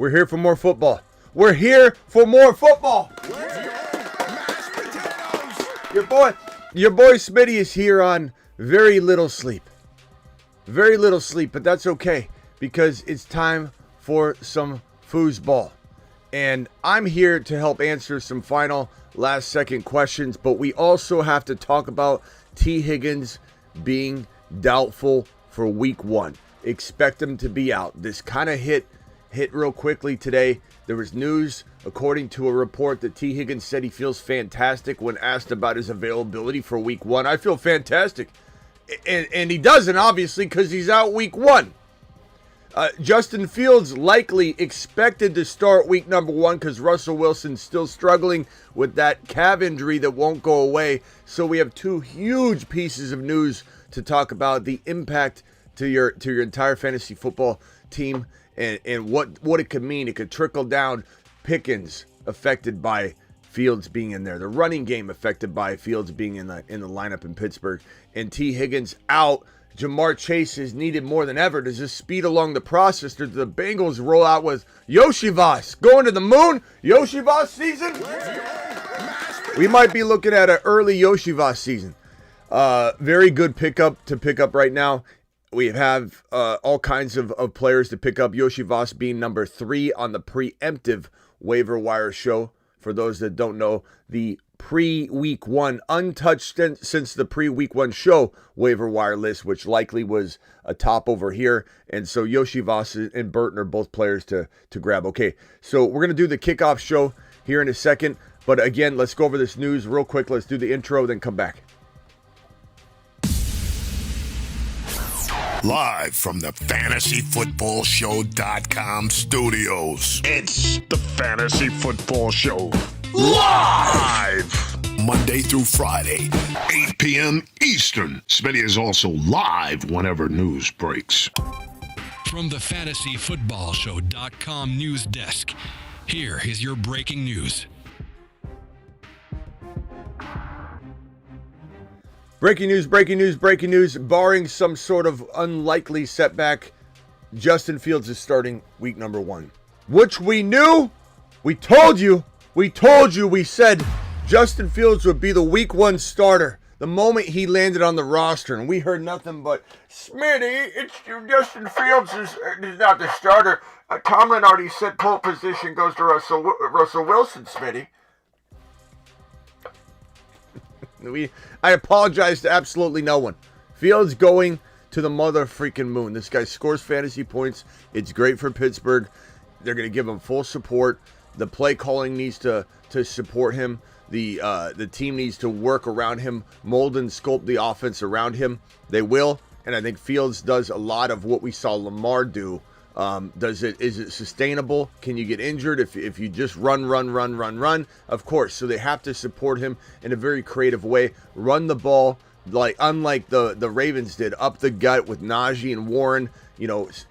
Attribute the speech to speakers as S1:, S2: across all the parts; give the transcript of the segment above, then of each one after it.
S1: We're here for more football. We're here for more football. Your boy Smitty is here on very little sleep. Very little sleep, but that's okay because it's time for some foosball. And I'm here to help answer some final last second questions, but we also have to talk about T. Higgins being doubtful for week 1. Expect him to be out. This kind of hit real quickly today. There was news, according to a report, that T. Higgins said he feels fantastic when asked about his availability for week 1. I feel fantastic. And he doesn't, obviously, because he's out week 1. Justin Fields likely expected to start week number 1 because Russell Wilson's still struggling with that calf injury that won't go away. So we have 2 huge pieces of news to talk about: the impact to your entire fantasy football team and what it could mean. It could trickle down. Pickens affected by Fields being in there, the running game affected by Fields being in the lineup in Pittsburgh, and T. Higgins out. Jamar Chase is needed more than ever to just speed along the process. Did the Bengals roll out with Yoshivas going to the moon? Yoshivas season? We might be looking at an early Yoshivas season. Very good pick up right now. We have all kinds of players to pick up. Yoshivas being number 3 on the preemptive waiver wire show. For those that don't know, the pre-week 1, untouched since the pre-week 1 show waiver wire list, which likely was a top over here. And so Yoshivas and Burton are both players to grab. Okay, so we're going to do the kickoff show here in a second. But again, let's go over this news real quick. Let's do the intro, then come back.
S2: Live from the FantasyFootballShow.com studios. It's the Fantasy Football Show. Live! Monday through Friday, 8 p.m. Eastern. Smitty is also live whenever news breaks.
S3: From the FantasyFootballShow.com news desk, here is your breaking news.
S1: Breaking news. Barring some sort of unlikely setback, Justin Fields is starting week number 1. Which we knew. We told you. We said Justin Fields would be the week 1 starter the moment he landed on the roster. And we heard nothing but, Smitty, Justin Fields is not the starter. Tomlin already said pole position goes to Russell Wilson, Smitty. I apologize to absolutely no one. Fields going to the mother freaking moon. This guy scores fantasy points. It's great for Pittsburgh. They're going to give him full support. The play calling needs to support him. The team needs to work around him, mold and sculpt the offense around him. They will, and I think Fields does a lot of what we saw Lamar do. Is it sustainable? Can you get injured if you just run? Of course. So they have to support him in a very creative way. Run the ball, unlike the Ravens did, up the gut with Najee and Warren.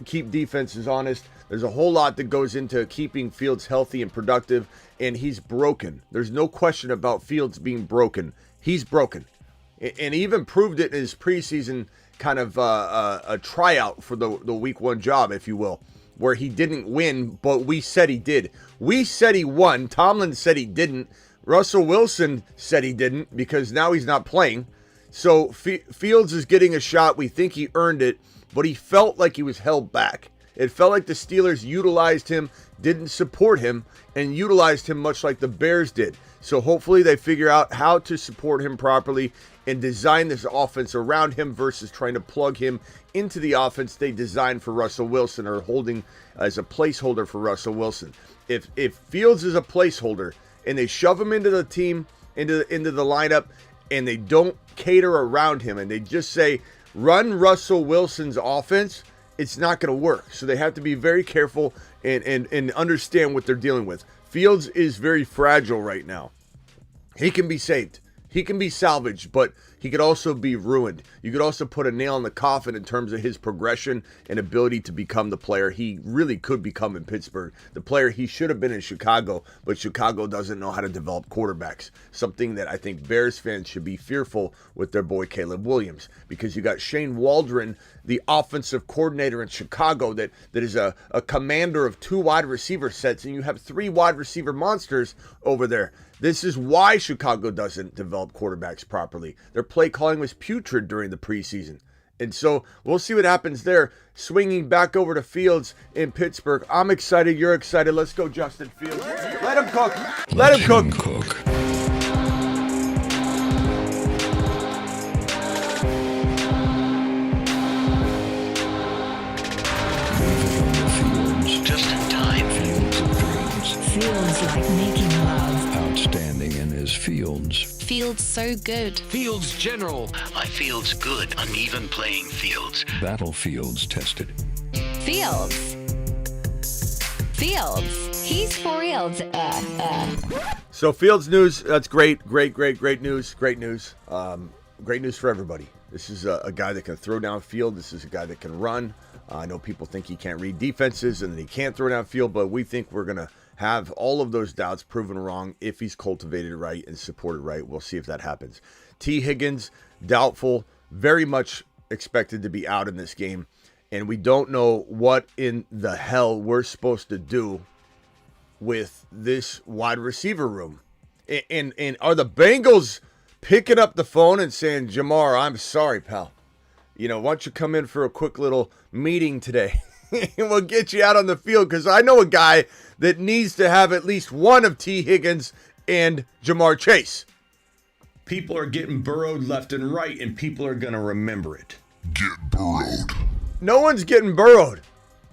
S1: Keep defenses honest. There's a whole lot that goes into keeping Fields healthy and productive, and he's broken. There's no question about Fields being broken. He's broken, and he even proved it in his preseason kind of a tryout for the week 1 job, if you will, where he didn't win, but we said he did. We said he won. Tomlin said he didn't. Russell Wilson said he didn't because now he's not playing. So Fields is getting a shot. We think he earned it, but he felt like he was held back. It felt like the Steelers utilized him, didn't support him, and utilized him much like the Bears did. So hopefully they figure out how to support him properly and design this offense around him versus trying to plug him into the offense they designed for Russell Wilson or holding as a placeholder for Russell Wilson. If Fields is a placeholder and they shove him into the team, into the lineup, and they don't cater around him and they just say, run Russell Wilson's offense, it's not going to work. So they have to be very careful and understand what they're dealing with. Fields is very fragile right now. He can be saved. He can be salvaged, but he could also be ruined. You could also put a nail in the coffin in terms of his progression and ability to become the player he really could become in Pittsburgh. The player he should have been in Chicago, but Chicago doesn't know how to develop quarterbacks. Something that I think Bears fans should be fearful with their boy Caleb Williams, because you got Shane Waldron, the offensive coordinator in Chicago, that is a commander of 2 wide receiver sets, and you have 3 wide receiver monsters over there. This is why Chicago doesn't develop quarterbacks properly. Their play calling was putrid during the preseason. And so we'll see what happens there. Swinging back over to Fields in Pittsburgh. I'm excited. You're excited. Let's go, Justin Fields. Let him cook. Let him cook.
S4: Just in time.
S5: Fields of dreams.
S6: Feels like making love.
S5: Outstanding in his fields.
S7: Fields so good.
S3: Fields General.
S4: My field's good. Uneven playing fields.
S5: Battlefields tested.
S7: Fields. Fields. He's for reals.
S1: So Fields news, that's great news. Great news for everybody. This is a guy that can throw downfield. This is a guy that can run. I know people think he can't read defenses and that he can't throw downfield, but we think we're going to have all of those doubts proven wrong if he's cultivated right and supported right. We'll see if that happens. T. Higgins, doubtful, very much expected to be out in this game. And we don't know what in the hell we're supposed to do with this wide receiver room. And are the Bengals picking up the phone and saying, Jamar, I'm sorry, pal. Why don't you come in for a quick little meeting today? And we'll get you out on the field, because I know a guy that needs to have at least one of T. Higgins and Jamar Chase.
S8: People are getting burrowed left and right, and people are going to remember it.
S2: Get burrowed.
S1: No one's getting burrowed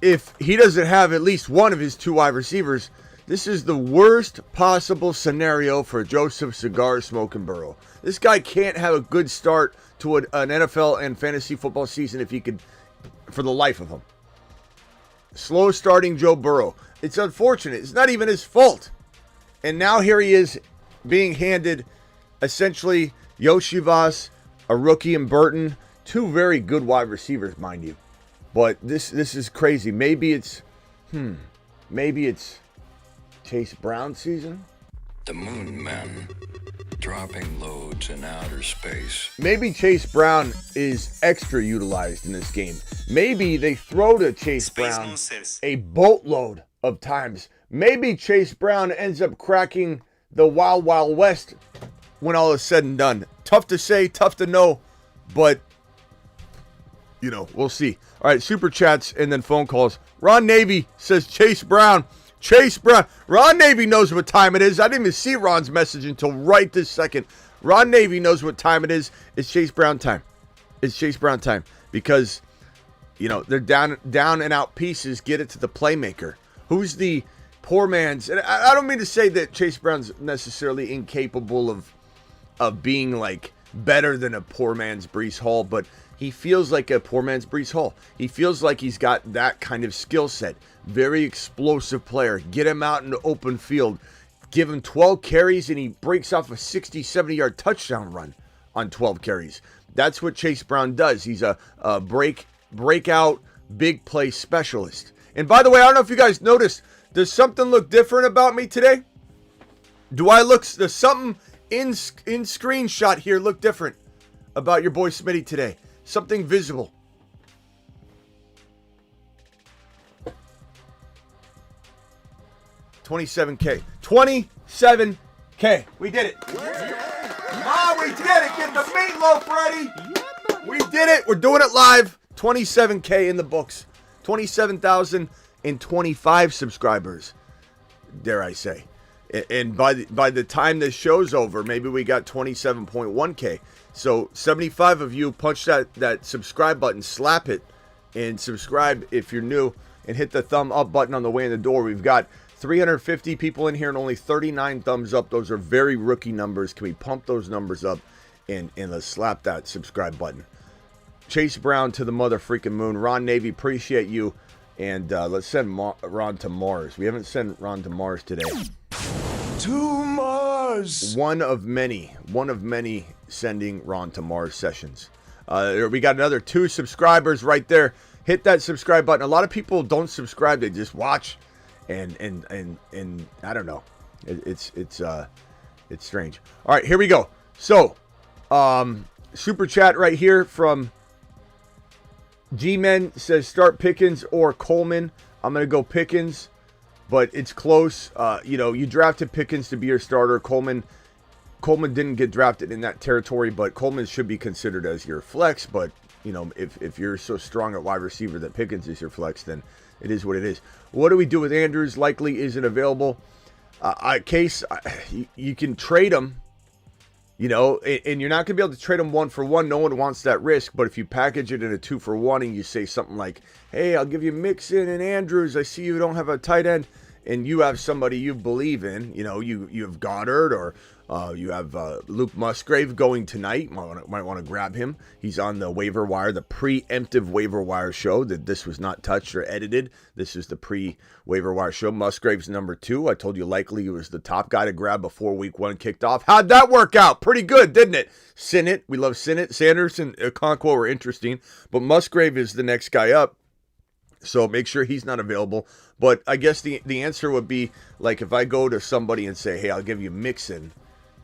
S1: if he doesn't have at least one of his 2 wide receivers. This is the worst possible scenario for Joseph Cigar Smoking Burrow. This guy can't have a good start to an NFL and fantasy football season if he could, for the life of him. Slow starting Joe Burrow. It's unfortunate. It's not even his fault. And now here he is being handed essentially Yoshivas, a rookie, and Burton. 2 very good wide receivers, mind you. But this is crazy. Maybe it's Chase Brown season.
S5: The Moon Men, dropping loads in outer space.
S1: Maybe Chase Brown is extra utilized in this game. Maybe they throw to Chase Brown a boatload of times. Maybe Chase Brown ends up cracking the Wild Wild West when all is said and done. Tough to say, tough to know, but we'll see. All right, super chats and then phone calls. Ron Navy says Chase Brown. Ron Navy knows what time it is. I didn't even see Ron's message until right this second. Ron Navy knows what time it is. It's Chase Brown time. It's Chase Brown time, because, they're down and out pieces. Get it to the playmaker. Who's the poor man's? And I don't mean to say that Chase Brown's necessarily incapable of being like better than a poor man's Breece Hall, but he feels like a poor man's Breece Hall. He feels like he's got that kind of skill set. Very explosive player. Get him out in the open field. Give him 12 carries and he breaks off a 60, 70-yard touchdown run on 12 carries. That's what Chase Brown does. He's a breakout, big play specialist. And by the way, I don't know if you guys noticed, does something look different about me today? Does something in screenshot here look different about your boy Smitty today? Something visible. $27K. $27K. We did it. We did it. Get the meatloaf ready. We did it. We're doing it live. $27K in the books. 27,025 subscribers, dare I say. And by the time this show's over, maybe we got 27.1K. So 75 of you punch that subscribe button, slap it, and subscribe if you're new, and hit the thumb up button on the way in the door. We've got 350 people in here and only 39 thumbs up. Those are very rookie numbers. Can we pump those numbers up and let's slap that subscribe button? Chase Brown to the mother freaking moon. Ron Navy, appreciate you. And let's send Ron to Mars. We haven't sent Ron to Mars today. To Mars.
S5: Mars.
S1: One of many sending Ron to Mars sessions. We got another 2 subscribers right there. Hit that subscribe button. A lot of people don't subscribe; they just watch, and I don't know. It's strange. All right, here we go. So, super chat right here from G-Men says start Pickens or Coleman. I'm gonna go Pickens, but it's close. You drafted Pickens to be your starter. Coleman didn't get drafted in that territory, but Coleman should be considered as your flex. But if you're so strong at wide receiver that Pickens is your flex, then it is what it is. What do we do with Andrews? Likely isn't available. You can trade him, and you're not going to be able to trade him 1-for-1. No one wants that risk. But if you package it in a 2-for-1 and you say something like, hey, I'll give you Mixon and Andrews. I see you don't have a tight end, and you have somebody you believe in. You have Goddard or you have Luke Musgrave going tonight. Might want to grab him. He's on the waiver wire, the preemptive waiver wire show. That this was not touched or edited. This is the pre-waiver wire show. Musgrave's number 2. I told you likely he was the top guy to grab before week 1 kicked off. How'd that work out? Pretty good, didn't it? Sinnott, we love Sinnott. Sanders and Okonkwo were interesting, but Musgrave is the next guy up. So make sure he's not available. But I guess the answer would be, like, if I go to somebody and say, hey, I'll give you Mixon.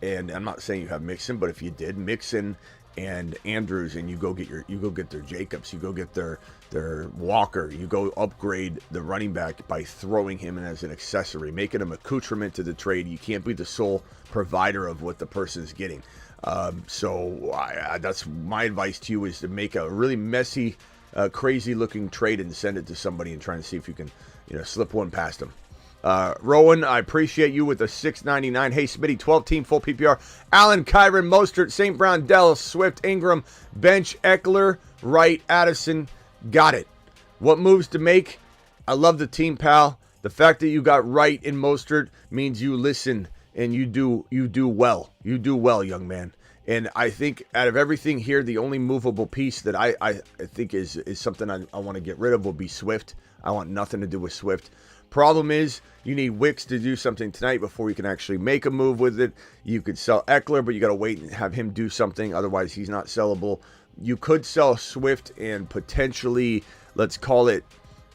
S1: And I'm not saying you have Mixon, but if you did, Mixon and Andrews, and you go get their Jacobs, you go get their Walker, you go upgrade the running back by throwing him in as an accessory, making him accoutrement to the trade. You can't be the sole provider of what the person's getting. So that's my advice to you, is to make a really messy, crazy looking trade and send it to somebody and try and see if you can, slip one past them. Rowan, I appreciate you with the $6.99. Hey, Smitty, 12-team full PPR. Allen, Kyron, Mostert, St. Brown, Dell, Swift, Ingram, Bench, Eckler, Wright, Addison. Got it. What moves to make? I love the team, pal. The fact that you got Wright and Mostert means you listen and you do well. You do well, young man. And I think out of everything here, the only movable piece that I think is something I want to get rid of will be Swift. I want nothing to do with Swift. Problem is, you need Wicks to do something tonight before you can actually make a move with it. You could sell Eckler, but you got to wait and have him do something. Otherwise, he's not sellable. You could sell Swift and potentially, let's call it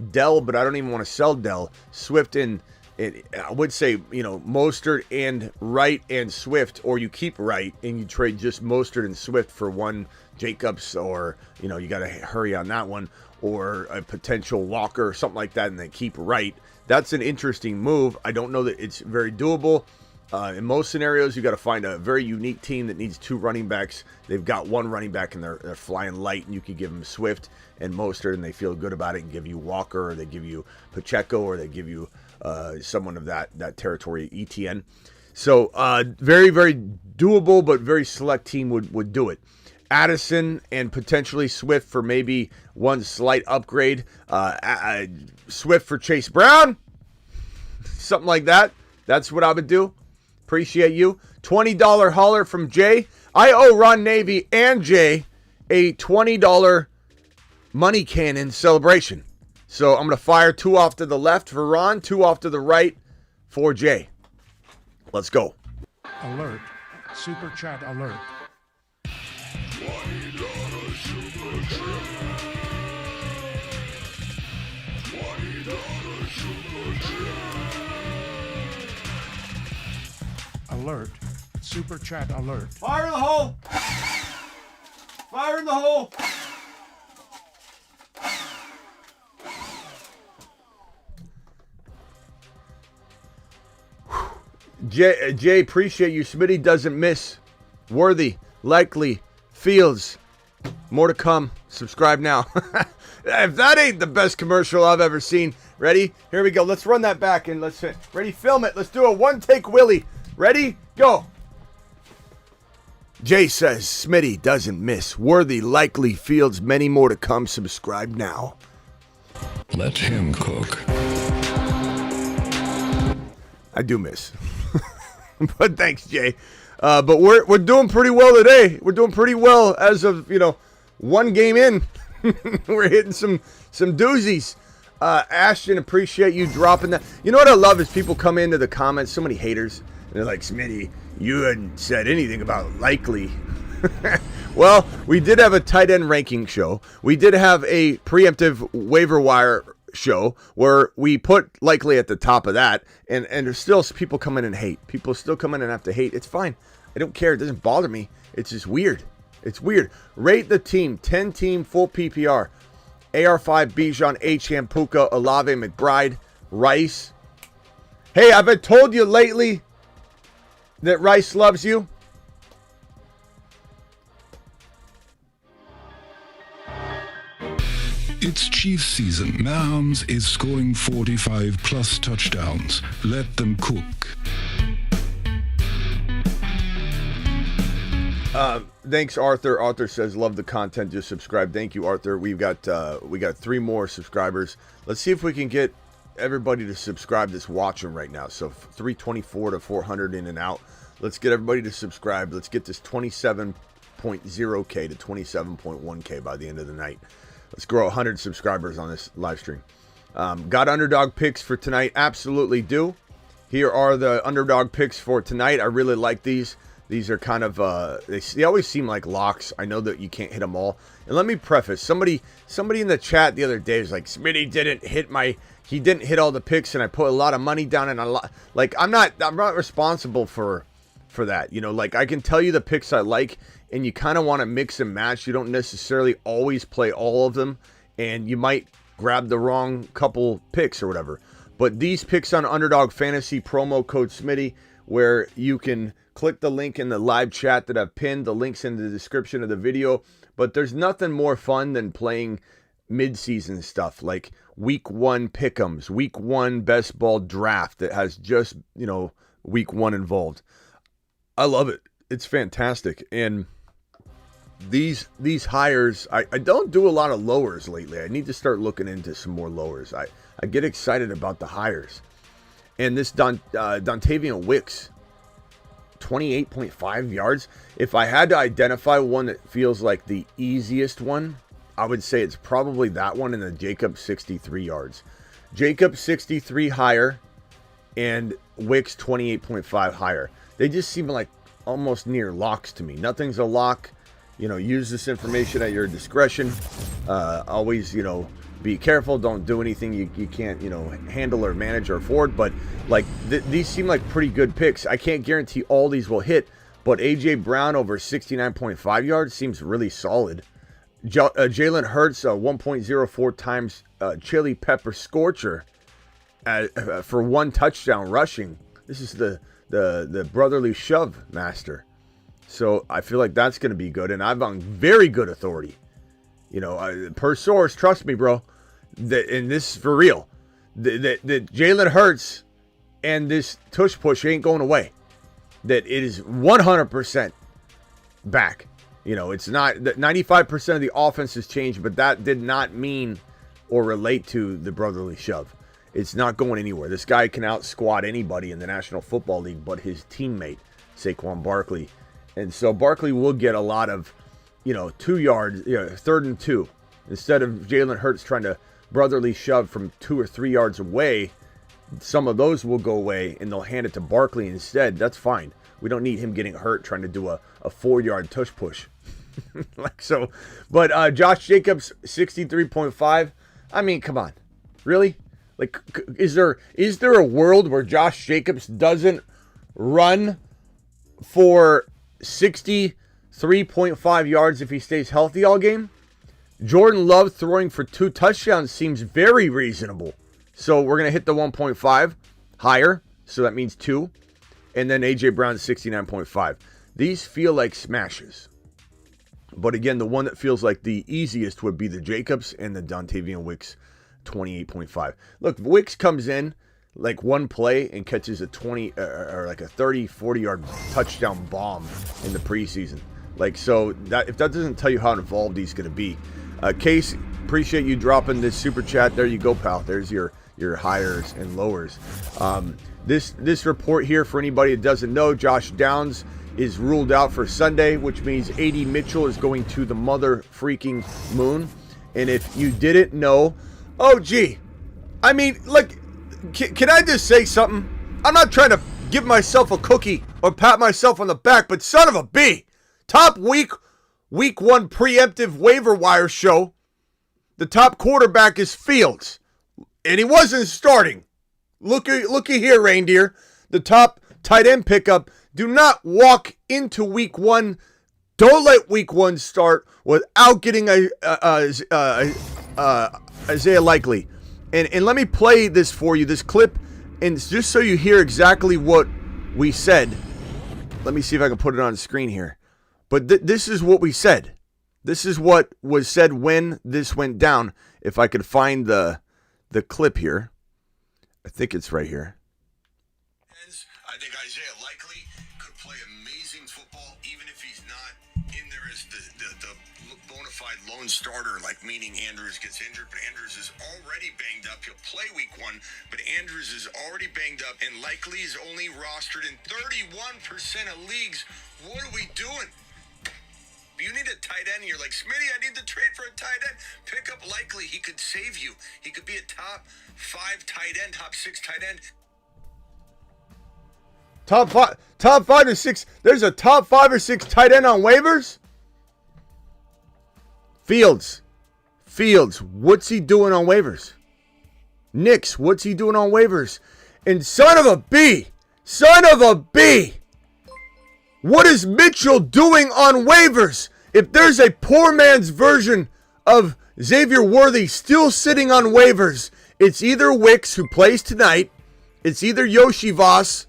S1: Dell, but I don't even want to sell Dell. Swift and I would say, Mostert and Wright and Swift, or you keep Wright and you trade just Mostert and Swift for one Jacobs, or, you got to hurry on that one, or a potential Walker or something like that, and then keep Wright. That's an interesting move. I don't know that it's very doable. In most scenarios, you got to find a very unique team that needs 2 running backs. They've got 1 running back and they're flying light, and you can give them Swift and Mostert, and they feel good about it, and give you Walker, or they give you Pacheco, or they give you someone of that territory, ETN. So very, very doable, but very select team would do it. Addison and potentially Swift for maybe one slight upgrade. Swift for Chase Brown, something like that. That's what I would do. Appreciate you. $20 hauler from Jay. I owe Ron Navy and Jay a $20 money cannon celebration. So I'm going to fire 2 off to the left for Ron, 2 off to the right for Jay. Let's go.
S9: Alert. Super chat alert. Alert. Super chat alert.
S1: Fire in the hole! Fire in the hole! Jay, appreciate you. Smitty doesn't miss. Worthy, likely, Fields. More to come. Subscribe now. If that ain't the best commercial I've ever seen. Ready? Here we go. Let's run that back and let's ready. Film it. Let's do a one-take Willie. Ready? Go. Jay says Smitty doesn't miss. Worthy, likely, Fields. Many more to come. Subscribe now.
S5: Let him cook.
S1: I do miss. But thanks, Jay. But we're doing pretty well today. We're doing pretty well as of, one game in. We're hitting some doozies. Ashton, appreciate you dropping that. You know what I love is people come into the comments, so many haters, and they're like, Smitty, You hadn't said anything about likely. Well, we did have a tight end ranking show. We did have a preemptive waiver wire show where we put likely at the top of that. And there's still people come in and hate. People still come in and have to hate. It's fine. I don't care. It doesn't bother me. It's just weird. It's weird. Rate the team. 10-team full PPR. AR5, Bijan, Acham, Puka, Olave, McBride, Rice. Hey, have I told you lately that Rice loves you?
S3: It's Chiefs season. Mahomes is scoring 45 plus touchdowns. Let them cook.
S1: Thanks, Arthur. Arthur says, love the content. Just subscribe. Thank you, Arthur. We got 3 more subscribers. Let's see if we can get everybody to subscribe that's watching right now. So 324 to 400 in and out. Let's get everybody to subscribe. Let's get this 27.0K to 27.1K by the end of the night. Let's grow 100 subscribers on this live stream. Got underdog picks for tonight? Absolutely do. Here are the underdog picks for tonight. I really like these. These are kind of, they always seem like locks. I know that you can't hit them all. And let me preface, somebody in the chat the other day was like, Smitty didn't hit all the picks and I put a lot of money down and I'm not responsible for that. You know, like I can tell you the picks I like and you kind of want to mix and match. You don't necessarily always play all of them and you might grab the wrong couple picks or whatever. But these picks on Underdog Fantasy, promo code Smitty, where you can click the link in the live chat that I've pinned. The link's in the description of the video. But there's nothing more fun than playing mid-season stuff like week 1 pick'ems, week 1 best ball draft that has just, week 1 involved. I love it. It's fantastic. And these hires, I don't do a lot of lowers lately. I need to start looking into some more lowers. I get excited about the hires. And this Dontavian Wicks, 28.5 yards. If I had to identify one that feels like the easiest one, I would say it's probably that one and the Jacobs 63 yards. Jacobs 63 higher and Wicks 28.5 higher. They just seem like almost near locks to me. Nothing's a lock. Use this information at your discretion. Always, be careful. Don't do anything you can't, handle or manage or afford. But like these seem like pretty good picks. I can't guarantee all these will hit, but AJ Brown over 69.5 yards seems really solid. Jalen Hurts 1.04 times chili pepper scorcher for 1 touchdown rushing. This is the brotherly shove master. So I feel like that's going to be good, and I'm on very good authority. Per source, trust me, bro. And this is for real. That Jalen Hurts and this tush push ain't going away. That it is 100% back. It's not that 95% of the offense has changed, but that did not mean or relate to the brotherly shove. It's not going anywhere. This guy can out squat anybody in the National Football League, but his teammate Saquon Barkley. And so Barkley will get a lot of 2 yards, 3rd and 2. Instead of Jalen Hurts trying to brotherly shove from 2 or 3 yards away, some of those will go away and they'll hand it to Barkley instead. That's fine. We don't need him getting hurt trying to do a 4-yard tush push. But Josh Jacobs, 63.5. I mean, come on. Really? Like, is there a world where Josh Jacobs doesn't run for 63.5 yards if he stays healthy all game? Jordan Love throwing for 2 touchdowns seems very reasonable. So we're going to hit the 1.5 higher. So that means 2. And then AJ Brown 69.5. These feel like smashes. But again, the one that feels like the easiest would be the Jacobs and the Dontavian Wicks 28.5. Look, Wicks comes in like one play and catches a 20 or like a 30-40 yard touchdown bomb in the preseason. Like, so that if that doesn't tell you how involved he's going to be. Case, appreciate you dropping this super chat. There you go, pal. There's your hires and lowers. This report here, for anybody that doesn't know, Josh Downs is ruled out for Sunday, which means AD Mitchell is going to the mother freaking moon. And if you didn't know, oh gee, I mean, look, can I just say something? I'm not trying to give myself a cookie or pat myself on the back, but son of a B, top week 1 preemptive waiver wire show. The top quarterback is Fields, and he wasn't starting. Looky here, reindeer. The top tight end pickup. Do not walk into week 1. Don't let week 1 start without getting Isaiah Likely. And let me play this for you, this clip, and just so you hear exactly what we said. Let me see if I can put it on the screen here. But this is what we said. This is what was said when this went down. If I could find the clip here. I think it's right here.
S2: I think Isaiah Likely could play amazing football, even if he's not in there as the bona fide lone starter, like meaning Andrews gets injured. But Andrews is already banged up. He'll play week 1, but Andrews is already banged up, and Likely is only rostered in 31% of leagues. What are we doing? You need a tight end, and you're like, Smitty, I need to trade for a tight end. Pick up Likely. He could save you. He could be a top 5 tight end, top 6 tight end.
S1: Top 5 or 6. There's a top 5 or 6 tight end on waivers. Fields. What's he doing on waivers? Knicks. What's he doing on waivers? And son of a B. What is Mitchell doing on waivers? If there's a poor man's version of Xavier Worthy still sitting on waivers, it's either Wicks, who plays tonight, it's either Yoshi Voss,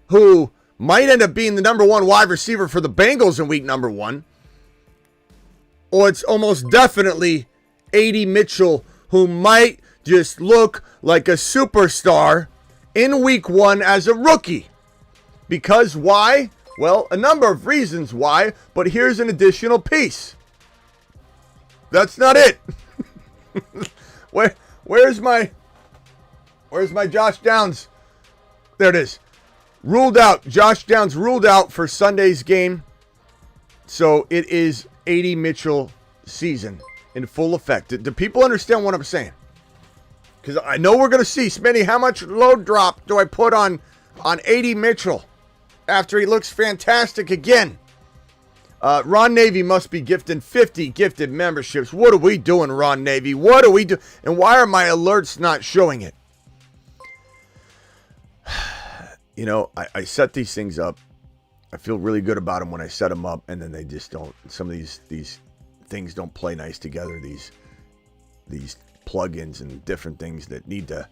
S1: who might end up being the number 1 wide receiver for the Bengals in week number 1, or it's almost definitely A.D. Mitchell, who might just look like a superstar in week 1 as a rookie. Because why? Well, a number of reasons why, but here's an additional piece. That's not it. Where's my Josh Downs? There it is. Ruled out. Josh Downs ruled out for Sunday's game. So it is A.D. Mitchell season in full effect. Do people understand what I'm saying? Because I know we're going to see, Smitty, how much load drop do I put on A.D. Mitchell after he looks fantastic again? Ron Navy must be gifting 50 gifted memberships. What are we doing, Ron Navy? What are we doing? And why are my alerts not showing it? You know, I set these things up. I feel really good about them when I set them up, and then they just don't. Some of these things don't play nice together. These plugins and different things that need to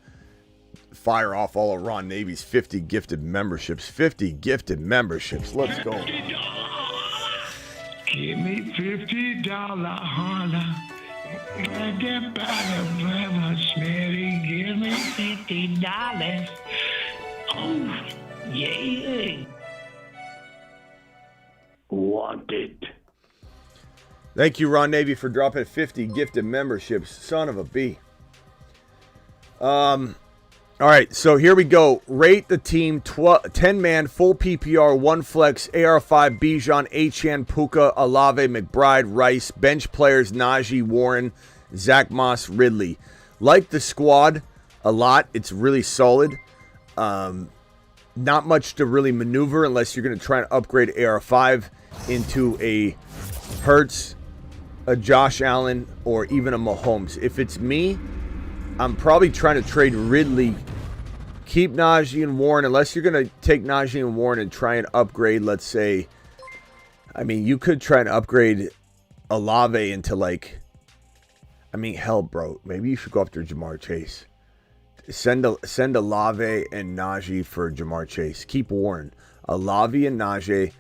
S1: fire off all of Ron Navy's 50 gifted memberships. 50 gifted memberships. Let's go.
S10: Give me $50, holla. Get better, brother Smitty. Give me $50. Oh, yeah. Want it.
S1: Thank you, Ron Navy, for dropping 50 gifted memberships. Son of a B. All right, so here we go. Rate the team 10-man, full PPR, 1 flex, AR5, Bijan, Achane, Puka, Olave, McBride, Rice, bench players, Najee, Warren, Zach Moss, Ridley. Like the squad a lot. It's really solid. Not much to really maneuver unless you're going to try and upgrade AR5 into a Hurts, a Josh Allen, or even a Mahomes. If it's me, I'm probably trying to trade Ridley. Keep Najee and Warren, unless you're going to take Najee and Warren and try and upgrade, let's say, I mean, you could try and upgrade Olave into hell, bro, maybe you should go after Jamar Chase. Send Olave and Najee for Jamar Chase. Keep Warren. Olave and Najee.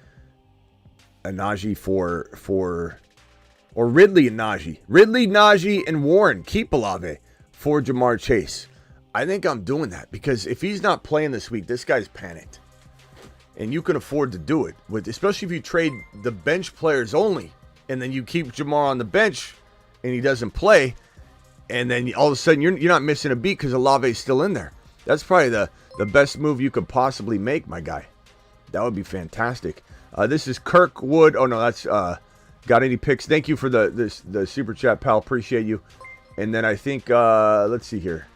S1: And Najee or Ridley and Najee. Ridley, Najee, and Warren. Keep Olave for Jamar Chase. I think I'm doing that because if he's not playing this week, this guy's panicked. And you can afford to do it, especially if you trade the bench players only, and then you keep Jamar on the bench and he doesn't play, and then all of a sudden you're not missing a beat because Olave's still in there. That's probably the best move you could possibly make, my guy. That would be fantastic. This is Kirkwood. Oh no, that's got any picks? Thank you for the super chat, pal. Appreciate you. And then I think let's see here.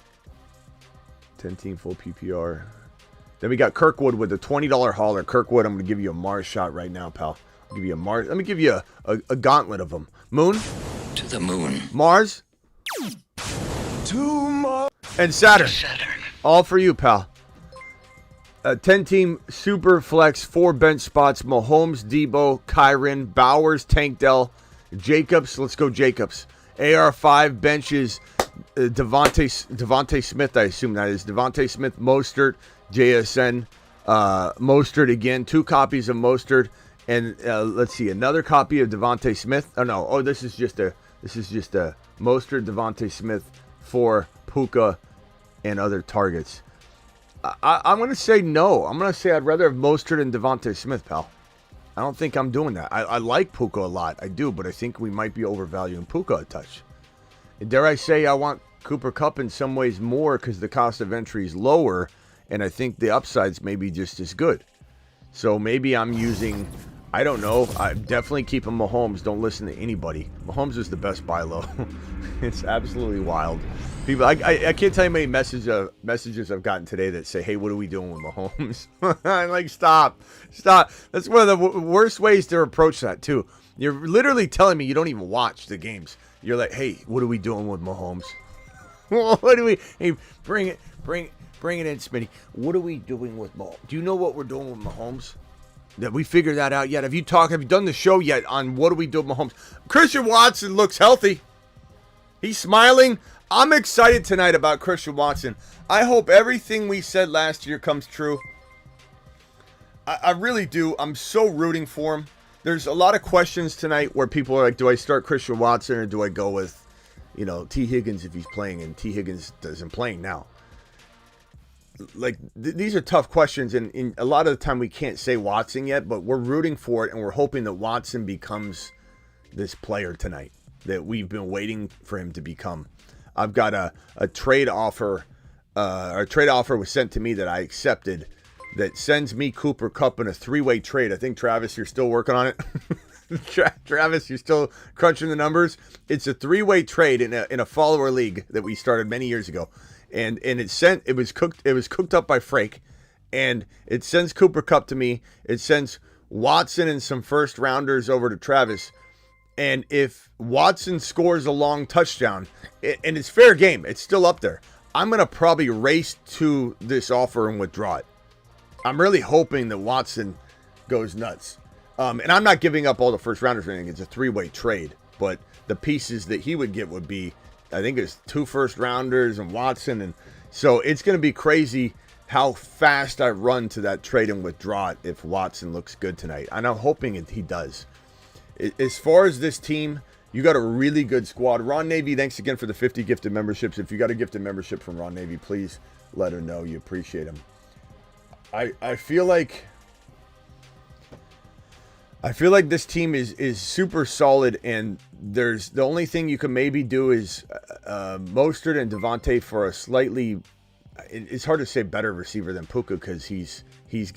S1: 10 team full PPR. Then we got Kirkwood with a $20 hauler. Kirkwood, I'm going to give you a Mars shot right now, pal. I'll give you a Mars. Let me give you a gauntlet of them. Moon.
S5: To the moon.
S1: Mars.
S3: To Mars.
S1: And Saturn.
S4: Saturn.
S1: All for you, pal. 10-team super flex, 4 bench spots. Mahomes, Debo, Kyron, Bowers, Tank Dell, Jacobs. Let's go Jacobs. AR5 benches. Devontae Smith, I assume that is. Devontae Smith, Mostert, JSN. Mostert again. 2 copies of Mostert. And let's see, another copy of Devontae Smith. Oh, no. Oh, this is just a Mostert, Devontae Smith for Puka and other targets. I'm going to say no. I'm going to say I'd rather have Mostert and Devontae Smith, pal. I don't think I'm doing that. I like Puka a lot. I do, but I think we might be overvaluing Puka a touch. And dare I say I want Cooper Kupp in some ways more because the cost of entry is lower, and I think the upside's maybe just as good. So maybe I'm using, I don't know. I'm definitely keeping Mahomes. Don't listen to anybody. Mahomes is the best buy low. It's absolutely wild. People, I can't tell you how many messages I've gotten today that say, hey, what are we doing with Mahomes? I'm like, stop. That's one of the worst ways to approach that, too. You're literally telling me you don't even watch the games. You're like, hey, what are we doing with Mahomes? What do we, hey, bring it in, Smitty. What are we doing with Mahomes? Do you know what we're doing with Mahomes? Have we figured that out yet? Have you done the show yet on what do we do with Mahomes? Christian Watson looks healthy. He's smiling. I'm excited tonight about Christian Watson. I hope everything we said last year comes true. I really do. I'm so rooting for him. There's a lot of questions tonight where people are like, do I start Christian Watson or do I go with, T. Higgins if he's playing? And T. Higgins isn't playing now. Like, these are tough questions, and a lot of the time we can't say Watson yet, but we're rooting for it, and we're hoping that Watson becomes this player tonight that we've been waiting for him to become. I've got a trade offer. A trade offer was sent to me that I accepted that sends me Cooper Kupp in a 3-way trade. I think, Travis, you're still working on it. Travis, you're still crunching the numbers. It's a 3-way trade in a follower league that we started many years ago. And it was cooked up by Frake, and it sends Cooper Kupp to me. It sends Watson and some first rounders over to Travis. And if Watson scores a long touchdown, and it's fair game, it's still up there, I'm going to probably race to this offer and withdraw it. I'm really hoping that Watson goes nuts. And I'm not giving up all the first rounders or anything. It's a 3-way trade. But the pieces that he would get would be, I think it's 2 first rounders and Watson. And so it's going to be crazy how fast I run to that trade and withdraw it if Watson looks good tonight. And I'm hoping he does. As far as this team, you got a really good squad. Ron Navy, thanks again for the 50 gifted memberships. If you got a gifted membership from Ron Navy, please let her know you appreciate him. I feel like this team is super solid, and there's the only thing you can maybe do is Mostert and Devontae for a slightly, it's hard to say better receiver than Puka because he was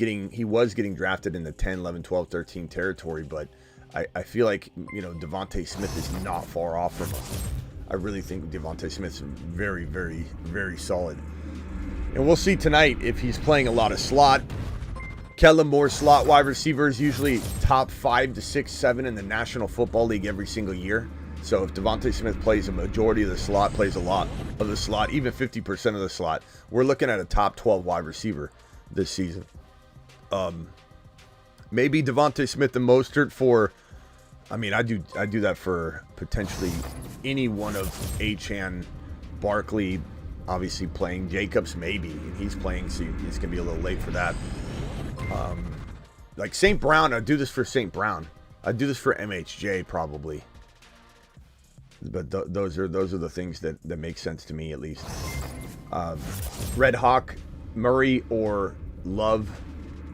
S1: getting drafted in the 10, 11, 12, 13 territory, but I feel like, Devontae Smith is not far off from him. I really think Devontae Smith's very, very, very solid. And we'll see tonight if he's playing a lot of slot. Kellen Moore slot wide receivers usually top 5 to 6, 7 in the National Football League every single year. So if Devontae Smith plays a majority of the slot, plays a lot of the slot, even 50% of the slot, we're looking at a top 12 wide receiver this season. Maybe Devontae Smith and Mostert for, I do that for potentially any one of Achane, Barkley, obviously playing Jacobs, maybe. And he's playing, so it's going to be a little late for that. Like St. Brown, I'd do this for St. Brown. I'd do this for MHJ probably. But those are the things that make sense to me, at least. Red Hawk, Murray, or Love.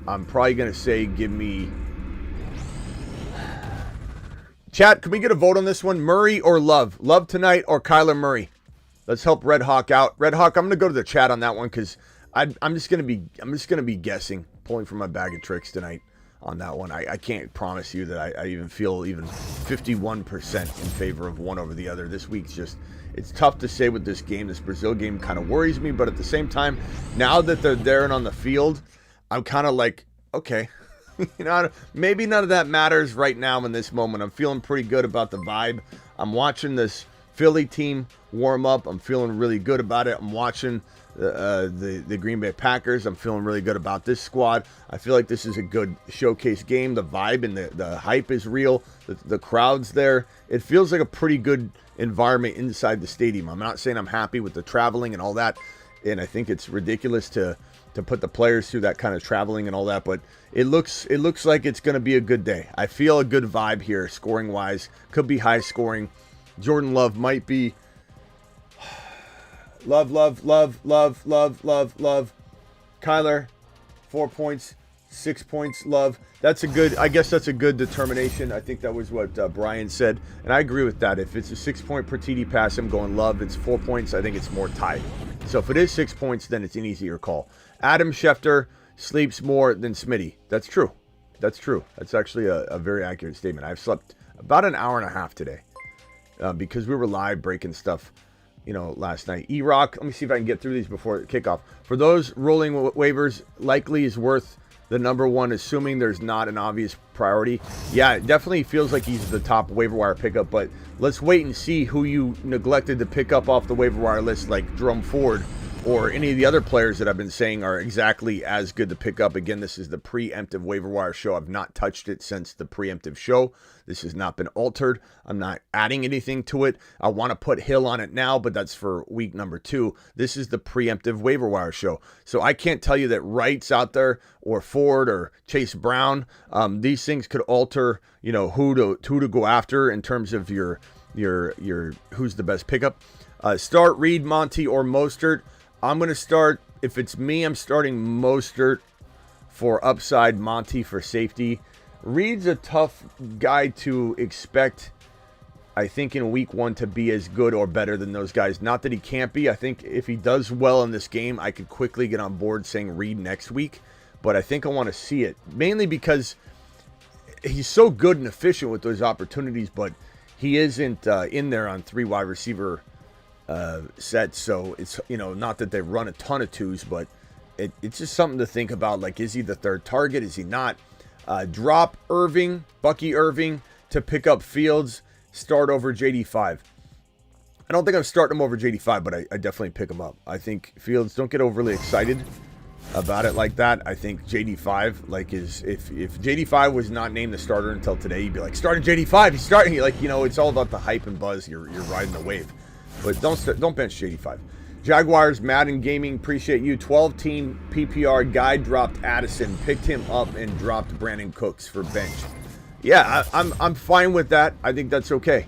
S1: I'm probably going to say give me... Chat, can we get a vote on this one? Murray or Love? Love tonight or Kyler Murray? Let's help Red Hawk out. Red Hawk, I'm going to go to the chat on that one because I'm just going to be guessing, pulling from my bag of tricks tonight on that one. I can't promise you that I even feel even 51% in favor of one over the other. This week's just, it's tough to say with this game. This Brazil game kind of worries me, but at the same time, now that they're there and on the field, I'm kind of like, okay. Maybe none of that matters right now in this moment. I'm feeling pretty good about the vibe. I'm watching this Philly team warm up. I'm feeling really good about it. I'm watching the Green Bay Packers. I'm feeling really good about this squad. I feel like this is a good showcase game. The vibe and the hype is real. The crowd's there. It feels like a pretty good environment inside the stadium. I'm not saying I'm happy with the traveling and all that, and I think it's ridiculous to put the players through that kind of traveling and all that, but it looks like it's going to be a good day. I feel a good vibe here, scoring wise. Could be high scoring. Jordan Love might be love. Kyler, 4 points, 6 points, Love. I guess that's a good determination. I think that was what Brian said, and I agree with that. If it's a 6 point per TD pass, I'm going Love. It's 4 points. I think it's more tied. So if it is 6 points, then it's an easier call. Adam Schefter sleeps more than Smitty. That's true. That's actually a very accurate statement. I've slept about an hour and a half today because we were live breaking stuff, last night. E-Rock, let me see if I can get through these before kickoff. For those rolling waivers, likely is worth the number one, assuming there's not an obvious priority. Yeah, it definitely feels like he's the top waiver wire pickup, but let's wait and see who you neglected to pick up off the waiver wire list, like Jerome Ford or any of the other players that I've been saying are exactly as good to pick up. Again, this is the preemptive waiver wire show. I've not touched it since the preemptive show. This has not been altered. I'm not adding anything to it. I want to put Hill on it now, but that's for week number 2. This is the preemptive waiver wire show. So I can't tell you that Wright's out there or Ford or Chase Brown. These things could alter, who to go after in terms of your who's the best pickup. Start Reed, Monty, or Mostert. I'm going to start, if it's me, I'm starting Mostert for upside, Monty for safety. Reed's a tough guy to expect, I think, in week 1 to be as good or better than those guys. Not that he can't be. I think if he does well in this game, I could quickly get on board saying Reed next week. But I think I want to see it, mainly because he's so good and efficient with those opportunities, but he isn't in there on 3 wide receiver sets. So it's, not that they run a ton of 2s, but it's just something to think about. Like, is he the third target? Is he not? Drop Bucky Irving to pick up Fields, start over JD5. I don't think I'm starting him over JD5, but I definitely pick him up. I think Fields, don't get overly excited about it like that. I think JD5, if JD5 was not named the starter until today, you'd be like, starting JD5, he's starting. It's all about the hype and buzz. You're riding the wave. But don't bench JD5. Jaguars, Madden Gaming, appreciate you. 12-team PPR guy dropped Addison, picked him up, and dropped Brandon Cooks for bench. Yeah, I'm fine with that. I think that's okay.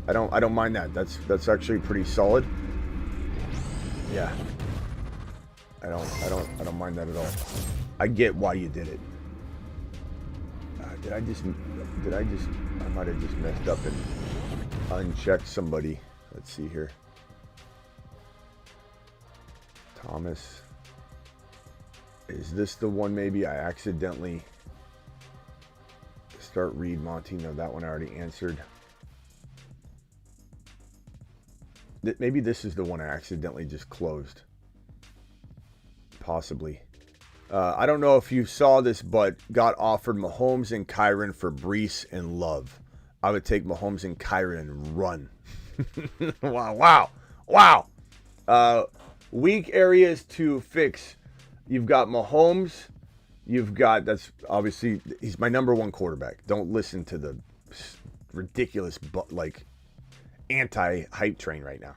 S1: I don't mind that. That's actually pretty solid. Yeah. I don't mind that at all. I get why you did it. I might have just messed up and unchecked somebody. Let's see here. Thomas. Is this the one maybe I accidentally start Reed, Monty? No, that one I already answered. Maybe this is the one I accidentally just closed. Possibly. I don't know if you saw this, but got offered Mahomes and Kyren for Brees and Love. I would take Mahomes and Kyren and run. Wow. Weak areas to fix. You've got Mahomes. That's obviously, he's my number 1 quarterback. Don't listen to the ridiculous, anti-hype train right now.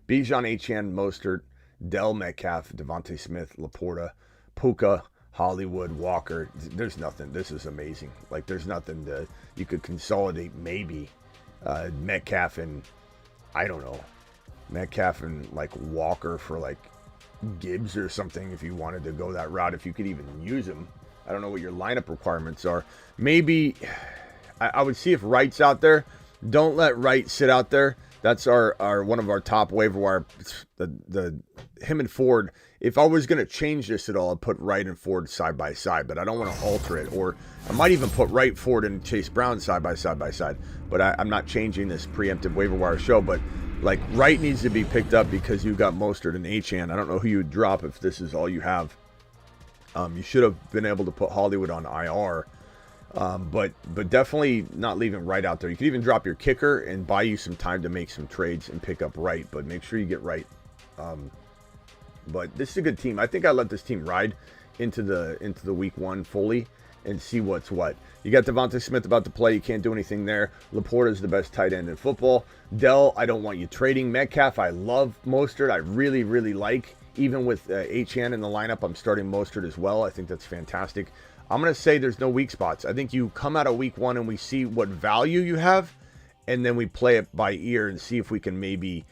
S1: Bijan, Achane, Mostert, Dell Metcalf, Devontae Smith, Laporta, Puka, Hollywood, Walker. There's nothing. This is amazing. There's nothing you could consolidate. Maybe Metcalf and, I don't know, Metcalf and Walker for Gibbs or something, if you wanted to go that route, if you could even use him. I don't know what your lineup requirements are. Maybe I would see if Wright's out there. Don't let Wright sit out there. That's our one of our top waiver wire. Him and Ford. If I was going to change this at all, I'd put Wright and Ford side by side, but I don't want to alter it. Or I might even put Wright, Ford, and Chase Brown side by side. But I'm not changing this preemptive waiver wire show. But Wright needs to be picked up because you got Mostert and Achane. I don't know who you would drop if this is all you have. You should have been able to put Hollywood on IR, but definitely not leaving Wright out there. You could even drop your kicker and buy you some time to make some trades and pick up Wright, but make sure you get Wright. But this is a good team. I think I let this team ride into the week 1 fully and see what's what. You got Devontae Smith about to play. You can't do anything there. Laporta is the best tight end in football. Dell, I don't want you trading. Metcalf, I love Mostert. I really, really like. Even with HN in the lineup, I'm starting Mostert as well. I think that's fantastic. I'm going to say there's no weak spots. I think you come out of week 1 and we see what value you have, and then we play it by ear and see if we can maybe,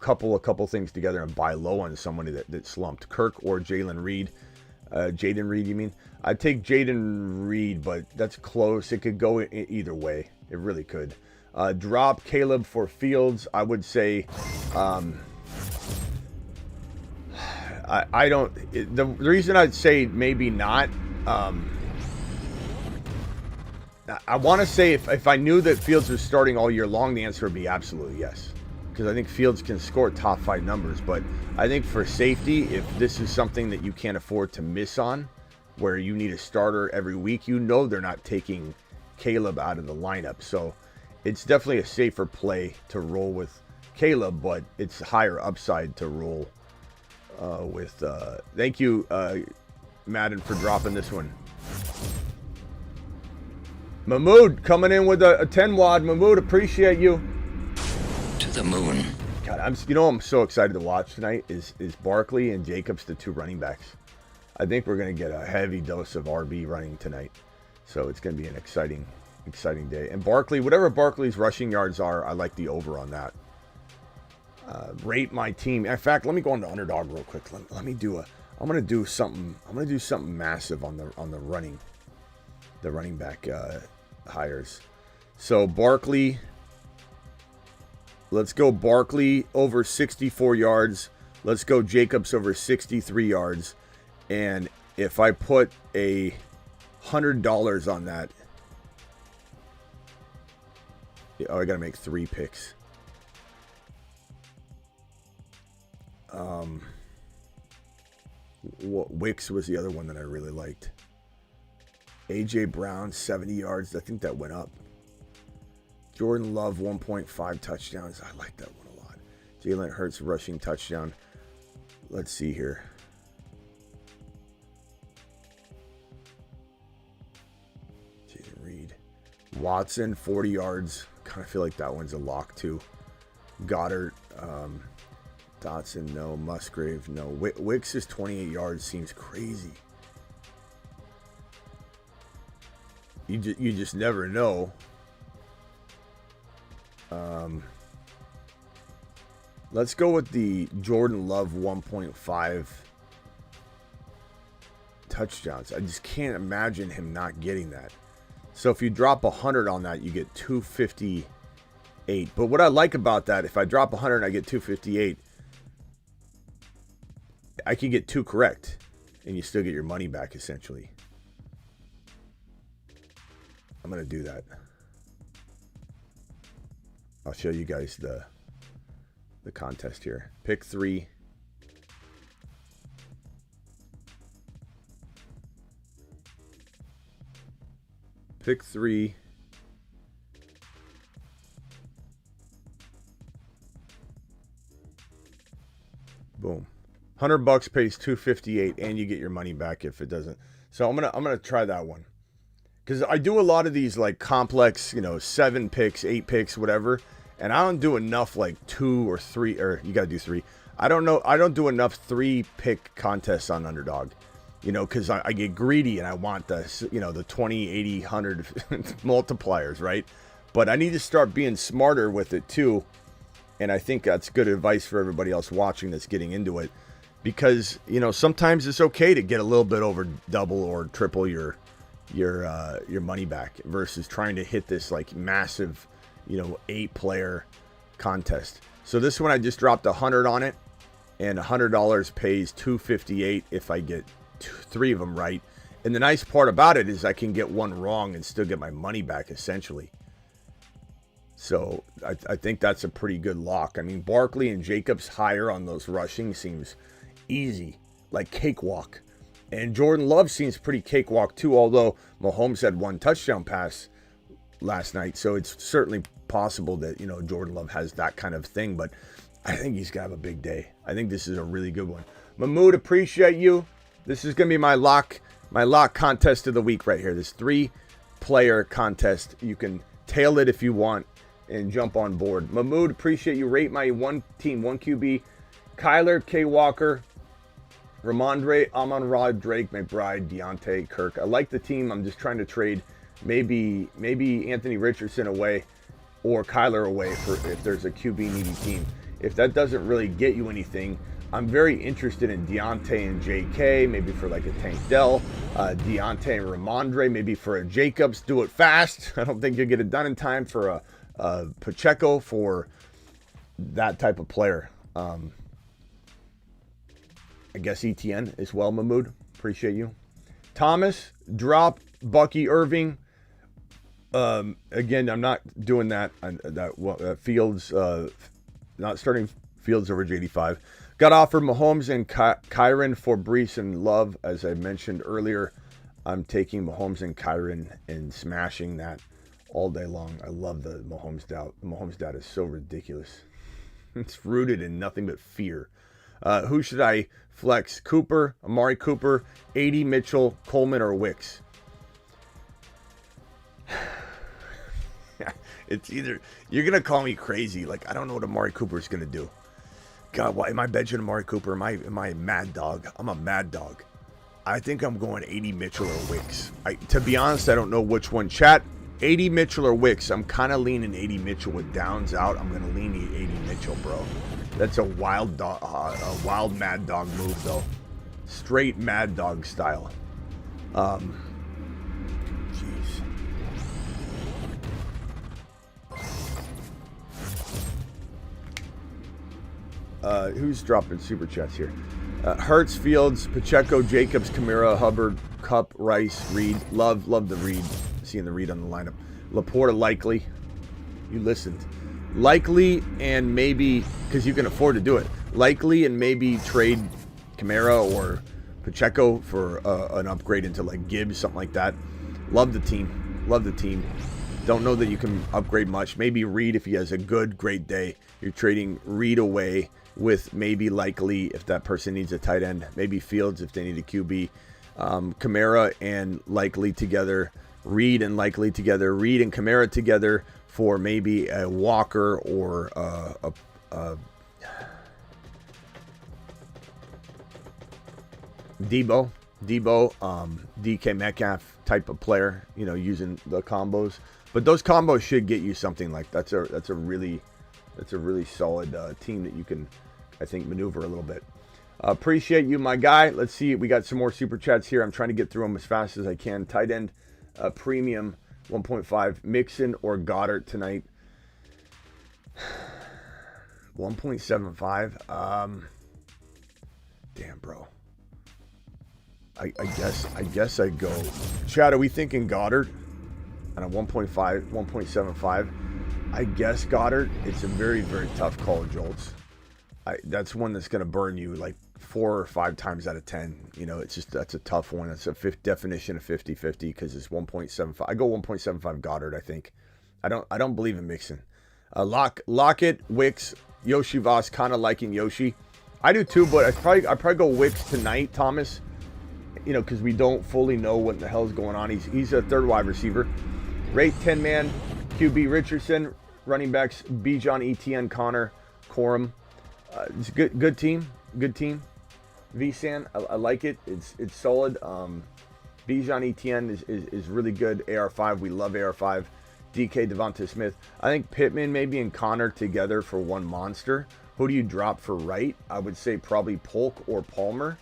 S1: couple things together and buy low on somebody that slumped. Kirk or Jaden Reed. Jaden Reed, you mean? I'd take Jaden Reed, but that's close. It could go either way. It really could. Drop Caleb for Fields. I would say I don't. The reason I'd say maybe not. I want to say if I knew that Fields was starting all year long, the answer would be absolutely yes. Because I think Fields can score top 5 numbers. But I think for safety, if this is something that you can't afford to miss on, where you need a starter every week, they're not taking Caleb out of the lineup. So it's definitely a safer play to roll with Caleb, but it's higher upside to roll with. Thank you, Madden, for dropping this one. Mahmood coming in with a 10 wad. Mahmood, appreciate you.
S5: To the moon.
S1: God, I'm so excited to watch tonight is Barkley and Jacobs, the 2 running backs. I think we're going to get a heavy dose of RB running tonight. So it's going to be an exciting day. And Barkley, whatever Barkley's rushing yards are, I like the over on that. Rate my team. In fact, let me go on to Underdog real quick. Let me do I'm going to do something massive on the running back hires. So Barkley, let's go Barkley over 64 yards. Let's go Jacobs over 63 yards. And if I put $100 on that, I got to make 3 picks. Wicks was the other one that I really liked. AJ Brown, 70 yards. I think that went up. Jordan Love, 1.5 touchdowns. I like that one a lot. Jalen Hurts, rushing touchdown. Let's see here. Jaden Reed. Watson, 40 yards. Kind of feel like that one's a lock too. Goddard, Dotson, no. Musgrave, no. Wicks is 28 yards. Seems crazy. You just never know. Let's go with the Jordan Love 1.5 touchdowns. I just can't imagine him not getting that. So if you drop 100 on that, you get 258. But what I like about that, if I drop 100 and I get 258, I can get 2 correct, and you still get your money back, essentially. I'm going to do that. I'll show you guys the contest here. Pick 3. Pick 3. Boom. $100 pays $258, and you get your money back if it doesn't. So I'm gonna try that one, because I do a lot of these like complex, 7 picks, 8 picks, whatever, and I don't do enough like 2 or 3, or you gotta do 3. I don't do enough 3 pick contests on Underdog, because I get greedy and I want the 20, 80, 100 multipliers, right? But I need to start being smarter with it too, and I think that's good advice for everybody else watching that's getting into it. Because, sometimes it's okay to get a little bit over double or triple your money back versus trying to hit this like massive, 8-player contest. So this one I just dropped 100 on it, and $100 pays $258 if I get 3 of them right. And the nice part about it is I can get 1 wrong and still get my money back, essentially. So I think that's a pretty good lock. I mean, Barkley and Jacobs higher on those rushing seems easy, like cakewalk. And Jordan Love seems pretty cakewalk too, although Mahomes had 1 touchdown pass last night. So it's certainly possible that, Jordan Love has that kind of thing. But I think he's going to have a big day. I think this is a really good one. Mahmoud, appreciate you. This is going to be my lock contest of the week right here. This 3-player contest. You can tail it if you want and jump on board. Mahmoud, appreciate you. Rate my 1 team, 1 QB. Kyler, K. Walker, Ramondre, Amon-Ra, Drake, McBride, Deontay, Kirk. I like the team. I'm just trying to trade maybe Anthony Richardson away or Kyler away for if there's a QB needy team. If that doesn't really get you anything, I'm very interested in Deontay and JK, maybe for like a Tank Dell, Deontay and Ramondre, maybe for a Jacobs. Do it fast. I don't think you'll get it done in time for a Pacheco, for that type of player. I guess ETN as well, Mahmoud. Appreciate you. Thomas, drop Bucky Irving. Again, I'm not doing that. Fields, not starting Fields over J85. Got offered Mahomes and Kyron for Brees and Love. As I mentioned earlier, I'm taking Mahomes and Kyron and smashing that all day long. I love the Mahomes doubt. The Mahomes doubt is so ridiculous. It's rooted in nothing but fear. Who should I flex? Cooper, Amari Cooper, 80 Mitchell, Coleman, or Wicks? It's either, you're going to call me crazy. Like, I don't know what Amari Cooper is going to do. God, why am I benching Amari Cooper? Am I a mad dog? I'm a mad dog. I think I'm going 80 Mitchell or Wicks. To be honest, I don't know which one. Chat, 80 Mitchell or Wicks. I'm kind of leaning 80 Mitchell with downs out. I'm going to lean 80 Mitchell, bro. That's a wild mad dog move, though. Straight mad dog style. Who's dropping super chats here? Hurts, Fields, Pacheco, Jacobs, Kamara, Hubbard, Cup, Rice, Reed. Love the Reed. Seeing the Reed on the lineup. Laporta, likely. You listened. Likely and maybe, because you can afford to do it. Likely and maybe trade Kamara or Pacheco for an upgrade into like Gibbs, something like that. Love the team. Love the team. Don't know that you can upgrade much. Maybe Reed if he has a great day. You're trading Reed away with maybe Likely if that person needs a tight end. Maybe Fields if they need a QB. Kamara and Likely together. Reed and Likely together. Reed and Kamara together for maybe a Walker or a Debo, DK Metcalf type of player, using the combos. But those combos should get you something like that's a really solid team that you can, I think, maneuver a little bit. Appreciate you, my guy. Let's see. We got some more super chats here. I'm trying to get through them as fast as I can. Tight end, premium 1.5. Mixon or Goddard tonight? 1.75. Damn, bro. I guess I go. Chad, are we thinking Goddard? And a 1.75. I guess Goddard. It's a very, very tough call, Jolts. That's one that's going to burn you like 4 or 5 times out of 10. It's just, that's a tough one. That's a definition of 50-50 because it's 1.75. I go 1.75 Goddard, I think. I don't believe in Mixon. Lockett, Wicks, Yoshi Voss, kind of liking Yoshi. I do too, but I probably go Wicks tonight, Thomas. Because we don't fully know what the hell is going on. He's a third wide receiver. Rate 10-man, QB Richardson, running backs Bijan, ETN, Connor, Corum. It's a good team. Good team. VSAN, I like it. It's solid. Bijan, ETN is really good. AR5, we love AR5. DK, Devonta Smith. I think Pittman maybe and Connor together for one monster. Who do you drop for right? I would say probably Polk or Palmer.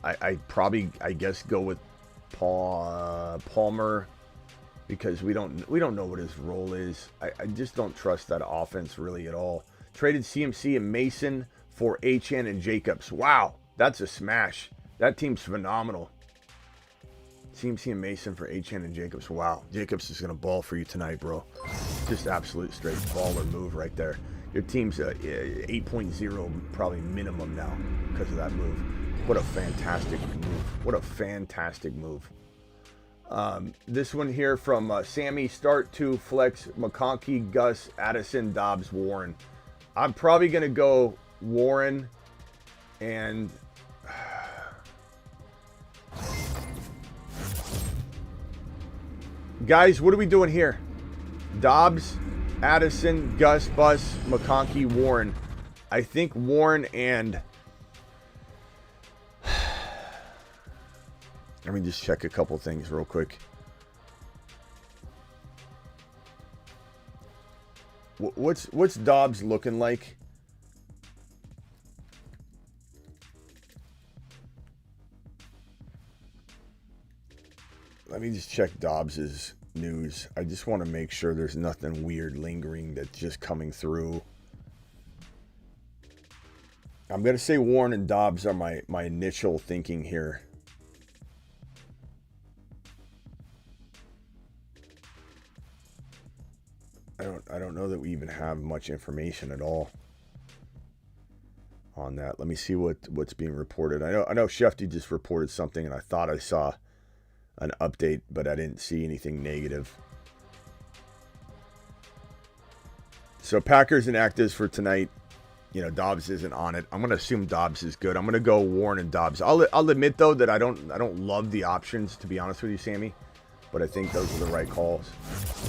S1: I guess go with Palmer because we don't know what his role is. I just don't trust that offense really at all. Traded CMC and Mason for HN and Jacobs. Wow, that's a smash. That team's phenomenal. CMC and Mason for HN and Jacobs. Wow, Jacobs is gonna ball for you tonight, bro. Just absolute straight baller move right there. Your team's 8.0 probably minimum now because of that move. What a fantastic move. What a fantastic move. This one here from Sammy, start to flex McConkey, Gus, Addison, Dobbs, Warren. I'm probably going to go Warren and guys, what are we doing here? Dobbs, Addison, Gus, Bus, McConkey, Warren. I think Warren and let me just check a couple things real quick. What's Dobbs looking like? Let me just check Dobbs's news. I just want to make sure there's nothing weird lingering that's just coming through. I'm going to say Warren and Dobbs are my initial thinking here. I don't know that we even have much information at all on that. Let me see what's being reported. I know Shefty just reported something, and I thought I saw an update, but I didn't see anything negative. So Packers and actives for tonight. You know, Dobbs isn't on it. I'm going to assume Dobbs is good. I'm going to go Warren and Dobbs. I'll admit though that I don't love the options, to be honest with you, Sammy, but I think those are the right calls.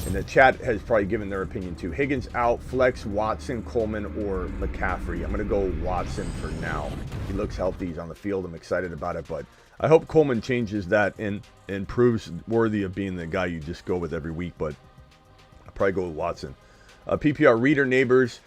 S1: And the chat has probably given their opinion too. Higgins out, flex Watson, Coleman, or McCaffrey. I'm going to go Watson for now. He looks healthy. He's on the field. I'm excited about it, but I hope Coleman changes that and proves worthy of being the guy you just go with every week, but I'll probably go with Watson. PPR reader neighbors.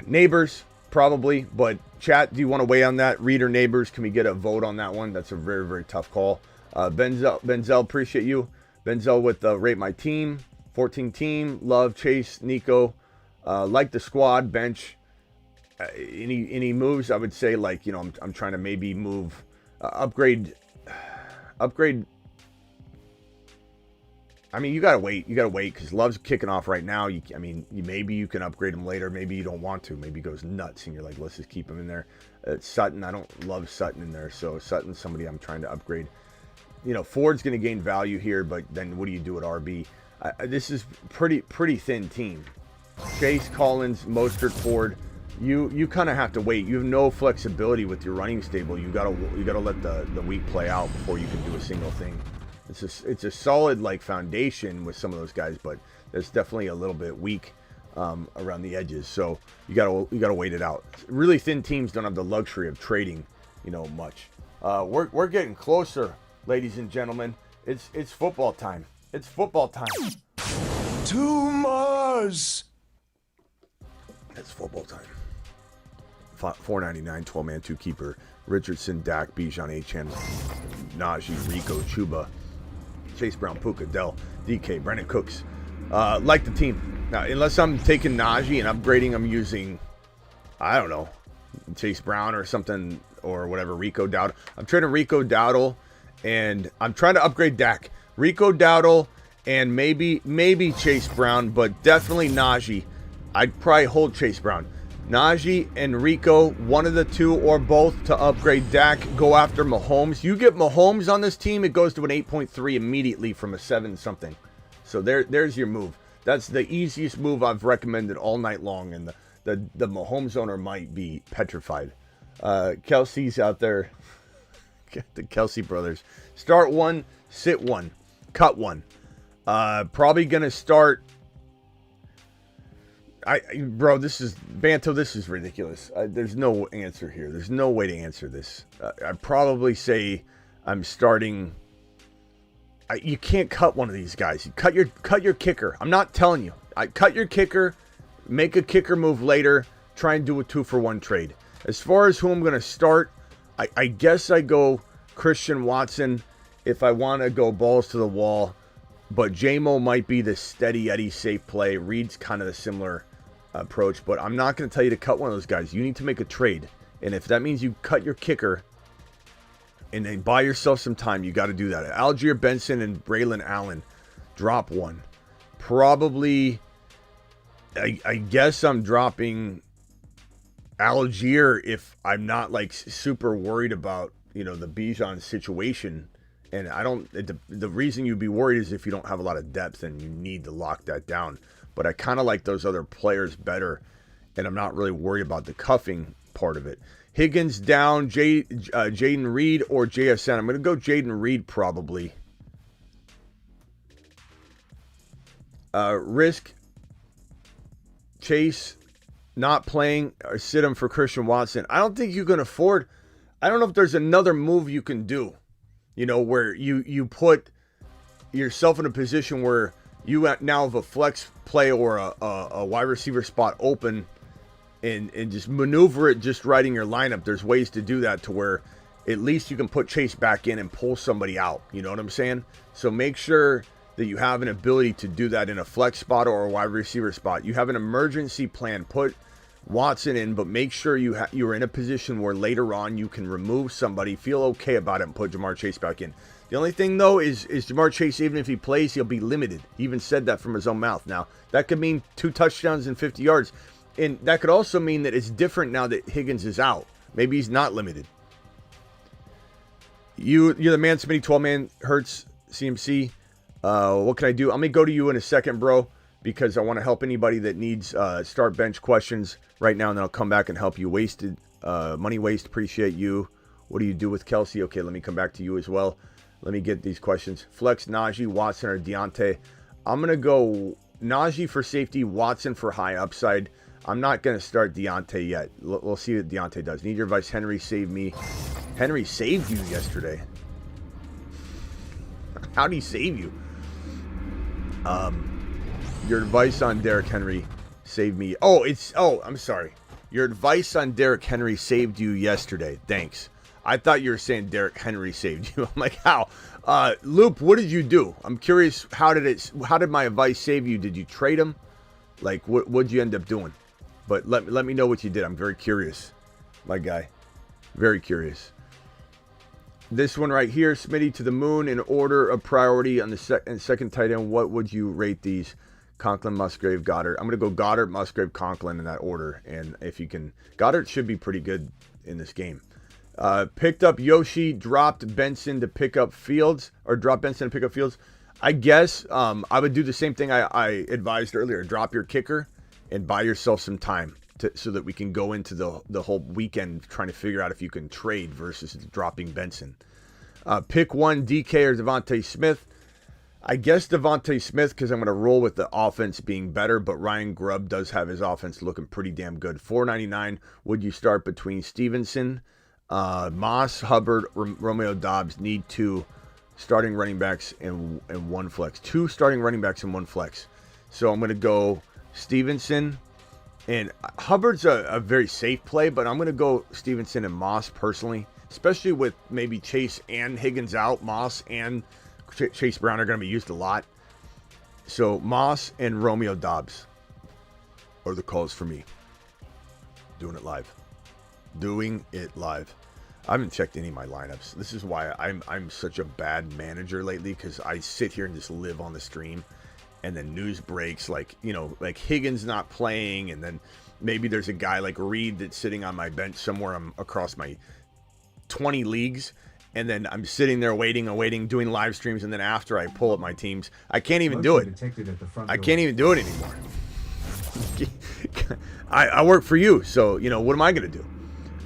S1: Neighbors, probably, but chat, do you want to weigh on that? Reader neighbors, can we get a vote on that one? That's a very, very tough call. Benzel, appreciate you. Benzel with Rate My Team, 14 team, love, Chase, Nico, like the squad, bench. Any moves? I would say, like, you know, I'm trying to maybe move, upgrade. I mean, you gotta wait because Love's kicking off right now. Maybe you can upgrade him later. Maybe you don't want to. Maybe he goes nuts and you're like, let's just keep him in there. Sutton, I don't love Sutton in there, so Sutton's somebody I'm trying to upgrade. You know, Ford's going to gain value here, but then what do you do at RB? This is pretty thin team. Chase, Collins, Mostert, Ford. You kind of have to wait. You have no flexibility with your running stable. You gotta let the week play out before you can do a single thing. It's a solid like foundation with some of those guys, but it's definitely a little bit weak around the edges. So you gotta wait it out. Really thin teams don't have the luxury of trading, you know, much. We're getting closer, ladies and gentlemen. It's football time. It's football time.
S2: To Mars.
S1: It's football time. $4.99, 12-man, 2-keeper. Richardson, Dak, Bijan, Achane, Najee, Rico, Chuba, Chase Brown, Puka, Dell, DK, Brandon Cooks. Like the team. Now, unless I'm taking Najee and upgrading, I'm using, I don't know, Chase Brown or something, or whatever, Rico Dowdle. I'm trading Rico Dowdle, and I'm trying to upgrade Dak. Rico Dowdle, and maybe Chase Brown, but definitely Najee. I'd probably hold Chase Brown. Najee and Rico, one of the two or both to upgrade Dak. Go after Mahomes. You get Mahomes on this team, it goes to an 8.3 immediately from a 7-something. So there's your move. That's the easiest move I've recommended all night long, and the Mahomes owner might be petrified. Kelsey's out there. The Kelsey brothers. Start one, sit one, cut one. Probably gonna start. Bro, this is Banto. This is ridiculous. There's no answer here. There's no way to answer this. I'd probably say I'm starting. You can't cut one of these guys. You cut your kicker. I'm not telling you. Cut your kicker. Make a kicker move later. Try and do a 2-for-1 trade. As far as who I'm going to start, I guess I go Christian Watson if I want to go balls to the wall. But J-Mo might be the steady Eddie safe play. Reed's kind of the similar approach. But I'm not going to tell you to cut one of those guys. You need to make a trade. And if that means you cut your kicker and then buy yourself some time, you got to do that. Algier Benson and Braylon Allen, drop one. Probably, I guess I'm dropping Algier, if I'm not like super worried about, the Bijan situation, and the reason you'd be worried is if you don't have a lot of depth and you need to lock that down. But I kind of like those other players better, and I'm not really worried about the cuffing part of it. Higgins down, Jaden Reed or JSN. I'm going to go Jaden Reed probably. Risk Chase not playing or sit him for Christian Watson. I don't think you can afford. I don't know if there's another move you can do, where you put yourself in a position where you now have a flex play or a wide receiver spot open and just maneuver it just right in your lineup. There's ways to do that to where at least you can put Chase back in and pull somebody out. You know what I'm saying? So make sure that you have an ability to do that in a flex spot or a wide receiver spot. You have an emergency plan. Put Watson in, but make sure you're in a position where later on you can remove somebody, feel okay about it, and put Jamar Chase back in. The only thing, though, is Jamar Chase, even if he plays, he'll be limited. He even said that from his own mouth. Now, that could mean 2 touchdowns and 50 yards. And that could also mean that it's different now that Higgins is out. Maybe he's not limited. You're the man, Smitty, 12-man, Hertz, CMC. What can I do? I'm going to go to you in a second, bro, because I want to help anybody that needs start bench questions right now, and then I'll come back and help you. Money waste, appreciate you. What do you do with Kelsey? Okay, let me come back to you as well. Let me get these questions. Flex, Najee, Watson, or Deontay. I'm going to go Najee for safety, Watson for high upside. I'm not going to start Deontay yet. We'll see what Deontay does. Need your advice. Henry saved me. Henry saved you yesterday. How'd he save you? Your advice on Derrick Henry saved me. I'm sorry. Your advice on Derrick Henry saved you yesterday. Thanks. I thought you were saying Derrick Henry saved you. I'm like, how? Loop, what did you do? I'm curious. How did my advice save you? Did you trade him? Like, what'd you end up doing? But let me know what you did. I'm very curious, my guy. Very curious. This one right here, Smitty to the moon in order of priority on the second tight end. What would you rate these? Conklin, Musgrave, Goddard. I'm going to go Goddard, Musgrave, Conklin in that order. And if you can, Goddard should be pretty good in this game. Picked up Yoshi, dropped Benson to pick up Fields, or dropped Benson to pick up Fields. I guess I would do the same thing I advised earlier. Drop your kicker and buy yourself some time so that we can go into the whole weekend trying to figure out if you can trade versus dropping Benson. Pick one, DK or Devontae Smith. I guess Devontae Smith because I'm going to roll with the offense being better, but Ryan Grubb does have his offense looking pretty damn good. $4.99. Would you start between Stevenson, Moss, Hubbard, Romeo Doubs? Need 2 starting running backs and 1 flex. 2 starting running backs and 1 flex. So I'm going to go Stevenson. And Hubbard's a very safe play, but I'm going to go Stevenson and Moss personally, especially with maybe Chase and Higgins out. Moss and Chase Brown are going to be used a lot. So Moss and Romeo Doubs are the calls for me. Doing it live. I haven't checked any of my lineups. This is why I'm such a bad manager lately, because I sit here and just live on the stream. And then news breaks like Higgins not playing, and then maybe there's a guy like Reed that's sitting on my bench somewhere across my 20 leagues, and then I'm sitting there waiting, doing live streams, and then after I pull up my teams, I can't even do it. I can't even do it anymore. I work for you, so what am I gonna do?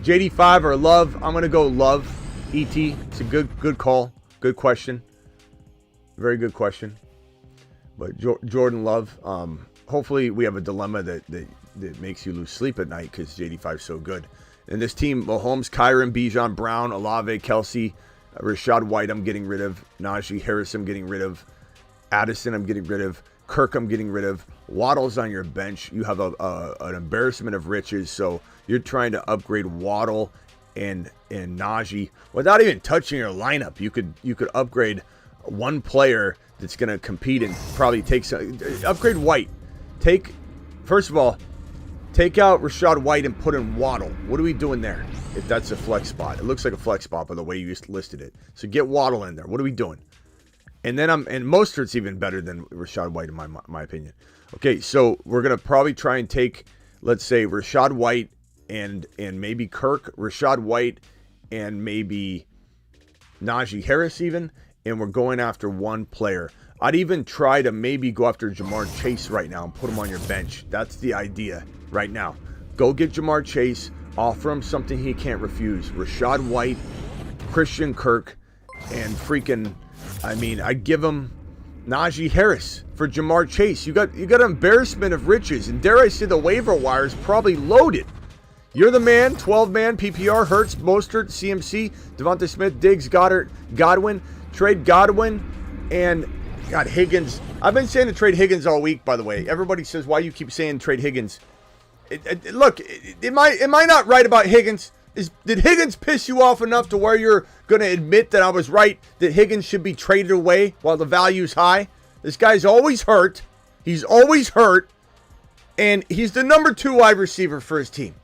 S1: JD5 or Love? I'm gonna go Love. ET. It's a good call. Good question. Very good question. But Jordan Love, hopefully we have a dilemma that makes you lose sleep at night because JD5 is so good. And this team, Mahomes, Kyron, Bijan, Brown, Olave, Kelsey, Rashad White, I'm getting rid of. Najee Harris, I'm getting rid of. Addison, I'm getting rid of. Kirk, I'm getting rid of. Waddle's on your bench. You have an embarrassment of riches, so you're trying to upgrade Waddle and Najee without even touching your lineup. You could upgrade one player that's going to compete and probably take some. Upgrade White. First of all, take out Rashad White and put in Waddle. What are we doing there? If that's a flex spot, it looks like a flex spot by the way you just listed it. So get Waddle in there. What are we doing? And then Mostert's even better than Rashad White in my opinion. Okay, so we're gonna probably try and take, let's say, Rashad White and maybe Kirk, Rashad White, and maybe Najee Harris even, and we're going after one player. I'd even try to maybe go after Jamar Chase right now and put him on your bench. That's the idea right now. Go get Jamar Chase, offer him something he can't refuse. Rashad White, Christian Kirk, and freaking, I'd give him Najee Harris for Jamar Chase. You got an embarrassment of riches, and dare I say the waiver wire is probably loaded. You're the man, 12-man, PPR, Hurts, Mostert, CMC, Devontae Smith, Diggs, Goddard, Godwin. Trade Godwin and God, Higgins. I've been saying to trade Higgins all week, by the way. Everybody says, why you keep saying trade Higgins? Look, am I not right about Higgins? Did Higgins piss you off enough to where you're going to admit that I was right, that Higgins should be traded away while the value's high? This guy's always hurt. He's always hurt. And he's the number 2 wide receiver for his team.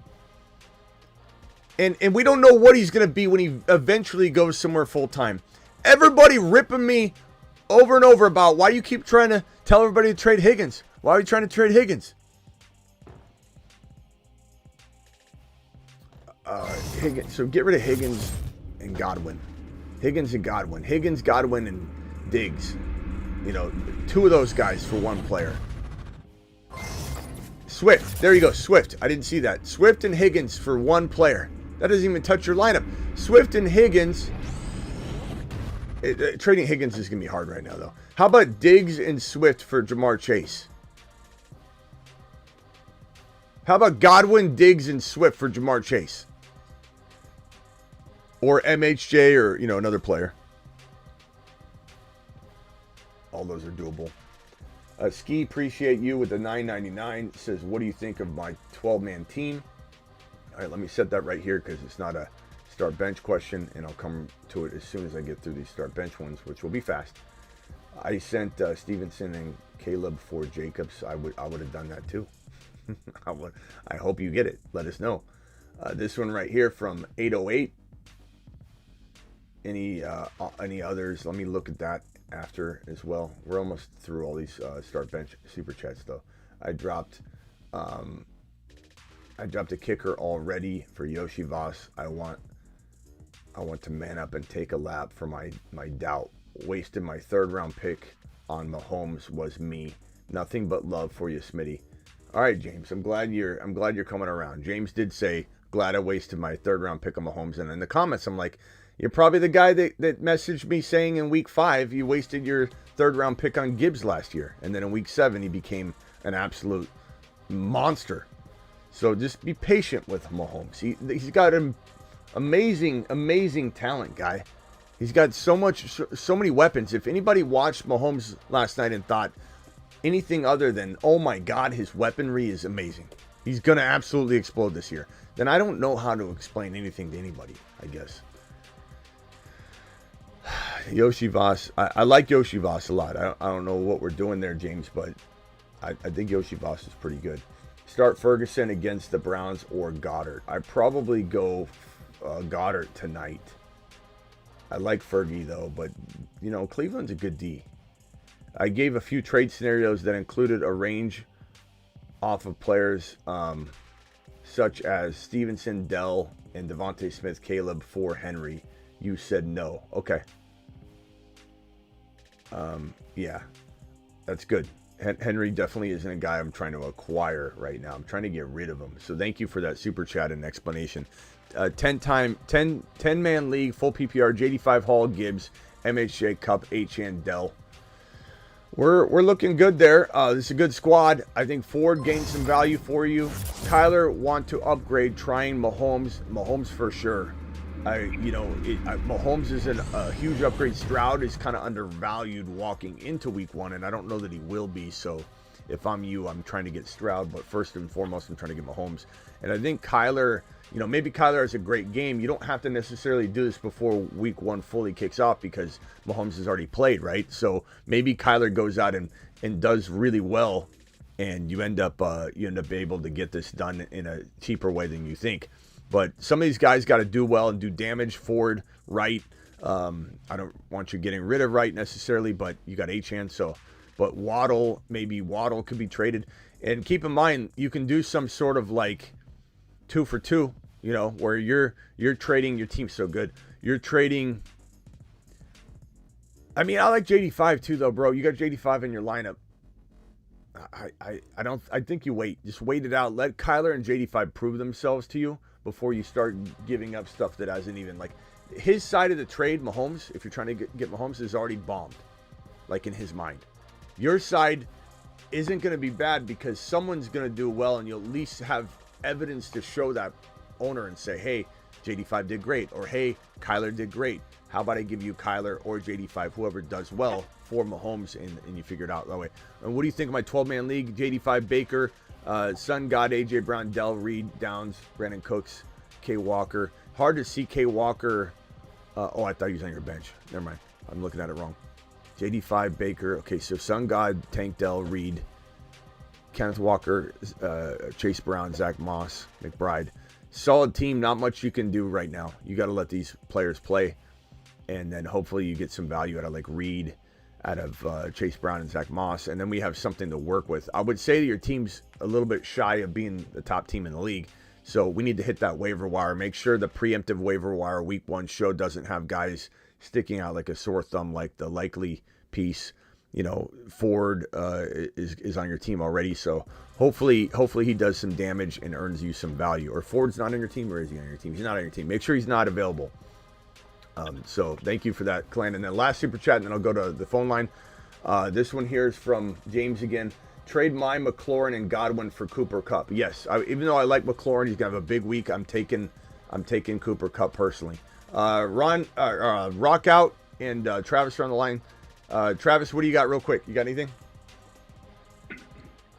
S1: And we don't know what he's going to be when he eventually goes somewhere full-time. Everybody ripping me over and over about why you keep trying to tell everybody to trade Higgins. Why are you trying to trade Higgins? Higgins. So get rid of Higgins and Godwin. Higgins, Godwin, and Diggs. 2 of those guys for one player. Swift. There you go. Swift. I didn't see that. Swift and Higgins for one player. That doesn't even touch your lineup. Swift and Higgins. Trading Higgins is going to be hard right now, though. How about Diggs and Swift for Jamar Chase? How about Godwin, Diggs, and Swift for Jamar Chase? Or MHJ or, another player. All those are doable. Ski, appreciate you with the $9.99. Says, what do you think of my 12-man team? All right, let me set that right here because it's not a start bench question, and I'll come to it as soon as I get through these start bench ones, which will be fast. I sent Stevenson and Caleb for Jacobs. I would have done that too. I hope you get it. Let us know. This one right here from 808. Any others? Let me look at that after as well. We're almost through all these start bench super chats though. I dropped a kicker already for Yoshi Voss. I want to man up and take a lap for my doubt. Wasted my 3rd round pick on Mahomes was me. Nothing but love for you, Smitty. All right, James. I'm glad you're coming around. James did say, glad I wasted my 3rd round pick on Mahomes. And in the comments, I'm like, you're probably the guy that messaged me saying in week 5 you wasted your 3rd round pick on Gibbs last year. And then in week 7 he became an absolute monster. So just be patient with Mahomes. He's got an amazing talent, guy. He's got so many weapons. If anybody watched Mahomes last night and thought anything other than, oh my God, his weaponry is amazing, he's going to absolutely explode this year, then I don't know how to explain anything to anybody, I guess. Yoshi Voss. I like Yoshi Voss a lot. I don't know what we're doing there, James, but I think Yoshi Voss is pretty good. Start Ferguson against the Browns or Goddard. I probably go Goddard tonight. I like Fergie, though, but, Cleveland's a good D. I gave a few trade scenarios that included a range off of players such as Stevenson, Dell, and Devontae Smith, Caleb for Henry. You said no. Okay. Yeah, that's good. Henry definitely isn't a guy I'm trying to acquire right now. I'm trying to get rid of him. So thank you for that super chat and explanation. 10-man league, full PPR, JD5 Hall, Gibbs, MHJ, Cup, H&N, Dell. We're looking good there. This is a good squad. I think Ford gained some value for you. Kyler want to upgrade, trying Mahomes. Mahomes for sure. Mahomes is a huge upgrade. Stroud is kind of undervalued walking into week 1, and I don't know that he will be. So if I'm you, I'm trying to get Stroud, but first and foremost, I'm trying to get Mahomes. And I think Kyler, maybe Kyler has a great game. You don't have to necessarily do this before week 1 fully kicks off because Mahomes has already played, right? So maybe Kyler goes out and does really well, and you end up able to get this done in a cheaper way than you think. But some of these guys got to do well and do damage. Ford, Wright. I don't want you getting rid of Wright necessarily, but you got H-hand. But Waddle, maybe Waddle could be traded. And keep in mind, you can do some sort of 2 for 2, you know, where you're trading, your team's so good. You're trading. I mean, I like JD5 too, though, bro. You got JD5 in your lineup. I think you wait. Just wait it out. Let Kyler and JD5 prove themselves to you before you start giving up stuff that hasn't even, like, his side of the trade, Mahomes, if you're trying to get Mahomes, is already bombed, like, in his mind. Your side isn't going to be bad because someone's going to do well, and you'll at least have evidence to show that owner and say, hey, JD5 did great, or hey, Kyler did great. How about I give you Kyler or JD5, whoever does well, for Mahomes, and you figure it out that way. And what do you think of my 12-man league? JD5, Baker, Sun God, AJ Brown, Dell, Reed, Downs, Brandon Cooks, K Walker. Hard to see K Walker. Oh, I thought he was on your bench. Never mind. I'm looking at it wrong. JD5, Baker. Okay, so Sun God, Tank Dell, Reed, Kenneth Walker, Chase Brown, Zach Moss, McBride. Solid team. Not much you can do right now. You got to let these players play. And then hopefully you get some value out of, like, Reed, out of Chase Brown and Zach Moss. And then we have something to work with. I would say that your team's a little bit shy of being the top team in the league. So we need to hit that waiver wire. Make sure the preemptive waiver wire week 1 show doesn't have guys sticking out like a sore thumb, like the likely piece. You know, Ford is on your team already. So hopefully he does some damage and earns you some value. Or Ford's not on your team, or is he on your team? He's not on your team. Make sure he's not available. So thank you for that, Clan. And then last super chat, and then I'll go to the phone line. This one here is from James again. Trade my McLaurin and Godwin for Cooper Kupp. Yes, even though I like McLaurin, he's gonna have a big week. I'm taking Cooper Kupp personally. Rock out and Travis are on the line. Travis, what do you got, real quick? You got anything?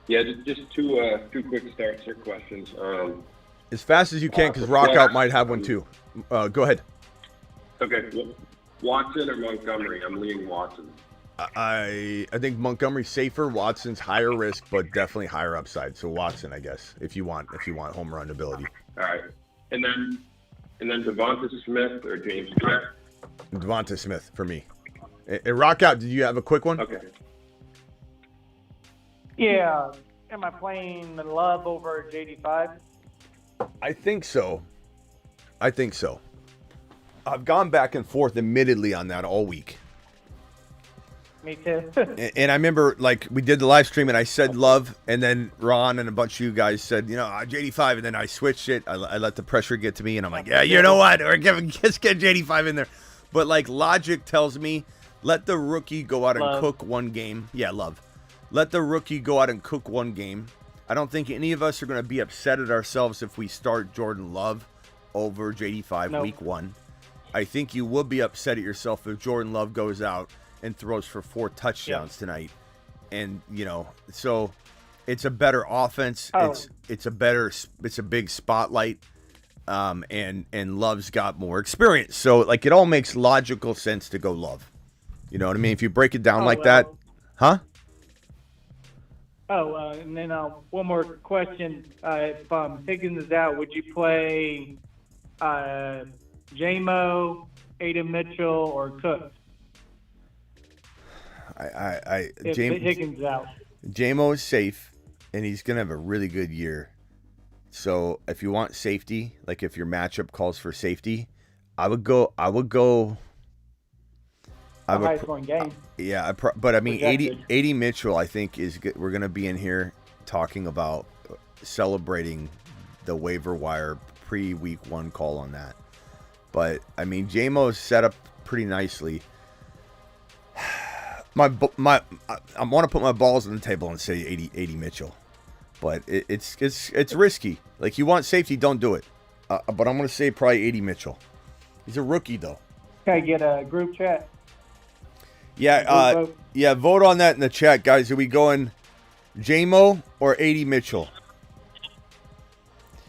S11: Yeah, just two quick start questions.
S1: As fast as you can, because Rock out might have one too. Go ahead.
S11: Okay, Watson or Montgomery? I'm leaning Watson.
S1: I think Montgomery's safer. Watson's higher risk, but definitely higher upside. So Watson, I guess, if you want home run ability.
S11: All right, and then Devonta Smith or James Cook?
S1: Devonta Smith for me. And Rock out. Did you have a quick one?
S11: Okay.
S12: Yeah. Am I playing Love over JD5?
S1: I think so. I've gone back and forth, admittedly, on that all week.
S12: Me too.
S1: And I remember, like, we did the live stream, and I said Love, and then Ron and a bunch of you guys said, JD5, and then I switched it. I let the pressure get to me, and I'm like, yeah, you know what? Just get JD5 in there. But, like, logic tells me, let the rookie go out and cook one game. Yeah, Love. Let the rookie go out and cook one game. I don't think any of us are going to be upset at ourselves if we start Jordan Love over JD5 week 1. I think you will be upset at yourself if Jordan Love goes out and throws for 4 touchdowns tonight. And, so it's a better offense.
S12: Oh.
S1: It's a big spotlight. And Love's got more experience. So, like, it all makes logical sense to go Love. You know what I mean? If you break it down that. Huh?
S12: And then one more question. If Higgins is out, would you play J-Mo, Aiden Mitchell, or Cook?
S1: If
S12: Higgins out.
S1: J-Mo is safe, and he's going to have a really good year. So if you want safety, like if your matchup calls for safety, I would go.
S12: High scoring game.
S1: Yeah, but I mean, 80 Mitchell, I think we're going to be in here talking about celebrating the waiver wire pre-week 1 call on that. But I mean, J-Mo's set up pretty nicely. I want to put my balls on the table and say 80 Mitchell, but it's risky. Like, you want safety, don't do it. But I'm going to say probably 80 Mitchell. He's a rookie though.
S12: Can I get a group chat?
S1: Yeah, vote on that in the chat, guys. Are we going J-Mo or 80 Mitchell?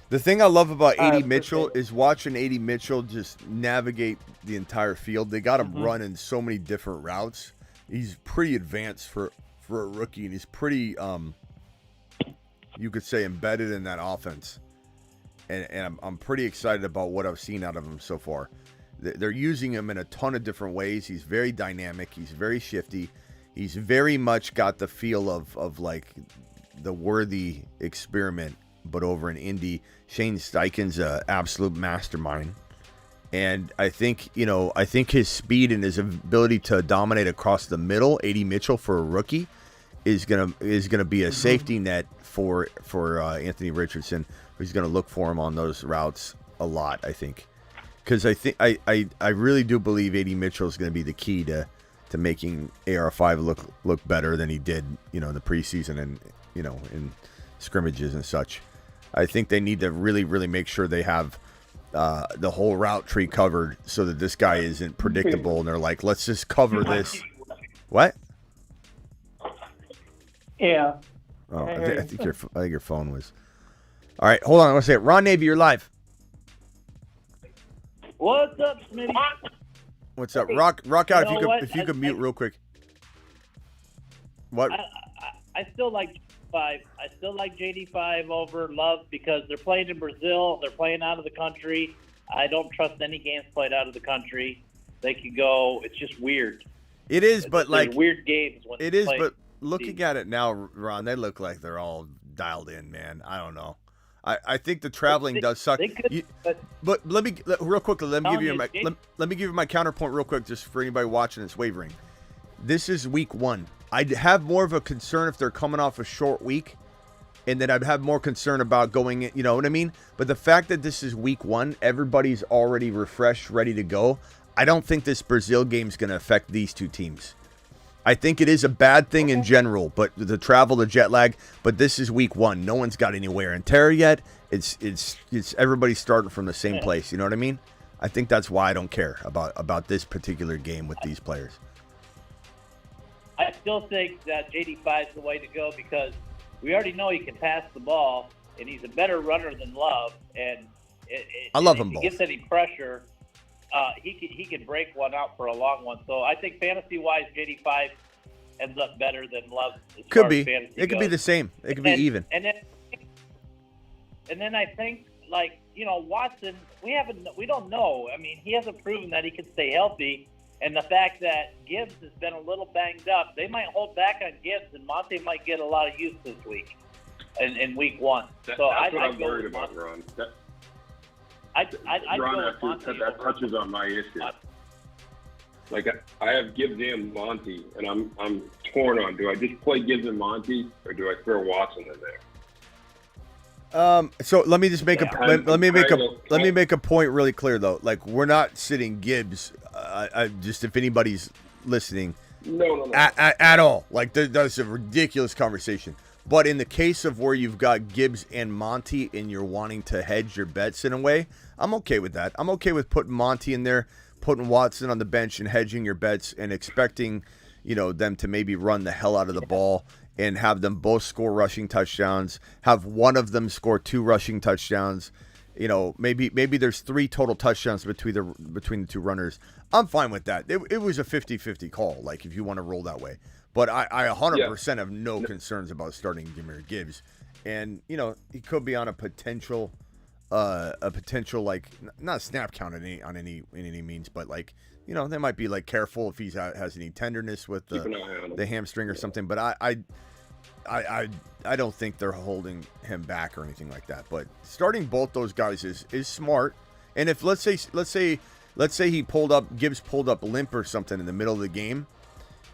S1: The thing I love about 80 Mitchell is watching 80 Mitchell just navigate the entire field. They got him running so many different routes. He's pretty advanced for a rookie, and he's pretty, you could say, embedded in that offense. And I'm pretty excited about what I've seen out of him so far. They're using him in a ton of different ways. He's very dynamic. He's very shifty. He's very much got the feel of like the Worthy experiment but over in Indy, Shane Steichen's an absolute mastermind. And I think his speed and his ability to dominate across the middle, A.D. Mitchell for a rookie, is gonna be a safety net for Anthony Richardson, who's gonna look for him on those routes a lot. I think, because I really do believe A.D. Mitchell is gonna be the key to making AR5 look better than he did, in the preseason and in scrimmages and such. I think they need to really, really make sure they have the whole route tree covered so that this guy isn't predictable. And they're like, let's just cover this. What?
S12: Yeah.
S1: Oh, I think your phone was. All right, hold on. I want to say it. Ron Navy, you're live.
S13: What's up, Smitty?
S1: What's up? Rock out if you could mute real quick. What?
S13: I still like JD5. I still like JD5 over Love because they're playing in Brazil. They're playing out of the country. I don't trust any games played out of the country. They could go. It's just weird.
S1: It is, but
S13: There's weird games when
S1: it is. But looking at it now, Ron, they look like they're all dialed in. Man, I don't know. I think the traveling does suck. But let me real quickly. Let me give you my counterpoint real quick, just for anybody watching that's wavering. This is week 1. I'd have more of a concern if they're coming off a short week, and then I'd have more concern about going in, you know what I mean? But the fact that this is week 1, everybody's already refreshed, ready to go. I don't think this Brazil game is going to affect these two teams. I think it is a bad thing in general, but the travel, the jet lag, but this is week 1. No one's got any wear and tear yet. It's everybody's starting from the same place, you know what I mean? I think that's why I don't care about this particular game with these players.
S13: I still think that JD5 is the way to go because we already know he can pass the ball, and he's a better runner than Love. And
S1: I love him
S13: if
S1: both.
S13: he gets any pressure, he can break one out for a long one. So I think fantasy-wise, JD5 ends up better than Love.
S1: Could be. It could be the same. It could be even.
S13: And then I think, Watson, we don't know. I mean, he hasn't proven that he can stay healthy. And the fact that Gibbs has been a little banged up, they might hold back on Gibbs, and Monte might get a lot of use this week, in week 1.
S11: That's what I'm worried about, Ron.
S13: Ron,
S11: that touches on my issue. I have Gibbs and Monty, and I'm torn on, do I just play Gibbs and Monty, or do I throw Watson in there?
S1: So let me just make let me make a point really clear though. Like, we're not sitting Gibbs. Just if anybody's listening,
S11: no.
S1: At all. Like, that's a ridiculous conversation. But in the case of where you've got Gibbs and Monty and you're wanting to hedge your bets in a way, I'm okay with that. I'm okay with putting Monty in there, putting Watson on the bench and hedging your bets and expecting, them to maybe run the hell out of the ball and have them both score rushing touchdowns, have one of them score 2 rushing touchdowns. Maybe there's 3 total touchdowns between the two runners. I'm fine with that. It was a 50-50 call, like, if you want to roll that way. But I 100% have no concerns about starting Jahmyr Gibbs. And, he could be on a potential like, not a snap count in any means, but like, they might be like careful if he has any tenderness with the hamstring or something. But I don't think they're holding him back or anything like that. But starting both those guys is smart. And if let's say Gibbs pulled up limp or something in the middle of the game,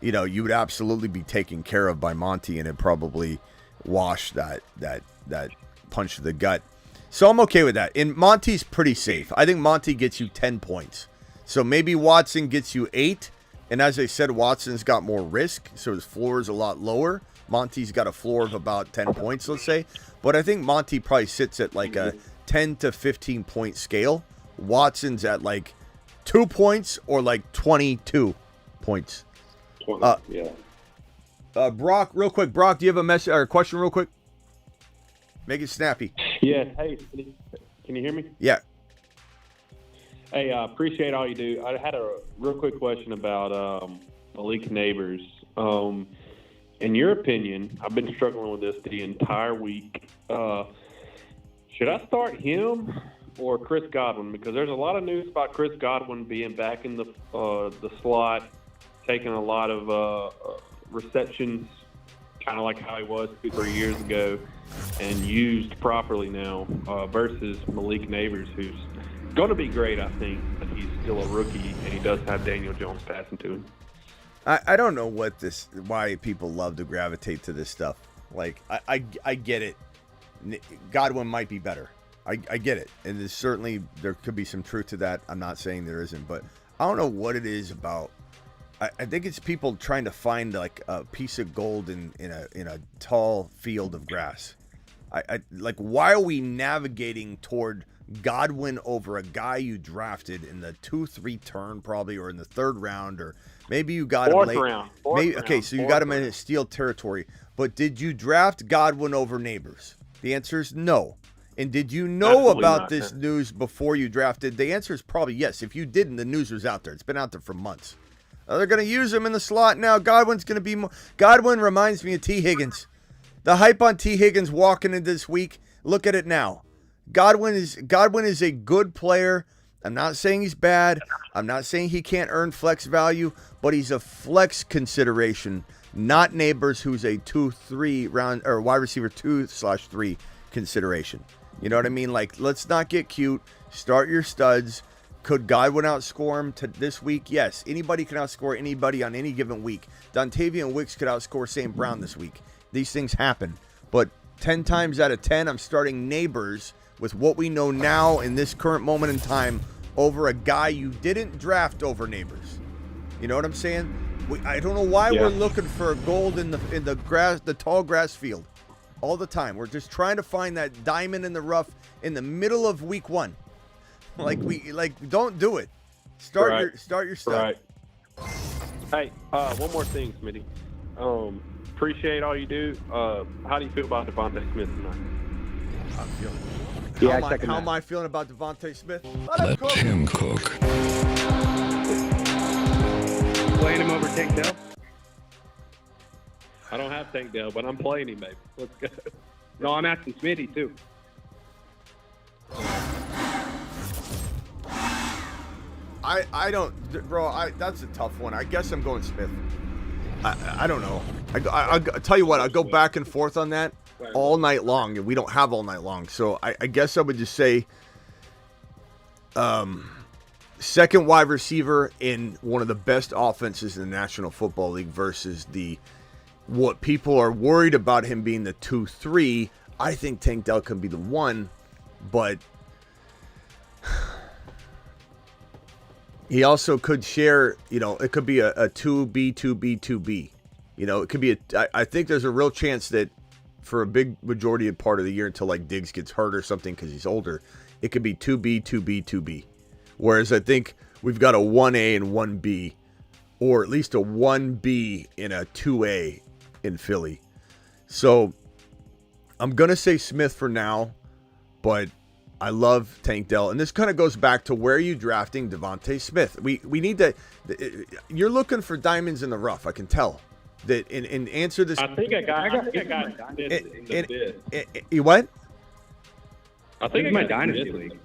S1: you would absolutely be taken care of by Monty, and it probably wash that punch to the gut. So I'm okay with that. And Monty's pretty safe. I think Monty gets you 10 points. So maybe Watson gets you 8. And as I said, Watson's got more risk, so his floor is a lot lower. Monty's got a floor of about 10 points, let's say. But I think Monty probably sits at like a 10 to 15 point scale. Watson's at like 2 points or like 22 points.
S11: 20, yeah.
S1: Brock, real quick. Brock, do you have a message or a question real quick? Make it snappy.
S14: Yeah. Hey, can you hear me?
S1: Yeah.
S14: Hey, I appreciate all you do. I had a real quick question about Malik Neighbors. In your opinion, I've been struggling with this the entire week. Should I start him or Chris Godwin? Because there's a lot of news about Chris Godwin being back in the slot, taking a lot of receptions kind of like how he was 2-3 years ago, and used properly now, versus Malik Neighbors, who's going to be great, I think, but he's still a rookie, and he does have Daniel Jones passing to him.
S1: I don't know why people love to gravitate to this stuff. Like, I get it. Godwin might be better. I get it. And there could be some truth to that. I'm not saying there isn't, but I don't know what it is about. I think it's people trying to find like a piece of gold in a tall field of grass. Like, why are we navigating toward Godwin over a guy you drafted in the 2-3 turn probably, or in the 3rd round, or maybe you got him late. Okay, so you got him in his steal territory. But did you draft Godwin over Neighbors? The answer is no. And did you know about this news before you drafted? The answer is probably yes. If you didn't, the news was out there. It's been out there for months. They're going to use him in the slot now. Godwin's going to be more. Godwin reminds me of T. Higgins. The hype on T. Higgins walking into this week, look at it now. Godwin is a good player. I'm not saying he's bad. I'm not saying he can't earn flex value, but he's a flex consideration, not Neighbors, who's a 2-3 round or wide receiver 2/3 consideration. You know what I mean? Like, let's not get cute. Start your studs. Could Godwin outscore him this week? Yes. Anybody can outscore anybody on any given week. Dontavian Wicks could outscore St. Brown this week. These things happen. But 10 times out of 10, I'm starting Neighbors with what we know now in this current moment in time over a guy you didn't draft over Neighbors. You know what I'm saying? I don't know why we're looking for gold in the grass, the tall grass field, all the time. We're just trying to find that diamond in the rough in the middle of week 1. Don't do it. Start your stuff.
S14: Right. Hey, one more thing, Smitty. Appreciate all you do. How do you feel about Devontae Smith tonight?
S1: I'm feeling. How am I feeling about Devontae Smith?
S3: Let him cook.
S15: Playing him over Tank Dell?
S14: I don't have Tank Dell, but I'm playing him, baby. Let's go.
S15: No, I'm asking Smitty, too.
S1: I don't, bro. That's a tough one. I guess I'm going Smith. I don't know. I'll tell you what. I'll go back and forth on that all night long, and we don't have all night long. So I guess I would just say, second wide receiver in one of the best offenses in the National Football League versus what people are worried about him being the 2-3. I think Tank Dell can be the 1, but he also could share, it could be a 2B, 2B, 2B. It could be I think there's a real chance that for a big majority of part of the year until like Diggs gets hurt or something because he's older, it could be 2B, 2B, 2B. Whereas I think we've got a 1A and 1B, or at least a 1B and a 2A in Philly. So I'm going to say Smith for now, but I love Tank Dell. And this kind of goes back to where are you drafting Devontae Smith? We need to you're looking for diamonds in the rough, I can tell. That in answer this,
S14: I think I got Smith in the fifth.
S1: You what?
S15: I think it's my dynasty league.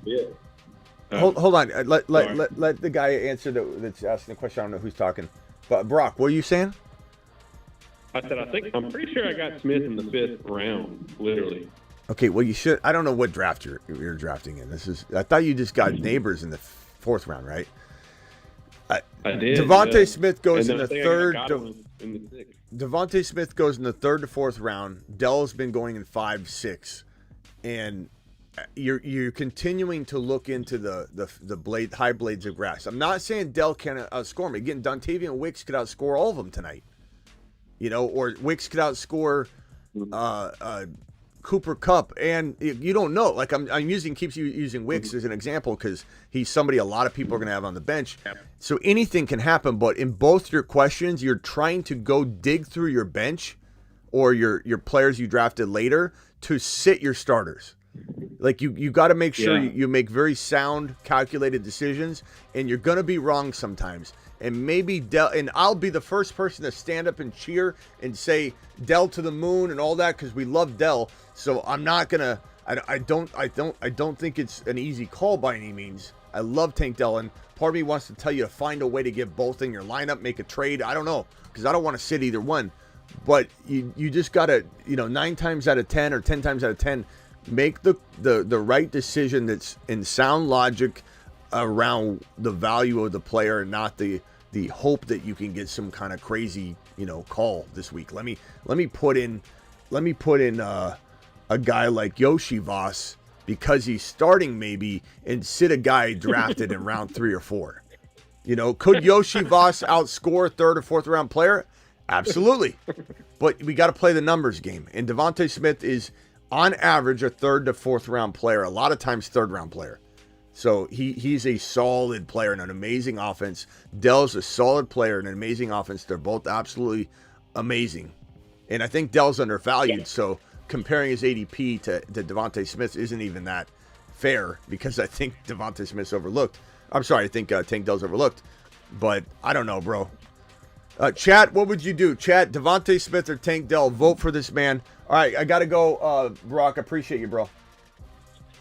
S1: Hold on. Let the guy answer that's asking the question. I don't know who's talking. But Brock, what are you saying?
S14: I said I'm pretty sure I got Smith in the 5th round, literally.
S1: Okay, well you should. I don't know what draft you're drafting in. I thought you just got Neighbors in the 4th round, right?
S14: I did.
S1: Devontae Smith goes in the
S14: 3rd.
S1: Devontae Smith goes in the 3rd to 4th round. Dell's been going in 5, 6, and you're continuing to look into the high blades of grass. I'm not saying Dell can outscore me. Again, Dontavian Wicks could outscore all of them tonight. Or Wicks could outscore Cooper Kupp, and you don't know. Like I'm keeps using Wicks as an example because he's somebody a lot of people are going to have on the bench. So anything can happen. But in both your questions, you're trying to go dig through your bench or your players you drafted later to sit your starters. Like you got to make sure you make very sound, calculated decisions, and you're going to be wrong sometimes. And maybe Dell, and I'll be the first person to stand up and cheer and say Dell to the moon and all that because we love Dell. So I'm not gonna. I don't think it's an easy call by any means. I love Tank Dell, and part of me wants to tell you to find a way to get both in your lineup, make a trade. I don't know because I don't want to sit either one. But you just got to, 9 times out of 10 or 10 times out of 10, make the right decision that's in sound logic around the value of the player and not the hope that you can get some kind of crazy, call this week. Let me put in a guy like Yoshi Voss because he's starting maybe and sit a guy drafted in round 3 or 4. Could Yoshi Voss outscore a 3rd or 4th round player? Absolutely. But we got to play the numbers game. And Devontae Smith is on average a 3rd to 4th round player, a lot of times 3rd round player. So he's a solid player and an amazing offense. Dell's a solid player and an amazing offense. They're both absolutely amazing. And I think Dell's undervalued, so comparing his ADP to Devontae Smith isn't even that fair because I think Devontae Smith's overlooked. I'm sorry, I think Tank Dell's overlooked. But I don't know, bro. Chat, what would you do? Chat, Devontae Smith or Tank Dell? Vote for this man. All right, I got to go. Brock, appreciate you, bro.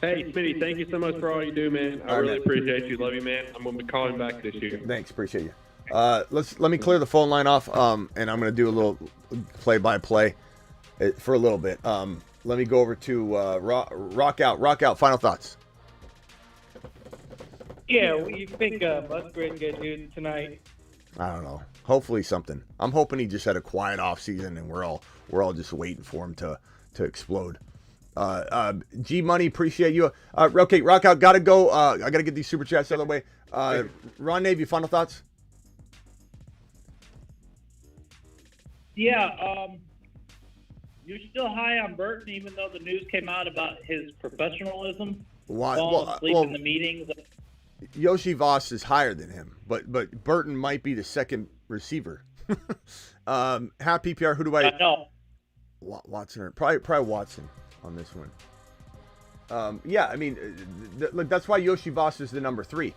S14: Hey, Smitty, thank you so much for all you do, man. I really appreciate you. Love you, man. I'm going to be calling back this year.
S1: Thanks, appreciate you. Let me clear the phone line off, and I'm going to do a little play-by-play for a little bit. Let me go over to Rock Out. Rock Out, final thoughts.
S12: Yeah, what do you think Musgrave's going to do tonight?
S1: I don't know. Hopefully something. I'm hoping he just had a quiet off season, and we're all just waiting for him to explode. G Money, appreciate you. Okay, Rock Out, gotta go. I gotta get these super chats out of the way. Ron Navy, final thoughts?
S13: Yeah, you're still high on Burton, even though the news came out about his professional,ism. Falling asleep in the meetings.
S1: Yoshi Voss is higher than him, but Burton might be the second receiver. Half PPR, who do I
S13: know?
S1: Watson or probably Watson on this one. Yeah, I mean, that's why Yoshi Voss is the number 3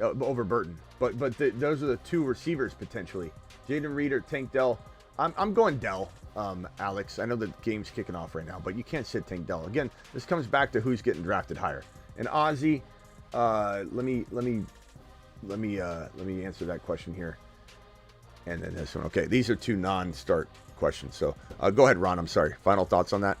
S1: over Burton. But those are the 2 receivers potentially. Jaden Reeder, Tank Dell. I'm going Dell, Alex. I know the game's kicking off right now, but you can't sit Tank Dell. Again, this comes back to who's getting drafted higher. And Ozzy, let me answer that question here. And then this one. Okay, these are 2 non-start questions. So go ahead, Ron. I'm sorry. Final thoughts on that?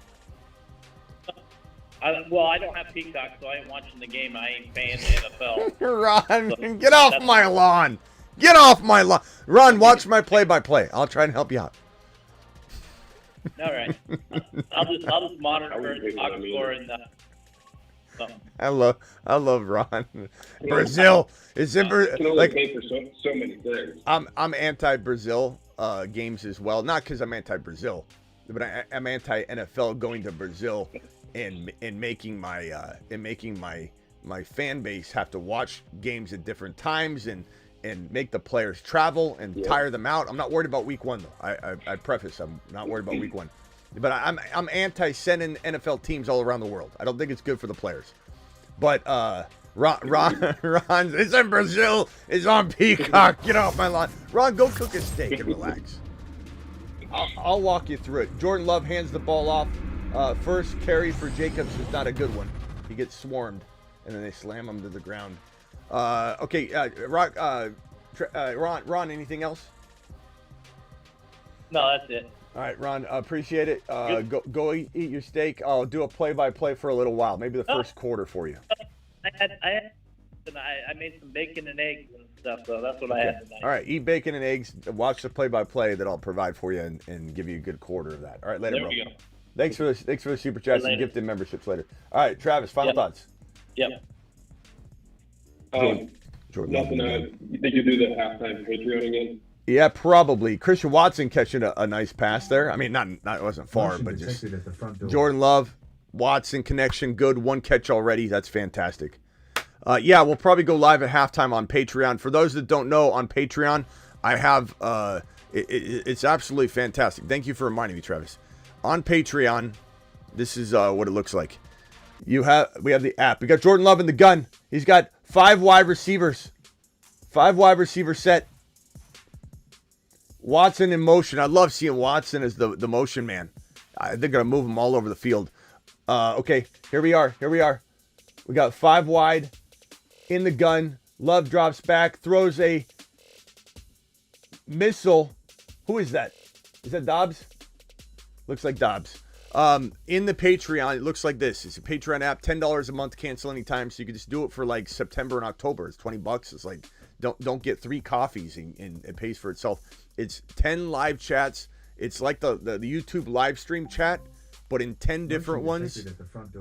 S13: I don't have Peacock, so I ain't watching the game. I ain't paying the NFL.
S1: Ron,
S13: so,
S1: get off my lawn. Get off my lawn. Ron, watch my play-by-play. I'll try and help you out.
S13: All right. I'll just monitor the box score and
S1: I love Ron. Brazil is in
S11: like pay for so many things.
S1: I'm anti-Brazil games as well. Not because I'm anti-Brazil, but I'm anti-NFL going to Brazil and making my fan base have to watch games at different times and make the players travel and tire them out. I'm not worried about week 1 though. I preface I'm not worried about week 1. But I'm anti-sending NFL teams all around the world. I don't think it's good for the players. But Ron is in Brazil. Is on Peacock. Get off my lawn. Ron, go cook a steak and relax. I'll walk you through it. Jordan Love hands the ball off. First carry for Jacobs is not a good one. He gets swarmed, and then they slam him to the ground. Okay, Ron, anything else?
S13: No, that's it.
S1: All right, Ron, appreciate it. Go eat your steak. I'll do a play-by-play for a little while, maybe the first quarter for you.
S13: I made some bacon and eggs and stuff, so that's what I had tonight.
S1: All right, eat bacon and eggs. Watch the play-by-play that I'll provide for you and give you a good quarter of that. All right, later, bro.
S13: There we go.
S1: Thanks for the super chats and gifted memberships later. All right, Travis, final thoughts.
S13: Yep.
S1: Jordan.
S11: Nothing. You think you do the halftime Patreon again?
S1: Yeah, probably. Christian Watson catching a nice pass there. I mean, not it wasn't far, but just Jordan Love, Watson connection, good. 1 catch already. That's fantastic. Yeah, we'll probably go live at halftime on Patreon. For those that don't know, on Patreon, I have it's absolutely fantastic. Thank you for reminding me, Travis. On Patreon, this is what it looks like. We have the app. We got Jordan Love in the gun. He's got 5 wide receivers. 5 wide receiver set. Watson in motion. I love seeing Watson as the motion man. They're going to move him all over the field. Okay, here we are. We got 5 wide in the gun. Love drops back, throws a missile. Who is that? Is that Dobbs? Looks like Dobbs. In the Patreon, it looks like this. It's a Patreon app, $10 a month, cancel anytime. So you can just do it for like September and October. It's $20. It's like, don't get 3 coffees and it pays for itself. It's 10 live chats. It's like the YouTube live stream chat, but in 10 different ones,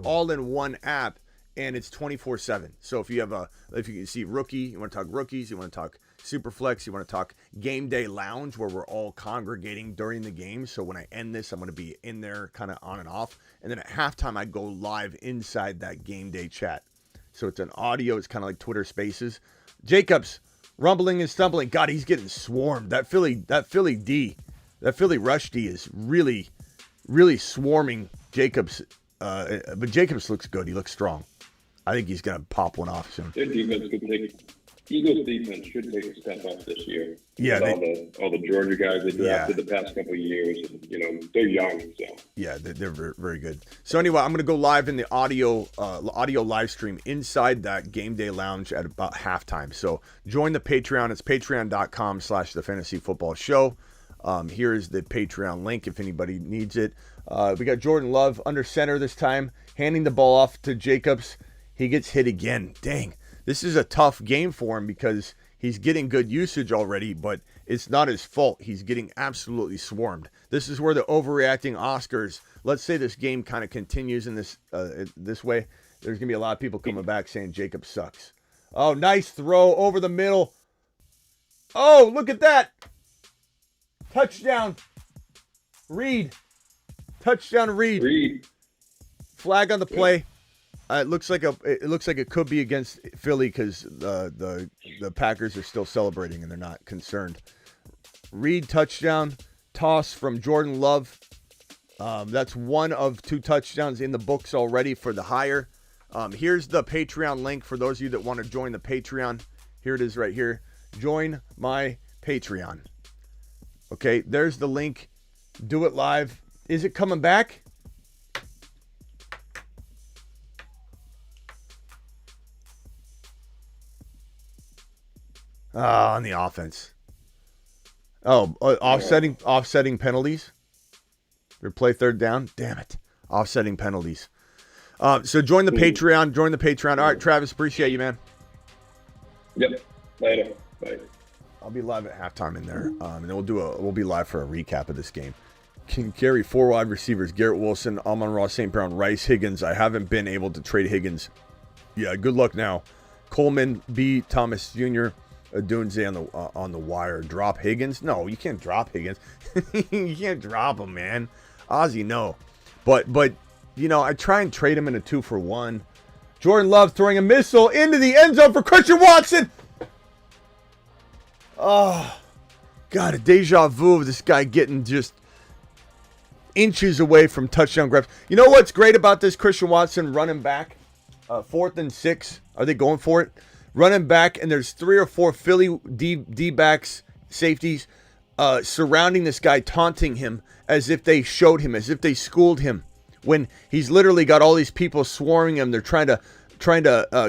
S1: all in one app, and it's 24/7. So if you can see rookie, you want to talk rookies, you want to talk Superflex, you want to talk game day lounge where we're all congregating during the game. So when I end this, I'm going to be in there kind of on and off. And then at halftime, I go live inside that game day chat. So it's an audio. It's kind of like Twitter Spaces. Jacobs, rumbling and stumbling. God, he's getting swarmed. That Philly rush D is really, really swarming Jacobs. But Jacobs looks good. He looks strong. I think he's going to pop one off soon.
S11: Their defense could take. Eagles defense should take a step up this year.
S1: Yeah,
S11: all the Georgia guys they drafted the past couple of years. They're young, so
S1: yeah, they're very, very good. So anyway, I'm going to go live in the audio live stream inside that game day lounge at about halftime. So join the Patreon. It's patreon.com/the fantasy football show. Here is the Patreon link if anybody needs it. We got Jordan Love under center this time, handing the ball off to Jacobs. He gets hit again. Dang. This is a tough game for him because he's getting good usage already, but it's not his fault. He's getting absolutely swarmed. This is where the overreacting Oscars, let's say this game kind of continues in this way, there's going to be a lot of people coming back saying Jacob sucks. Oh, nice throw over the middle. Oh, look at that. Touchdown. Reed. Touchdown Reed. Flag on the play. It looks like it could be against Philly because the Packers are still celebrating and they're not concerned. Reed touchdown, toss from Jordan Love. That's one of 2 touchdowns in the books already for the hire. Here's the Patreon link for those of you that want to join the Patreon. Here it is right here. Join my Patreon. Okay, there's the link. Do it live. Is it coming back? On the offense. Offsetting penalties. Replay third down. Damn it. Offsetting penalties. So join the Patreon. All right, Travis, appreciate you, man.
S11: Yep. Later. Bye.
S1: I'll be live at halftime in there. And then we'll be live for a recap of this game. Can carry 4 wide receivers: Garrett Wilson, Amon-Ra St. Brown, Rice, Higgins. I haven't been able to trade Higgins. Yeah, good luck now. Coleman, B. Thomas Jr., Adunze on the wire. Drop Higgins? No, you can't drop Higgins. You can't drop him, man. Ozzy, no. But I try and trade him in a 2-for-1. Jordan Love throwing a missile into the end zone for Christian Watson. Oh, God, a deja vu of this guy getting just inches away from touchdown grabs. You know what's great about this Christian Watson running back? 4th and 6. Are they going for it? Running back, and there's 3 or 4 Philly D-backs, safeties, surrounding this guy, taunting him as if they showed him, as if they schooled him. When he's literally got all these people swarming him, they're trying to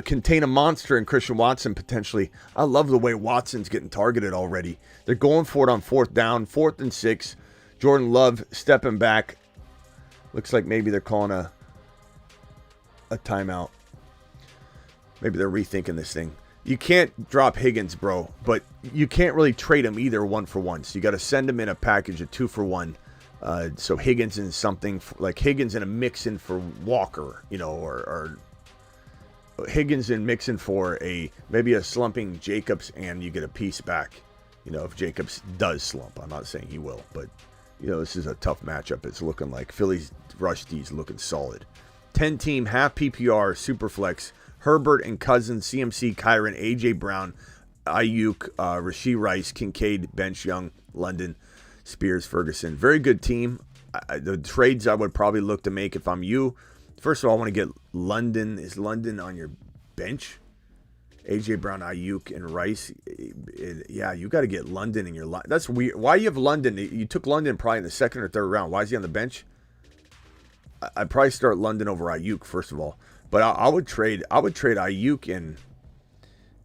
S1: contain a monster in Christian Watson potentially. I love the way Watson's getting targeted already. They're going for it on 4th down, 4th and 6. Jordan Love stepping back. Looks like maybe they're calling a timeout. Maybe they're rethinking this thing. You can't drop Higgins, bro, but you can't really trade him either 1-for-1. So you got to send him in a package of 2-for-1. So Higgins in something like Higgins in a mix-in for Walker, or Higgins in mix-in for maybe a slumping Jacobs, and you get a piece back. If Jacobs does slump. I'm not saying he will, but this is a tough matchup. It's looking like Philly's rush D's looking solid. 10-team half PPR Superflex. Herbert and Cousins, CMC, Kyron, AJ Brown, Ayuk, Rashee Rice, Kincaid, Bench Young, London, Spears, Ferguson. Very good team. The trades I would probably look to make if I'm you. First of all, I want to get London. Is London on your bench? AJ Brown, Ayuk, and Rice. Yeah, you got to get London in your line. That's weird. Why you have London? You took London probably in the 2nd or 3rd round. Why is he on the bench? I'd probably start London over Ayuk, first of all. But I would trade Ayuk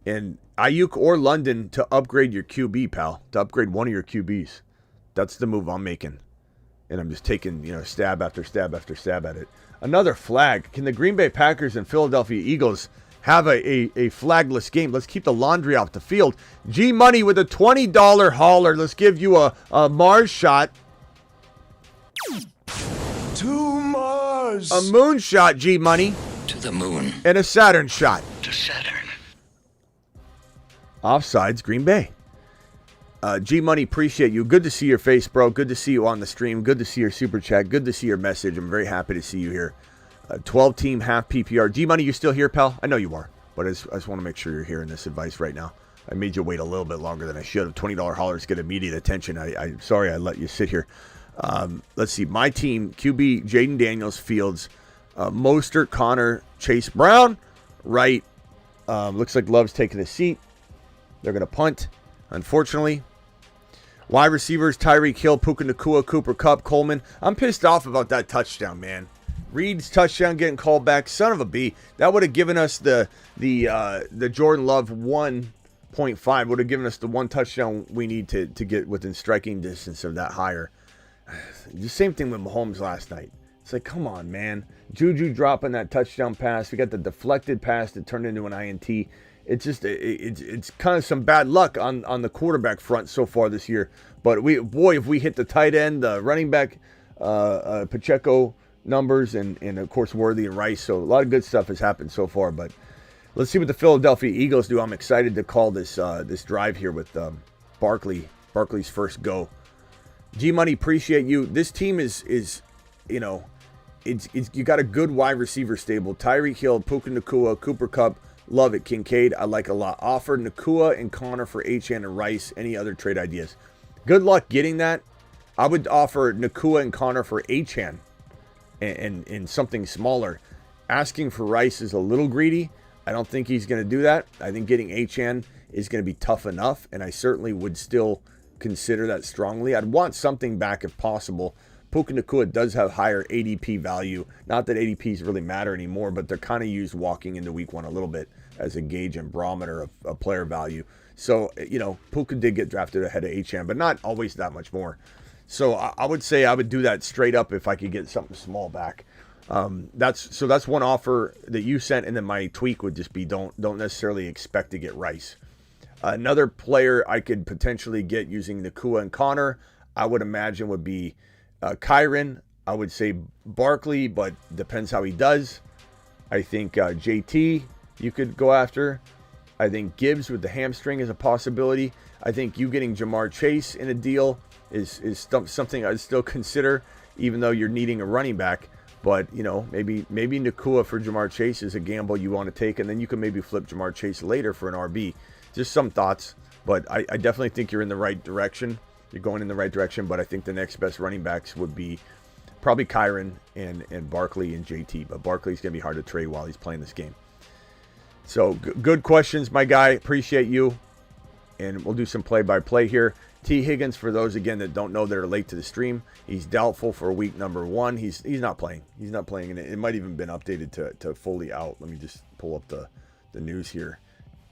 S1: and Ayuk or London to upgrade your QB, pal. To upgrade one of your QBs. That's the move I'm making. And I'm just taking, stab after stab after stab at it. Another flag. Can the Green Bay Packers and Philadelphia Eagles have a flagless game? Let's keep the laundry off the field. G Money with a $20 hauler. Let's give you a Mars shot.
S3: To Mars.
S1: A moon shot, G Money.
S4: To the moon.
S1: And a Saturn shot.
S4: To Saturn.
S1: Offsides, Green Bay. G Money, appreciate you. Good to see your face, bro. Good to see you on the stream. Good to see your super chat. Good to see your message. I'm very happy to see you here. 12-team half PPR. G Money, you still here, pal? I know you are, but I just want to make sure you're hearing this advice right now. I made you wait a little bit longer than I should have. $20 haulers get immediate attention. I'm sorry I let you sit here. Let's see. My team, QB, Jaden Daniels, Fields, Mostert, Connor, Chase Brown, right. Looks like Love's taking a seat. They're going to punt, unfortunately. Wide receivers, Tyreek Hill, Puka Nacua, Cooper Kupp, Coleman. I'm pissed off about that touchdown, man. Reed's touchdown getting called back. Son of a B. That would have given us the Jordan Love 1.5. Would have given us the one touchdown we need to get within striking distance of that higher. The same thing with Mahomes last night. It's like, come on, man. Juju dropping that touchdown pass. We got the deflected pass that turned into an INT. It's just it's kind of some bad luck on the quarterback front so far this year. But if we hit the tight end, the running back, Pacheco numbers, and of course Worthy and Rice. So a lot of good stuff has happened so far. But let's see what the Philadelphia Eagles do. I'm excited to call this drive here with Barkley. Barkley's first go. G Money, appreciate you. This team is you got a good wide receiver stable. Tyreek Hill, Puka Nacua, Cooper Kupp. Love it. Kincaid, I like a lot. Offer Nacua and Connor for HN and Rice. Any other trade ideas? Good luck getting that. I would offer Nacua and Connor for HN and something smaller. Asking for Rice is a little greedy. I don't think he's going to do that. I think getting HN is going to be tough enough, and I certainly would still consider that strongly. I'd want something back if possible. Puka Nacua does have higher ADP value. Not that ADPs really matter anymore, but they're kind of used walking into week one a little bit as a gauge and barometer of player value. So, Puka did get drafted ahead of HM, but not always that much more. So I would say I would do that straight up if I could get something small back. That's one offer that you sent, and then my tweak would just be don't necessarily expect to get Rice. Another player I could potentially get using Nacua and Connor, I would imagine would be Kyron. I would say Barkley, but depends how he does. I think JT you could go after. I think Gibbs with the hamstring is a possibility. I think you getting Jamar Chase in a deal is something I'd still consider, even though you're needing a running back. But, maybe Nacua for Jamar Chase is a gamble you want to take, and then you can maybe flip Jamar Chase later for an RB. Just some thoughts, but I definitely think you're in the right direction. You're going in the right direction, but I think the next best running backs would be probably Kyron and Barkley and JT. But Barkley's going to be hard to trade while he's playing this game. So good questions, my guy. Appreciate you. And we'll do some play-by-play here. T. Higgins, for those, again, that don't know that are late to the stream, he's doubtful for week number 1. He's not playing. He's not playing, and it might even been updated to fully out. Let me just pull up the news here.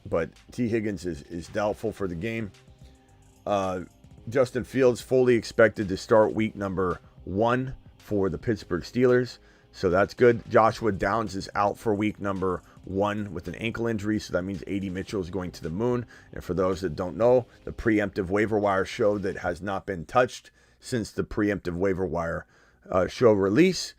S1: But T. Higgins is doubtful for the game. Justin Fields fully expected to start week number 1 for the Pittsburgh Steelers. So that's good. Joshua Downs is out for week number 1 with an ankle injury. So that means A.D. Mitchell is going to the moon. And for those that don't know, the preemptive waiver wire show that has not been touched since the preemptive waiver wire show release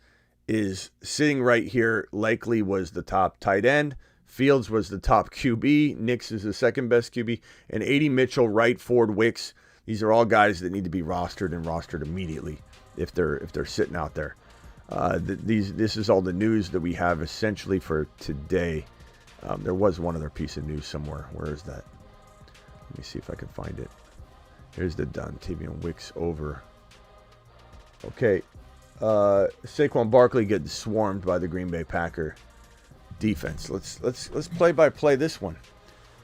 S1: is sitting right here. Likely was the top tight end. Fields was the top QB. Nix is the second best QB. And A.D. Mitchell, Wright, Ford, Wicks. These are all guys that need to be rostered and rostered immediately if they're sitting out there. This is all the news that we have essentially for today. There was one other piece of news somewhere. Where is that? Let me see if I can find it. Here's the done. Tavion Wicks over. Okay. Saquon Barkley getting swarmed by the Green Bay Packer defense. Let's play by play this one.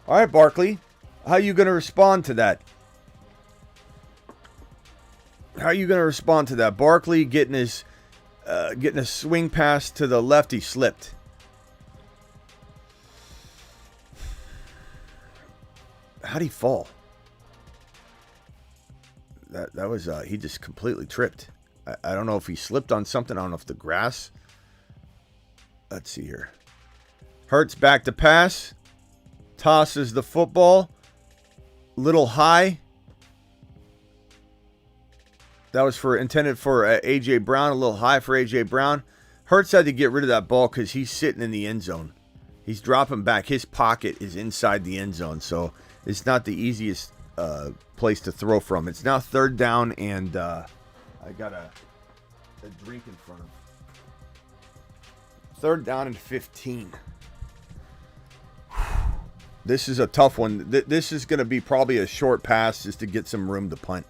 S1: All right, Barkley, how are you going to respond to that? How are you going to respond to that? Barkley getting a swing pass to the left. He slipped. How'd he fall? that was he just completely tripped. I don't know if he slipped on something. I don't know if the grass. Let's see here. Hurts back to pass. Tosses the football. Little high. That was intended for A.J. Brown. A little high for A.J. Brown. Hurts had to get rid of that ball because he's sitting in the end zone. He's dropping back. His pocket is inside the end zone, so it's not the easiest place to throw from. It's now 3rd down, and I got a drink in front of me. 3rd down and 15. This is a tough one. This is going to be probably a short pass just to get some room to punt,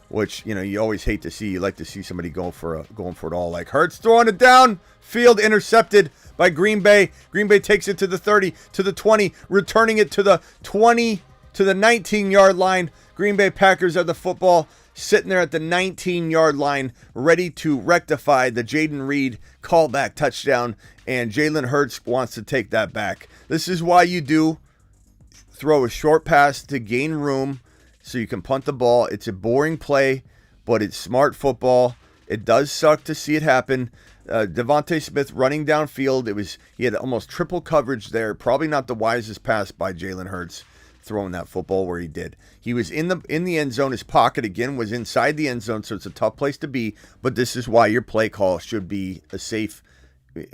S1: which, you know, you always hate to see. You like to see somebody going for it all. Like Hurts throwing it down. Field intercepted by Green Bay. Green Bay takes it to the 30, to the 20, returning it to the 20, to the 19-yard line. Green Bay Packers have the football, sitting there at the 19-yard line, ready to rectify the Jaden Reed callback touchdown, and Jalen Hurts wants to take that back. This is why you do throw a short pass to gain room so you can punt the ball. It's a boring play, but it's smart football. It does suck to see it happen. Devontae Smith running downfield. He had almost triple coverage there. Probably not the wisest pass by Jalen Hurts throwing that football where he did. He was in the end zone. His pocket again was inside the end zone, so it's a tough place to be. But this is why your play call should be a safe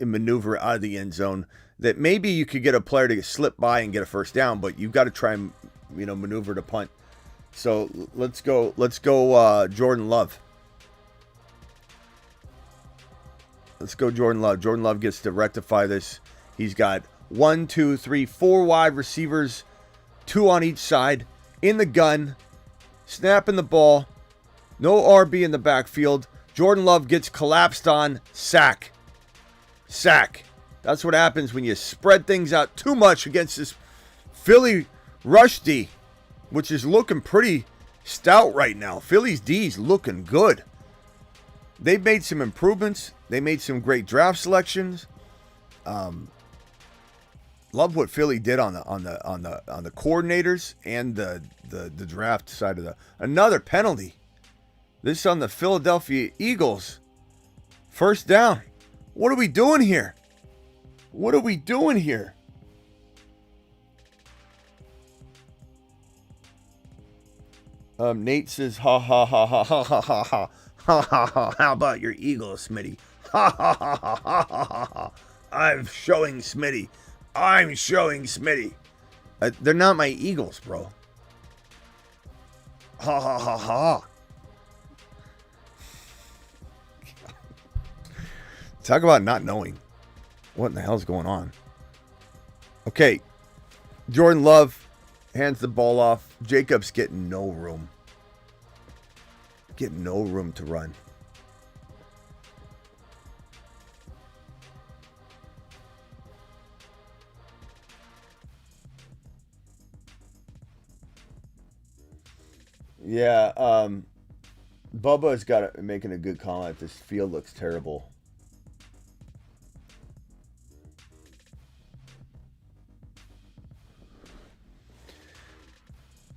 S1: maneuver out of the end zone. That maybe you could get a player to slip by and get a first down, but you've got to try and maneuver to punt. So let's go Jordan Love. Let's go Jordan Love. Jordan Love gets to rectify this. He's got 1, 2, 3, 4 wide receivers, 2 on each side, in the gun, snapping the ball, no RB in the backfield. Jordan Love gets collapsed on, sack. That's what happens when you spread things out too much against this Philly rush D, which is looking pretty stout right now. Philly's D's looking good. They've made some improvements. They made some great draft selections. Love what Philly did on the coordinators and the draft side of another penalty. This on the Philadelphia Eagles. 1st down. What are we doing here? Nate says, ha ha ha ha ha ha ha ha ha ha ha. How about your Eagles, Smitty? Ha ha ha ha ha ha ha. I'm showing Smitty. They're not my Eagles, bro. Ha ha ha ha. Talk about not knowing what in the hell's going on. Okay, Jordan Love hands the ball off. Jacobs getting no room. To run. Yeah, Bubba's making a good comment. This field looks terrible.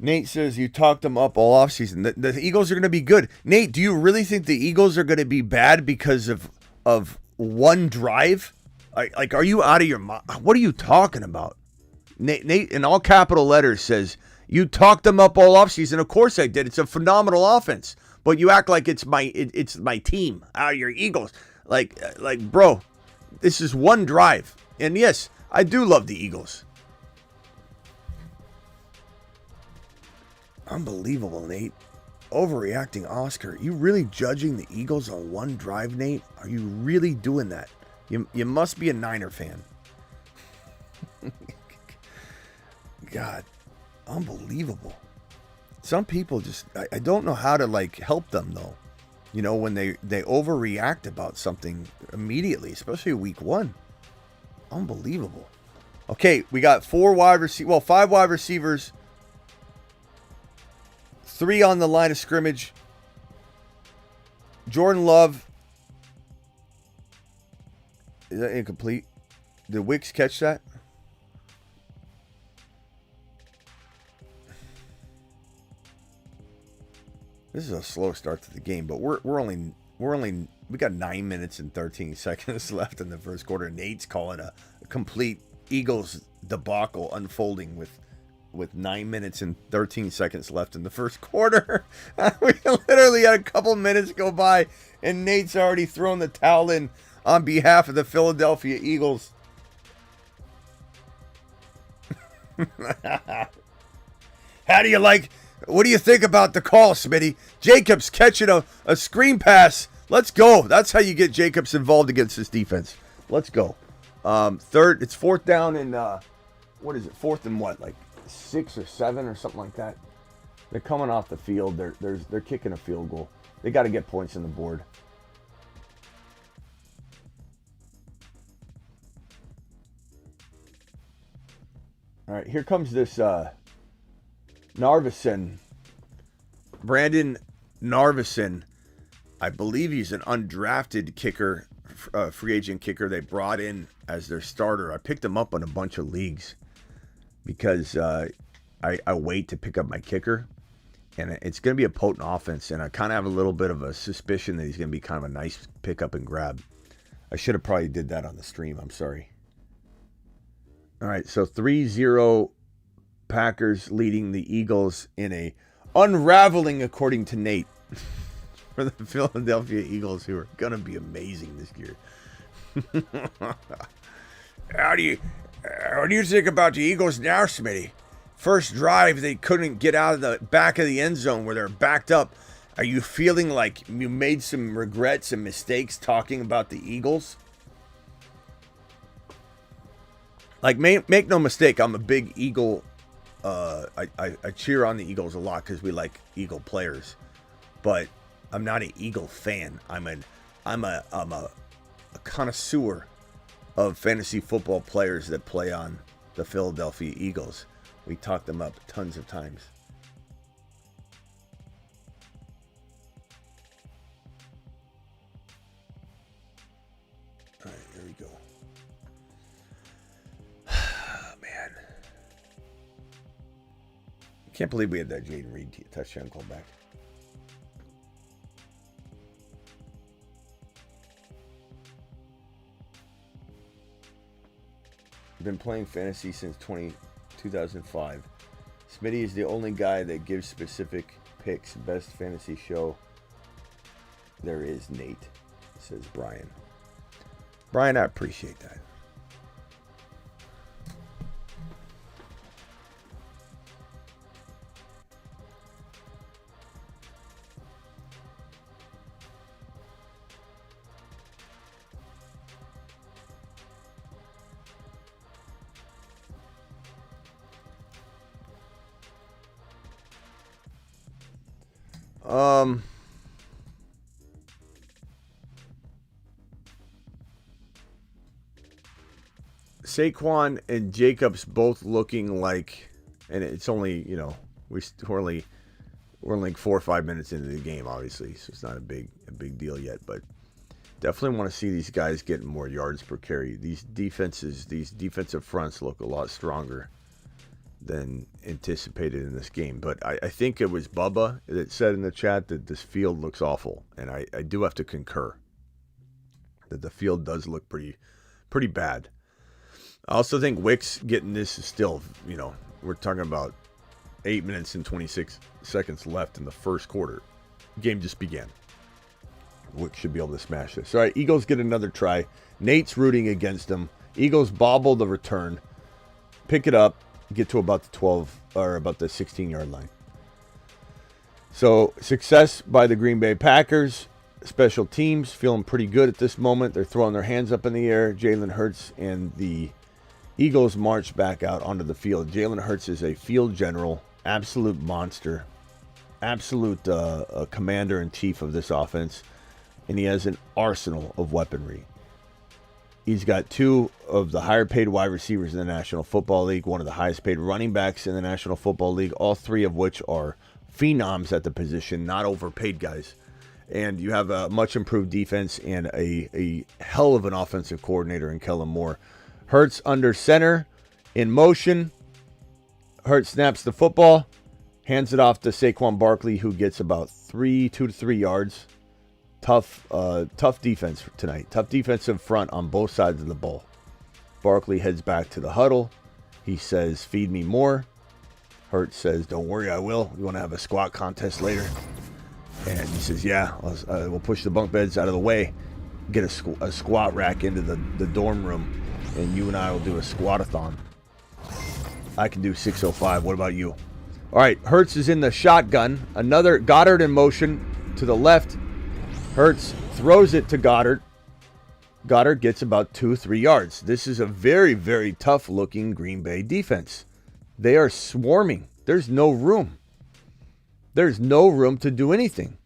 S1: Nate says you talked them up all offseason. The Eagles are going to be good. Nate, do you really think the Eagles are going to be bad because of one drive? Like, are you out of your mind? What are you talking about? Nate, in all capital letters, says you talked them up all offseason. Of course I did. It's a phenomenal offense. But you act like it's my team. Your Eagles. Like, bro, this is one drive. And yes, I do love the Eagles. Unbelievable, Nate. Overreacting, Oscar. You really judging the Eagles on one drive, Nate? Are you really doing that? You must be a Niner fan. God, unbelievable. Some people just, I don't know how to help them though. When they overreact about something immediately, especially week 1. Unbelievable. Okay, we got 5 wide receivers. 3 on the line of scrimmage. Jordan Love. Is that incomplete? Did Wicks catch that? This is a slow start to the game, but we got 9 minutes and 13 seconds left in the first quarter. Nate's calling a complete Eagles debacle unfolding with 9 minutes and 13 seconds left in the first quarter. We literally had a couple minutes go by, and Nate's already thrown the towel in on behalf of the Philadelphia Eagles. What do you think about the call, Smitty? Jacobs catching a screen pass. Let's go. That's how you get Jacobs involved against this defense. Let's go. It's fourth down and what is it? Fourth and what? Like 6 or 7 or something like that. They're coming off the field. They're kicking a field goal. They got to get points on the board. All right, here comes this Narveson. Brandon Narveson. I believe he's an undrafted kicker, free agent kicker they brought in as their starter. I picked him up on a bunch of leagues because I wait to pick up my kicker. And it's going to be a potent offense, and I kind of have a little bit of a suspicion that he's going to be kind of a nice pickup and grab. I should have probably did that on the stream. I'm sorry. All right, so 3-0 Packers leading the Eagles in a unraveling, according to Nate, for the Philadelphia Eagles, who are going to be amazing this year. What do you think about the Eagles now, Smitty? First drive, they couldn't get out of the back of the end zone where they're backed up. Are you feeling like you made some regrets and mistakes talking about the Eagles? Like, make no mistake, I'm a big Eagle. I cheer on the Eagles a lot because we like Eagle players, but I'm not an Eagle fan. I'm a connoisseur of fantasy football players that play on the Philadelphia Eagles. We talked them up tons of times. All right, here we go. Man. Can't believe we had that Jaden Reed touchdown call back. I've been playing fantasy since 2005. Smitty is the only guy that gives specific picks. Best fantasy show there is, Nate, says Brian. Brian, I appreciate that. Saquon and Jacobs both looking like, and it's only, we're only like 4 or 5 minutes into the game, obviously, so it's not a big deal yet, but definitely want to see these guys getting more yards per carry. These defensive fronts look a lot stronger than anticipated in this game. But I think it was Bubba that said in the chat that this field looks awful, and I do have to concur that the field does look pretty bad. I also think Wicks getting this is still, we're talking about 8 minutes and 26 seconds left in the first quarter. Game just began. Wicks should be able to smash this. All right, Eagles get another try. Nate's rooting against them. Eagles bobble the return, pick it up, get to about the 12 or about the 16-yard line. So success by the Green Bay Packers. Special teams feeling pretty good at this moment. They're throwing their hands up in the air. Jalen Hurts and the Eagles march back out onto the field. Jalen Hurts is a field general, absolute monster, absolute commander-in-chief of this offense, and he has an arsenal of weaponry. He's got 2 of the higher-paid wide receivers in the National Football League, one of the highest-paid running backs in the National Football League, all 3 of which are phenoms at the position, not overpaid guys. And you have a much-improved defense and a hell of an offensive coordinator in Kellen Moore. Hurts under center, in motion. Hurts snaps the football, Hands it off to Saquon Barkley, who gets about 2 to 3 yards. Tough defense tonight. Tough defensive front on both sides of the ball. Barkley heads back to the huddle. He says, feed me more. Hurts says, don't worry, I will. You want to have a squat contest later? And he says, yeah, we'll push the bunk beds out of the way. Get a squat rack into the dorm room. And you and I will do a squat-a-thon. I can do 605. What about you? All right, Hurts is in the shotgun. Another Goddard in motion to the left. Hurts throws it to Goddard. Goddard gets about 2-3 yards. This is a very, very tough-looking Green Bay defense. They are swarming. There's no room. There's no room to do anything.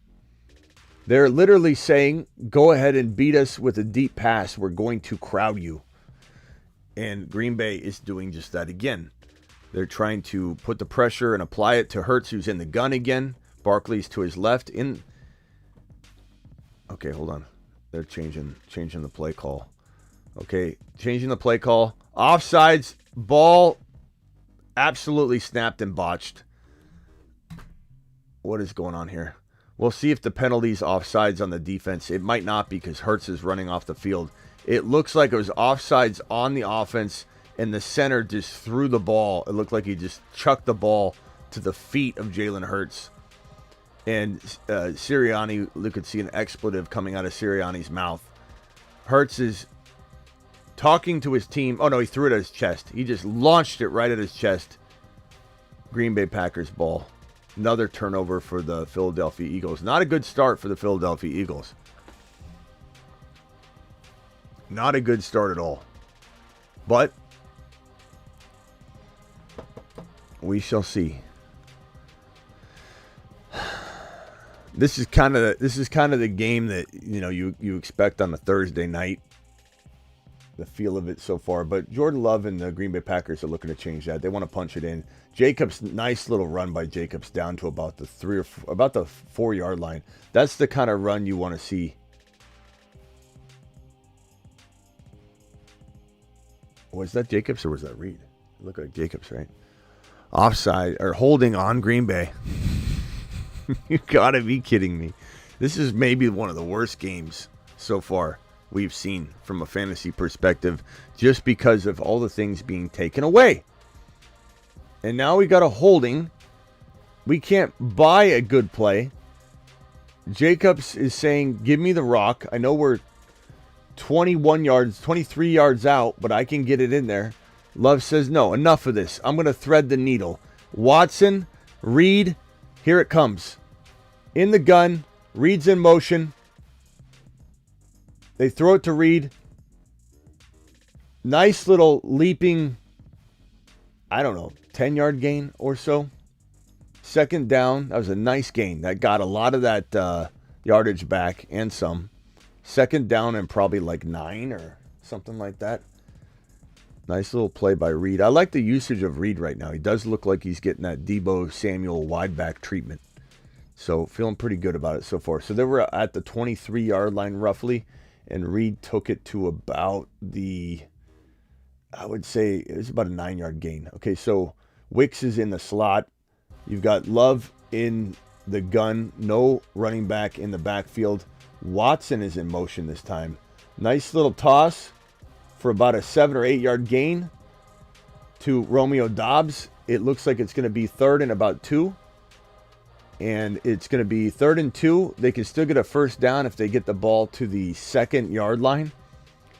S1: They're literally saying, go ahead and beat us with a deep pass. We're going to crowd you. And Green Bay is doing just that again. They're trying to put the pressure and apply it to Hurts, who's in the gun again. Barkley's to his left. Okay, hold on. They're changing the play call. Okay, changing the play call. Offsides, ball absolutely snapped and botched. What is going on here? We'll see if the penalty's offsides on the defense. It might not because Hurts is running off the field. It looks like it was offsides on the offense, and the center just threw the ball. It looked like he just chucked the ball to the feet of Jalen Hurts. And Sirianni, you could see an expletive coming out of Sirianni's mouth. Hurts is talking to his team. Oh, no, he threw it at his chest. He just launched it right at his chest. Green Bay Packers ball. Another turnover for the Philadelphia Eagles. Not a good start for the Philadelphia Eagles. Not a good start at all. But we shall see. This is kind of the game that you expect on a Thursday night. The feel of it so far, but Jordan Love and the Green Bay Packers are looking to change that. They want to punch it in. Jacobs, nice little run by Jacobs down to about the 4 yard line. That's the kind of run you want to see. Was that Jacobs or was that Reed? Look like Jacobs, right? Offside or holding on Green Bay. You gotta be kidding me. This is maybe one of the worst games so far we've seen from a fantasy perspective, just because of all the things being taken away. And now we got a holding. We can't buy a good play. Jacobs is saying, give me the rock. I know we're 23 yards out, but I can get it in there. Love says, no, enough of this. I'm going to thread the needle. Watson, Reed, here it comes. In the gun, Reed's in motion. They throw it to Reed. Nice little leaping, 10-yard gain or so. Second down. That was a nice gain. That got a lot of that yardage back and some. Second down and probably like 9 or something like that. Nice little play by Reed. I like the usage of Reed right now. He does look like he's getting that Deebo Samuel wide back treatment. So feeling pretty good about it so far. So they were at the 23-yard line roughly, and Reed took it to about I would say it was about a 9-yard gain. Okay, so Wicks is in the slot. You've got Love in the gun. No running back in the backfield. Watson is in motion this time. Nice little toss for about a 7 or 8 yard gain to Romeo Doubs. It looks like it's going to be 3rd and about 2. And it's going to be 3rd and 2. They can still get a first down if they get the ball to the 2nd yard line.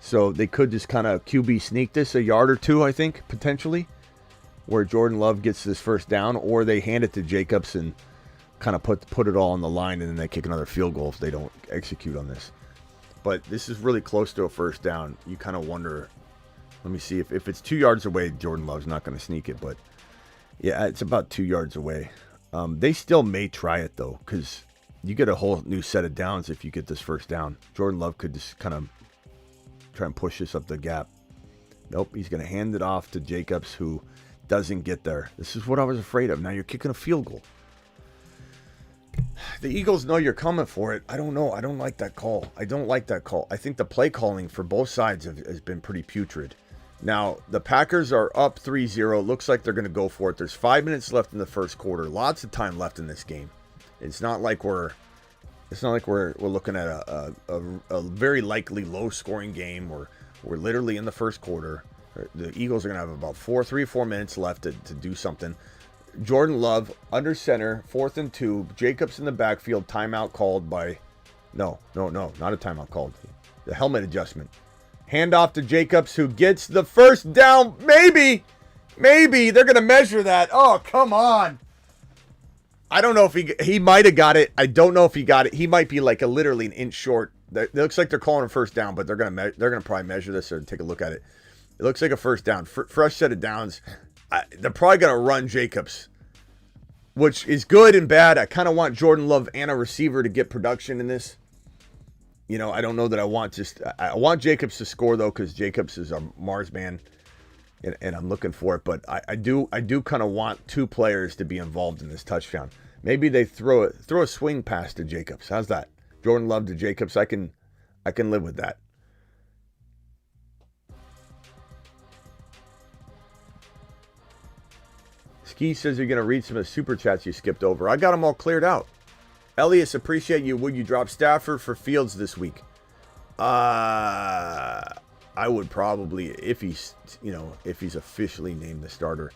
S1: So they could just kind of QB sneak this a yard or 2, I think, potentially, where Jordan Love gets this first down, or they hand it to Jacobs and kind of put it all on the line, and then they kick another field goal if they don't execute on this. But this is really close to a first down. You kind of wonder, let me see, if it's 2 yards away, Jordan Love's not going to sneak it, but yeah, it's about 2 yards away. They still may try it, though, because you get a whole new set of downs if you get this first down. Jordan Love could just kind of try and push this up the gap. Nope, he's going to hand it off to Jacobs, who doesn't get there. This is what I was afraid of. Now you're kicking a field goal. The Eagles know you're coming for it. I don't know. I don't like that call. I think the play calling for both sides has been pretty putrid. Now, the Packers are up 3-0. Looks like they're going to go for it. There's 5 minutes left in the first quarter. Lots of time left in this game. It's not like we're looking at a very likely low-scoring game. We're literally in the first quarter. The Eagles are going to have about 3 or 4 minutes left to do something. Jordan Love under center, 4th and 2. Jacobs in the backfield. Timeout called by... No, not a timeout called. The helmet adjustment. Handoff to Jacobs, who gets the first down. Maybe. They're going to measure that. Oh, come on. I don't know if he might have got it. I don't know if he got it. He might be like literally an inch short. It looks like they're calling a first down, but they're going to probably measure this or take a look at it. It looks like a first down. Fresh set of downs. They're probably going to run Jacobs, which is good and bad. I kind of want Jordan Love and a receiver to get production in this. You know, I don't know that I want Jacobs to score, though, because Jacobs is a Mars man, and I'm looking for it. But I do kind of want 2 players to be involved in this touchdown. Maybe they throw a swing pass to Jacobs. How's that? Jordan Love to Jacobs. I can live with that. Ski says you're going to read some of the super chats you skipped over. I got them all cleared out. Elias, appreciate you. Would you drop Stafford for Fields this week? I would probably, if he's officially named the starter.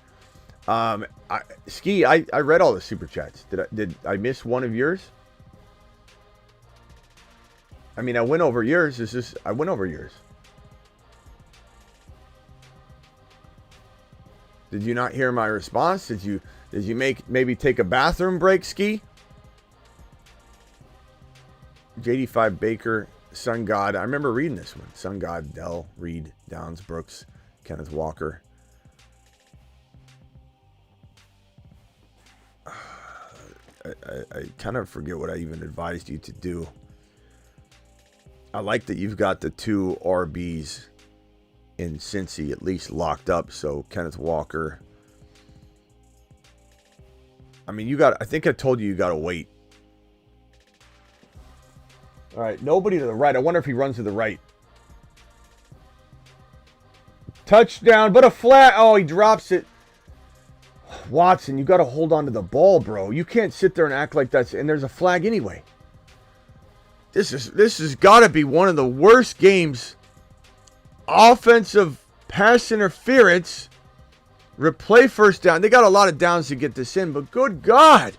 S1: Ski, I read all the super chats. Did I miss one of yours? I mean, I went over yours. I went over yours. Did you not hear my response? Did you maybe take a bathroom break, Ski? JD5 Baker, Sun God. I remember reading this one. Sun God, Dell, Reed, Downs, Brooks, Kenneth Walker. I kind of forget what I even advised you to do. I like that you've got the 2 RBs in Cincy at least locked up. So Kenneth Walker. I mean, I think I told you got to wait. All right, nobody to the right. I wonder if he runs to the right. Touchdown, but a flat. Oh, he drops it. Watson, you got to hold on to the ball, bro. You can't sit there and act like that's... And there's a flag anyway. This has got to be one of the worst games. Offensive pass interference. Replay first down. They got a lot of downs to get this in, but good God.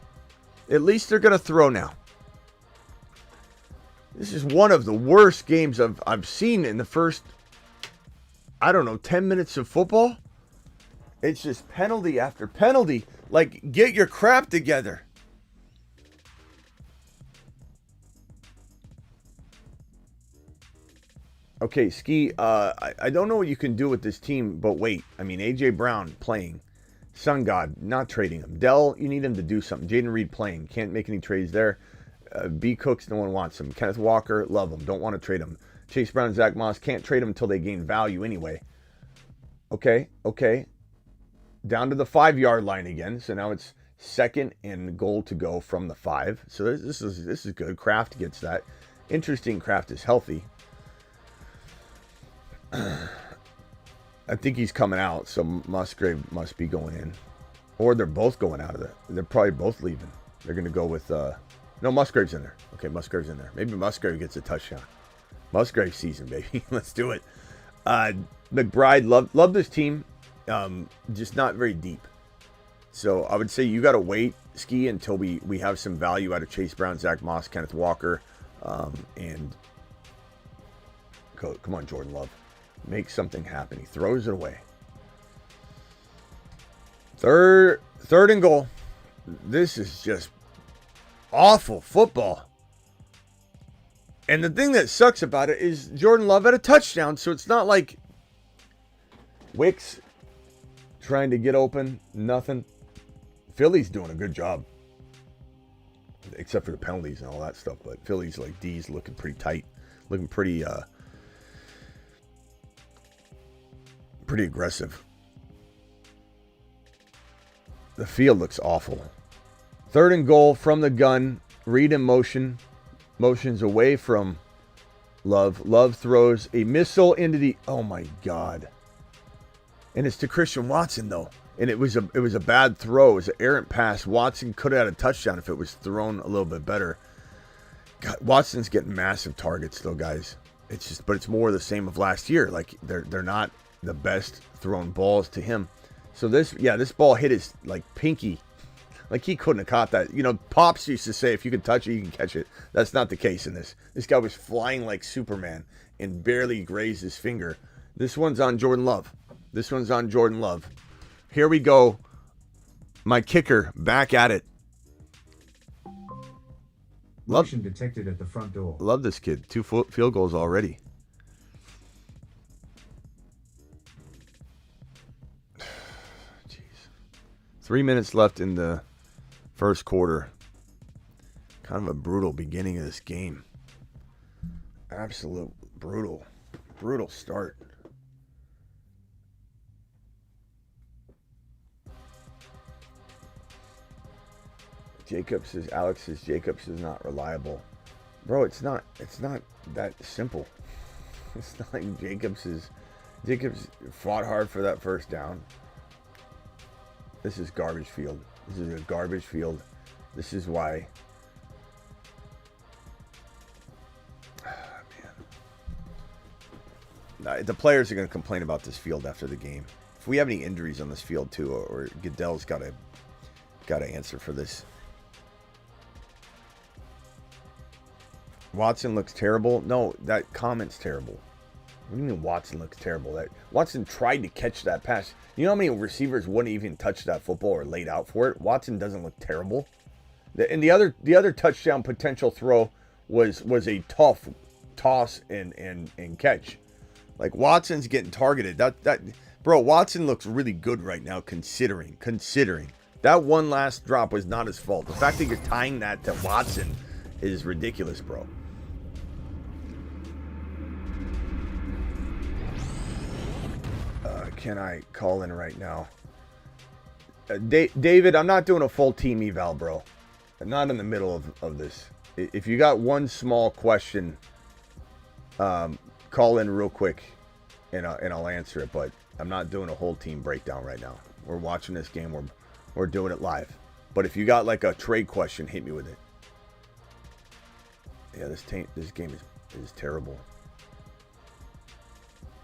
S1: At least they're going to throw now. This is one of the worst games I've seen in the first, 10 minutes of football. It's just penalty after penalty. Like, get your crap together. Okay, Ski, I don't know what you can do with this team, but wait. I mean, A.J. Brown playing. Sun God, not trading him. Dell, you need him to do something. Jaden Reed playing. Can't make any trades there. B. Cooks, no one wants him. Kenneth Walker, love him. Don't want to trade him. Chase Brown, Zach Moss, can't trade him until they gain value anyway. Okay. Down to the 5-yard line again. So now it's 2nd and goal to go from the 5. So this is good. Kraft gets that. Interesting. Kraft is healthy. I think he's coming out, so Musgrave must be going in. Or they're both going out of there. They're probably both leaving. They're going to go with... No, Musgrave's in there. Okay, Musgrave's in there. Maybe Musgrave gets a touchdown. Musgrave season, baby. Let's do it. McBride, love this team. Just not very deep. So I would say you got to wait, Ski, until we have some value out of Chase Brown, Zach Moss, Kenneth Walker. And come on, Jordan Love. Make something happen. He throws it away. Third and goal. This is just awful football. And the thing that sucks about it is Jordan Love had a touchdown, so it's not like Wicks trying to get open, nothing. Philly's doing a good job. Except for the penalties and all that stuff, but Philly's like D's looking pretty tight, looking pretty aggressive. The field looks awful. 3rd and goal from the gun. Reed in motion. Motions away from Love. Love throws a missile into the... Oh, my God. And it's to Christian Watson, though. And it was a bad throw. It was an errant pass. Watson could have had a touchdown if it was thrown a little bit better. God, Watson's getting massive targets, though, guys. But it's more the same of last year. Like, they're not the best thrown balls to him. So this ball hit his, like, pinky. Like, he couldn't have caught that. You know, Pops used to say, if you can touch it, you can catch it. That's not the case in this. This guy was flying like Superman and barely grazed his finger. This one's on Jordan Love. Here we go. My kicker back at it.
S16: Motion detected at the front door.
S1: Love this kid. 2 field goals already. Jeez. 3 minutes left in the first quarter. Kind of a brutal beginning of this game. Absolute brutal start. Alex says Jacobs is not reliable. Bro, it's not that simple. It's not like Jacobs fought hard for that first down. This is garbage field. This is a garbage field. This is why. Man. The players are going to complain about this field after the game. If we have any injuries on this field too, or Goodell's got to answer for this. Watson looks terrible. No, that comment's terrible. What do you mean Watson looks terrible? Watson tried to catch that pass. You know how many receivers wouldn't even touch that football or laid out for it? Watson doesn't look terrible. And the other touchdown potential throw was a tough toss and catch. Like, Watson's getting targeted. Bro, Watson looks really good right now considering. That one last drop was not his fault. The fact that you're tying that to Watson is ridiculous, bro. Can I call in right now? David, I'm not doing a full team eval, bro. I'm not in the middle of this. If you got one small question, call in real quick, and I'll answer it. But I'm not doing a whole team breakdown right now. We're watching this game. We're doing it live. But if you got like a trade question, hit me with it. Yeah, this game is terrible.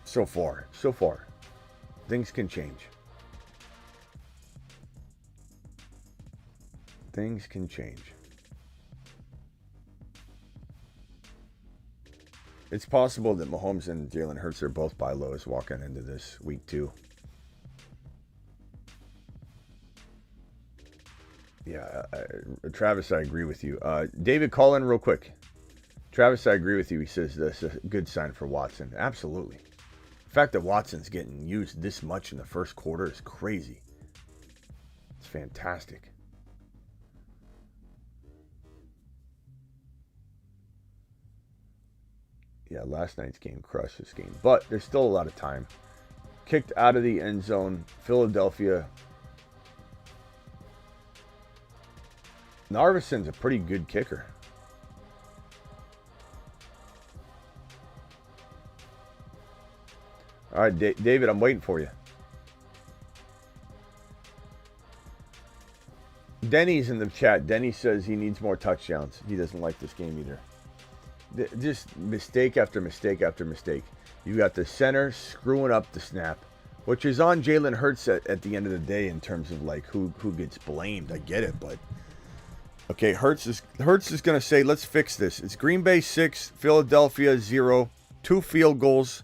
S1: So far. Things can change. Things can change. It's possible that Mahomes and Jalen Hurts are both buy lows walking into this week 2. Yeah, Travis, I agree with you. David, call in real quick. Travis, I agree with you. He says this is a good sign for Watson. Absolutely. The fact that Watson's getting used this much in the first quarter is crazy. It's fantastic. Yeah, last night's game crushed this game. But there's still a lot of time. Kicked out of the end zone. Philadelphia. Narvison's a pretty good kicker. All right, David, I'm waiting for you. Denny's in the chat. Denny says he needs more touchdowns. He doesn't like this game either. Just mistake after mistake after mistake. You got the center screwing up the snap, which is on Jalen Hurts at the end of the day in terms of like who gets blamed. I get it, but okay, Hurts is going to say, let's fix this. It's Green Bay 6, Philadelphia 0, 2 field goals.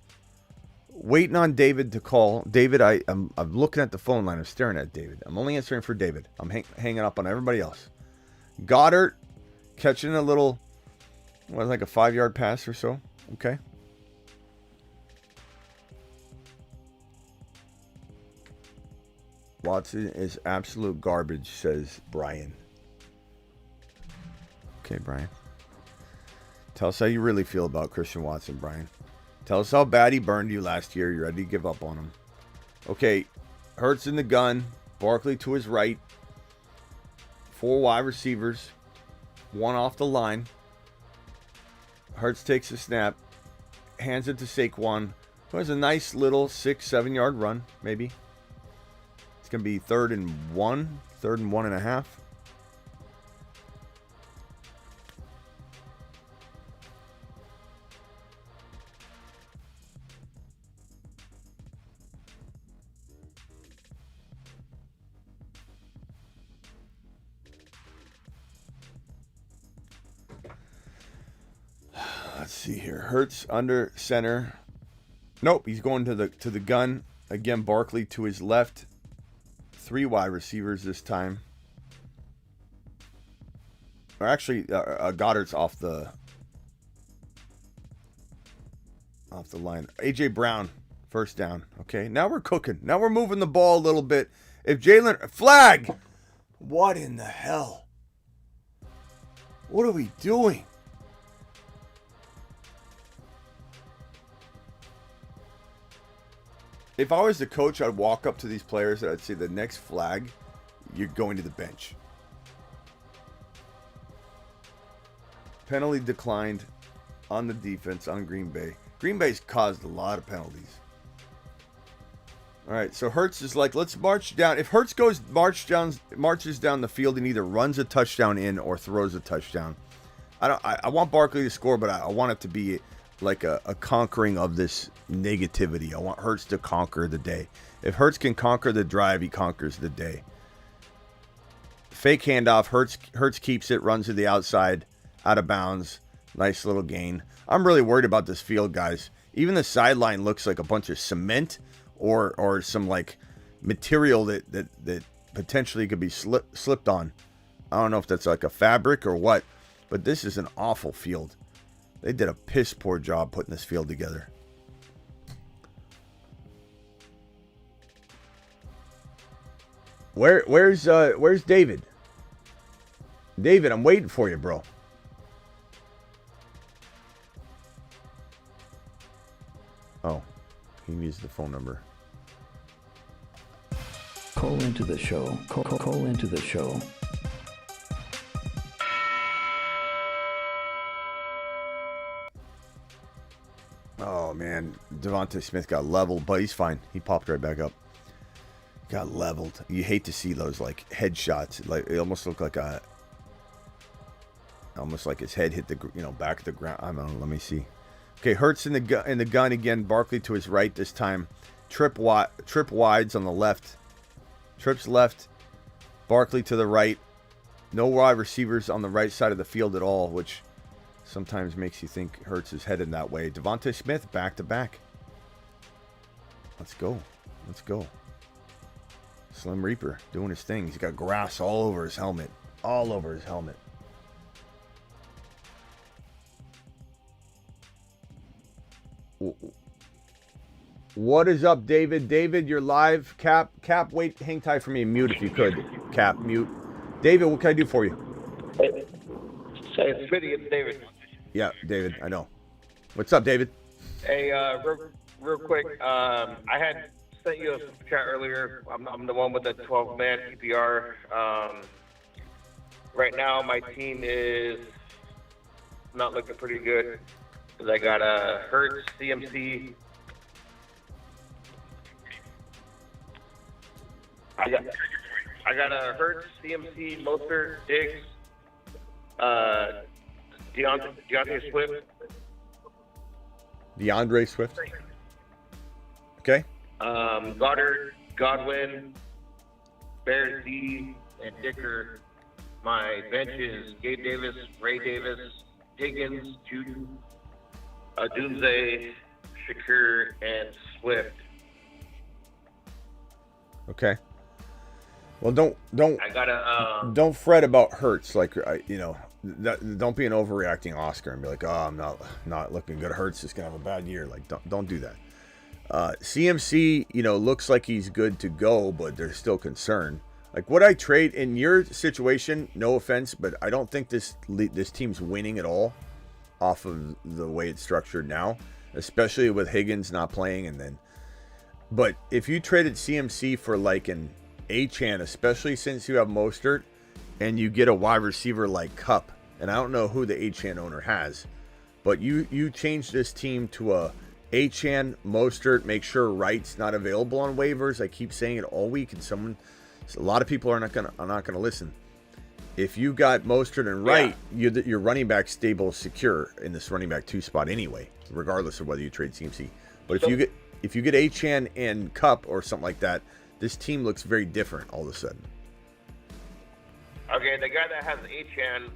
S1: Waiting on David to call. David, I'm looking at the phone line. I'm staring at David. I'm only answering for David. I'm hanging up on everybody else. Goddard catching a little, like a 5-yard pass or so. Okay. Watson is absolute garbage, says Brian. Okay, Brian. Tell us how you really feel about Christian Watson, Brian. Tell us how bad he burned you last year. You're ready to give up on him. Okay, Hurts in the gun. Barkley to his right. 4 wide receivers. 1 off the line. Hurts takes the snap. Hands it to Saquon. It was a nice little 6-7 yard run, maybe. It's going to be 3rd and 1, 3rd and 1.5. Let's see here. Hurts under center. Nope, he's going to the gun. Again, Barkley to his left. 3 wide receivers this time. Or actually, Goddard's off the line. A.J. Brown, first down. Okay, now we're cooking. Now we're moving the ball a little bit. If Jalen... Flag! What in the hell? What are we doing? If I was the coach, I'd walk up to these players and I'd say, the next flag, you're going to the bench. Penalty declined on the defense on Green Bay. Green Bay's caused a lot of penalties. All right, so Hurts is like, let's march down. If Hurts marches down the field and either runs a touchdown in or throws a touchdown, I want Barkley to score, but I want it to be like a conquering of this negativity. I want Hurts to conquer the day. If Hurts can conquer the drive, he conquers the day. Fake handoff. Hurts keeps it, runs to the outside, out of bounds. Nice little gain. I'm really worried about this field, guys. Even the sideline looks like a bunch of cement or some like material that potentially could be slipped on. I don't know if that's like a fabric or what, but this is an awful field. They did a piss poor job putting this field together. Where's David? David, I'm waiting for you, bro. Oh, he needs the phone number.
S5: Call into the show. Call into the show.
S1: Oh, man. Devontae Smith got leveled, but he's fine. He popped right back up. Got leveled. You hate to see those, like, headshots. Like, it almost looked like almost like his head hit the, back of the ground. I don't know. Let me see. Okay, Hurts in the gun again. Barkley to his right this time. Trip wides on the left. Trips left. Barkley to the right. No wide receivers on the right side of the field at all, which sometimes makes you think Hurts is headed that way. Devontae Smith back to back. Let's go. Let's go. Slim Reaper doing his thing. He's got grass all over his helmet. All over his helmet. What is up, David? David, you're live. Cap, wait, hang tight for me. Mute if you could. Cap, mute. David, what can I do for you?
S17: Hey, Smitty, it's David.
S1: Yeah, David, I know. What's up, David?
S17: Hey, real quick. I had sent you a super chat earlier. I'm the one with the 12-man PPR. Right now, my team is not looking pretty good because I got a Hurts, CMC. I got a Hurts, CMC, Mostert, Diggs, DeAndre Swift.
S1: DeAndre Swift. Okay.
S17: Goddard, Godwin, Bears D, and Dicker. My bench is Gabe Davis, Ray Davis, Higgins, Judy, Dunze, Shakur, and Swift.
S1: Okay. Well, don't fret about Hurts. Like, don't be an overreacting Oscar and be like, oh, I'm not looking good. Hurts is gonna have a bad year. Like, don't do that. CMC, looks like he's good to go, but there's still concern. Like, would I trade in your situation? No offense, but I don't think this team's winning at all off of the way it's structured now, especially with Higgins not playing. But if you traded CMC for like an Achane, especially since you have Mostert, and you get a wide receiver like Kupp, and I don't know who the Achane owner has, but you change this team to a Achane, Mostert, make sure Wright's not available on waivers. I keep saying it all week, and a lot of people are not gonna listen. If you got Mostert and Wright, your running back stable secure in this running back 2 spot anyway, regardless of whether you trade CMC. But if you get Achane and Cup or something like that, this team looks very different all of a sudden.
S17: Okay, the guy that has Achane,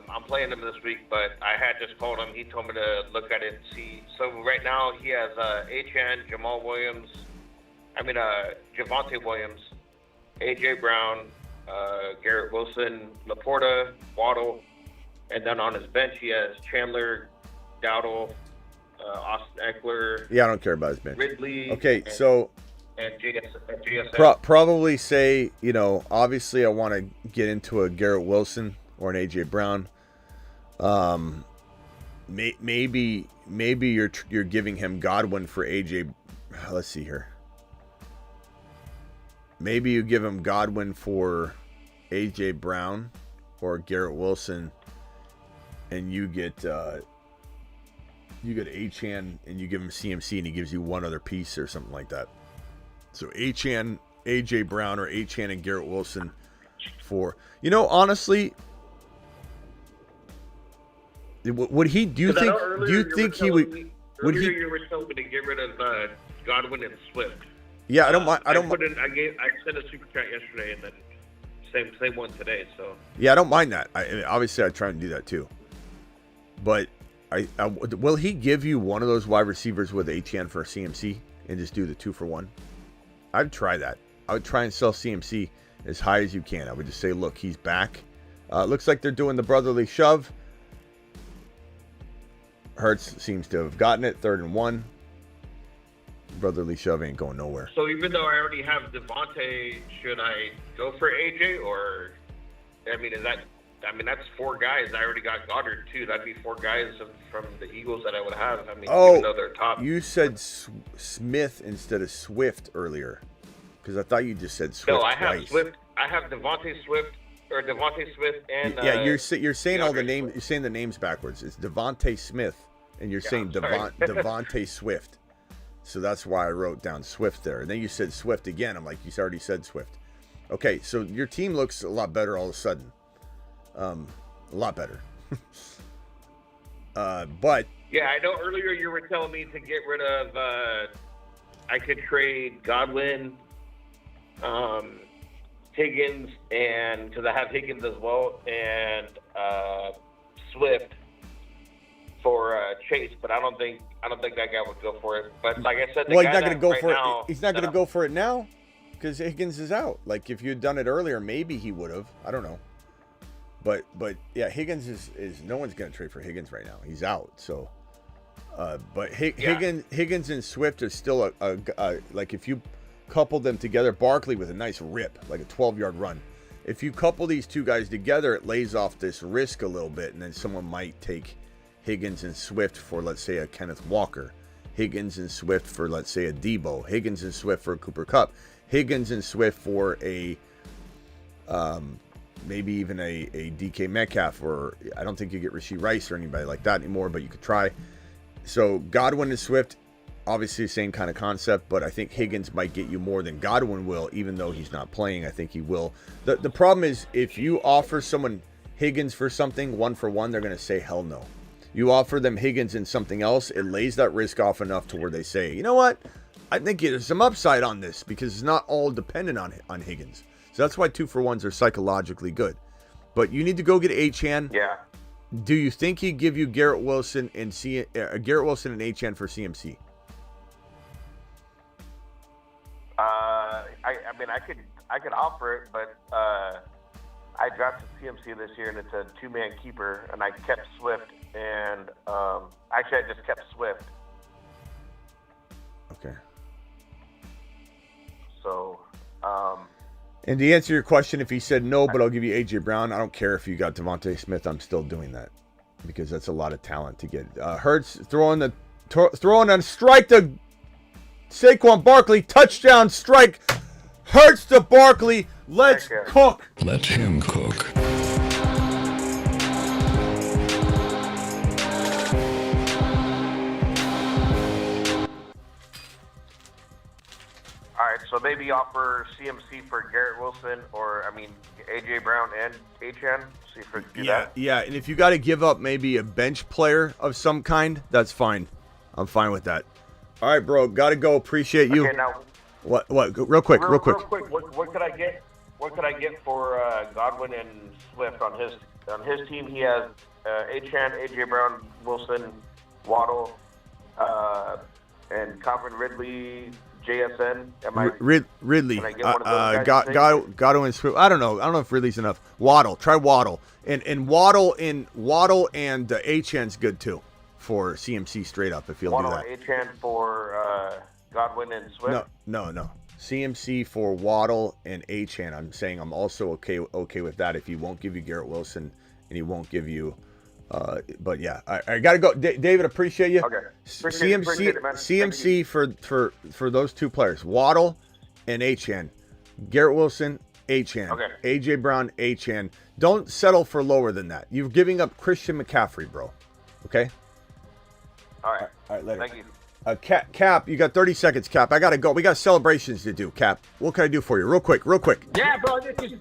S17: I'm playing him this week, but I had just called him. He told me to look at it and see. So right now he has Achane, Javonte Williams, A.J. Brown, Garrett Wilson, Laporta, Waddle, and then on his bench he has Chandler, Dowdle, Austin Eckler.
S1: Yeah, I don't care about his bench.
S17: Ridley.
S1: Okay,
S17: and JSN.
S1: Probably say, obviously I want to get into a Garrett Wilson or an A.J. Brown. Maybe you're giving him Godwin for A.J. Let's see here. Maybe you give him Godwin for A.J. Brown or Garrett Wilson, and you get Achane and you give him CMC and he gives you one other piece or something like that. So Achane, A.J. Brown, or Achane and Garrett Wilson for... honestly, would he... Do you think he would...
S17: You were telling me to get rid of Godwin and Swift.
S1: Yeah, I don't mind.
S17: I sent a super chat yesterday, and then same one today. So
S1: yeah, I don't mind that. Obviously I try and do that too. But will he give you one of those wide receivers with Achane for CMC and just do the 2-for-1? I'd try that. I would try and sell CMC as high as you can. I would just say, look, he's back. Looks like they're doing the brotherly shove. Hurts seems to have gotten it. 3rd and 1. Brotherly shove ain't going nowhere.
S17: So even though I already have Devontae, should I go for AJ or? That's 4 guys. I already got Goddard too. That'd be 4 guys from the Eagles that I would have. Even though they're top.
S1: You said Smith instead of Swift earlier, because I thought you just said Swift.
S17: No, I have
S1: twice.
S17: Swift. I have Devontae Swift and.
S1: Yeah, you're saying all the names. You're saying the names backwards. It's Devontae Smith, and you're saying Devontae Swift. So that's why I wrote down Swift there. And then you said Swift again. I'm like, you already said Swift. Okay, so your team looks a lot better all of a sudden. A lot better. But
S17: yeah, I know earlier you were telling me to get rid of. I could trade Godwin, Higgins, and because I have Higgins as well, and Swift for Chase, but I don't think that guy would go for it. But like I said,
S1: he's not going to go for it. He's not going to go for it now because Higgins is out. Like if you had done it earlier, maybe he would have. I don't know. But yeah, Higgins is no one's going to trade for Higgins right now. He's out. So, Higgins and Swift is still a like if you couple them together, Barkley with a nice rip, like a 12-yard run. If you couple these 2 guys together, it lays off this risk a little bit, and then someone might take Higgins and Swift for, let's say, a Kenneth Walker. Higgins and Swift for, let's say, a Debo. Higgins and Swift for a Cooper Kupp. Higgins and Swift for a maybe even a DK Metcalf, or I don't think you get Rashee Rice or anybody like that anymore, but you could try. So Godwin and Swift, obviously the same kind of concept, but I think Higgins might get you more than Godwin will, even though he's not playing. I think he will. The problem is if you offer someone Higgins for something 1-for-1, they're going to say hell no. You offer them Higgins and something else, it lays that risk off enough to where they say, you know what? I think there's some upside on this because it's not all dependent on Higgins. So that's why 2-for-1s are psychologically good. But you need to go get Achane.
S17: Yeah.
S1: Do you think he'd give you Garrett Wilson and Achane for CMC?
S17: I could offer it, but I drafted CMC this year and it's a 2-man keeper, and I kept Swift and actually I just kept Swift.
S1: Okay.
S17: So.
S1: And to answer your question, if he said no, but I'll give you A.J. Brown, I don't care if you got Devontae Smith. I'm still doing that because that's a lot of talent to get. Hurts throwing a strike to Saquon Barkley. Touchdown strike. Hurts to Barkley. Let's cook.
S3: Let him cook.
S17: so maybe offer CMC for Garrett Wilson, or AJ Brown and Achane. See if we can do that.
S1: Yeah, and if you got to give up maybe a bench player of some kind, that's fine. I'm fine with that. All right, bro, got to go. Appreciate you.
S17: Okay, now
S1: What? Real quick.
S17: Real quick. What could I get? What could I get for Godwin and Swift on his team? He has Achane, AJ Brown, Wilson, Waddle, and Calvin Ridley, JSN.
S1: Ridley.
S17: Can I get one of those guys?
S1: Godwin, Swift. I don't know if Ridley's enough. Waddle. Try Waddle. And Waddle and Achane's good too for CMC straight up if you'll
S17: Waddle
S1: do that.
S17: and Achane for Godwin and Swift.
S1: No. CMC for Waddle and Achane. I'm saying I'm also okay with that if he won't give you Garrett Wilson and he won't give you. But yeah, I gotta go. David, appreciate you.
S17: Okay. Appreciate it, man.
S1: CMC for those two players, Waddle and Achane. Garrett Wilson, Achane.
S17: Okay.
S1: AJ Brown, Achane. Don't settle for lower than that. You're giving up Christian McCaffrey, bro. Okay.
S17: All right,
S1: later.
S17: Thank you.
S1: Cap, you got 30 seconds, Cap. I gotta go. We got celebrations to do, Cap. What can I do for you? Real quick.
S10: Yeah, bro, this is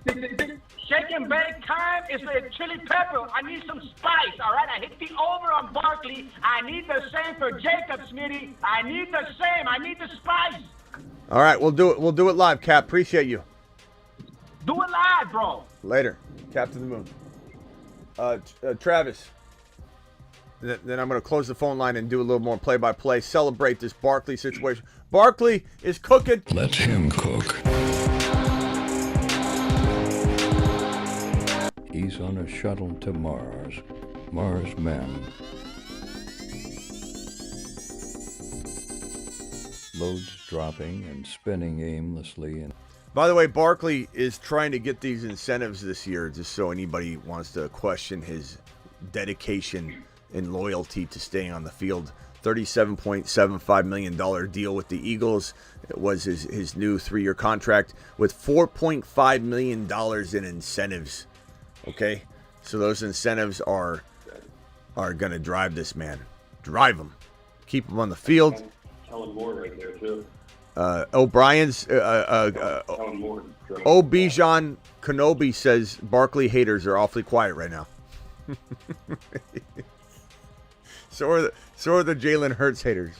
S10: shake and bake time. It's a chili pepper. I need some spice, all right? I hit the over on Barkley. I need the same for Jacob, Smitty. I need the same. I need the spice.
S1: All right, we'll do it. We'll do it live, Cap. Appreciate you.
S10: Do it live, bro.
S1: Later. Cap to the moon. Travis. Then I'm going to close the phone line and do a little more play-by-play. Celebrate this Barkley situation. Barkley is cooking.
S3: Let him cook.
S5: He's on a shuttle to Mars. Mars men. Loads dropping and spinning aimlessly.
S1: By the way, Barkley is trying to get these incentives this year, just so anybody wants to question his dedication and loyalty to staying on the field. $37.75 million deal with the Eagles. It was his new 3-year contract with $4.5 million in incentives. Okay? So those incentives are going to drive this man. Drive him. Keep him on the field.
S11: Kellen Moore right there, too.
S1: O'Brien's
S11: Kellen Moore.
S1: Bijan Kenobi says Barkley haters are awfully quiet right now. So are the Jalen Hurts haters.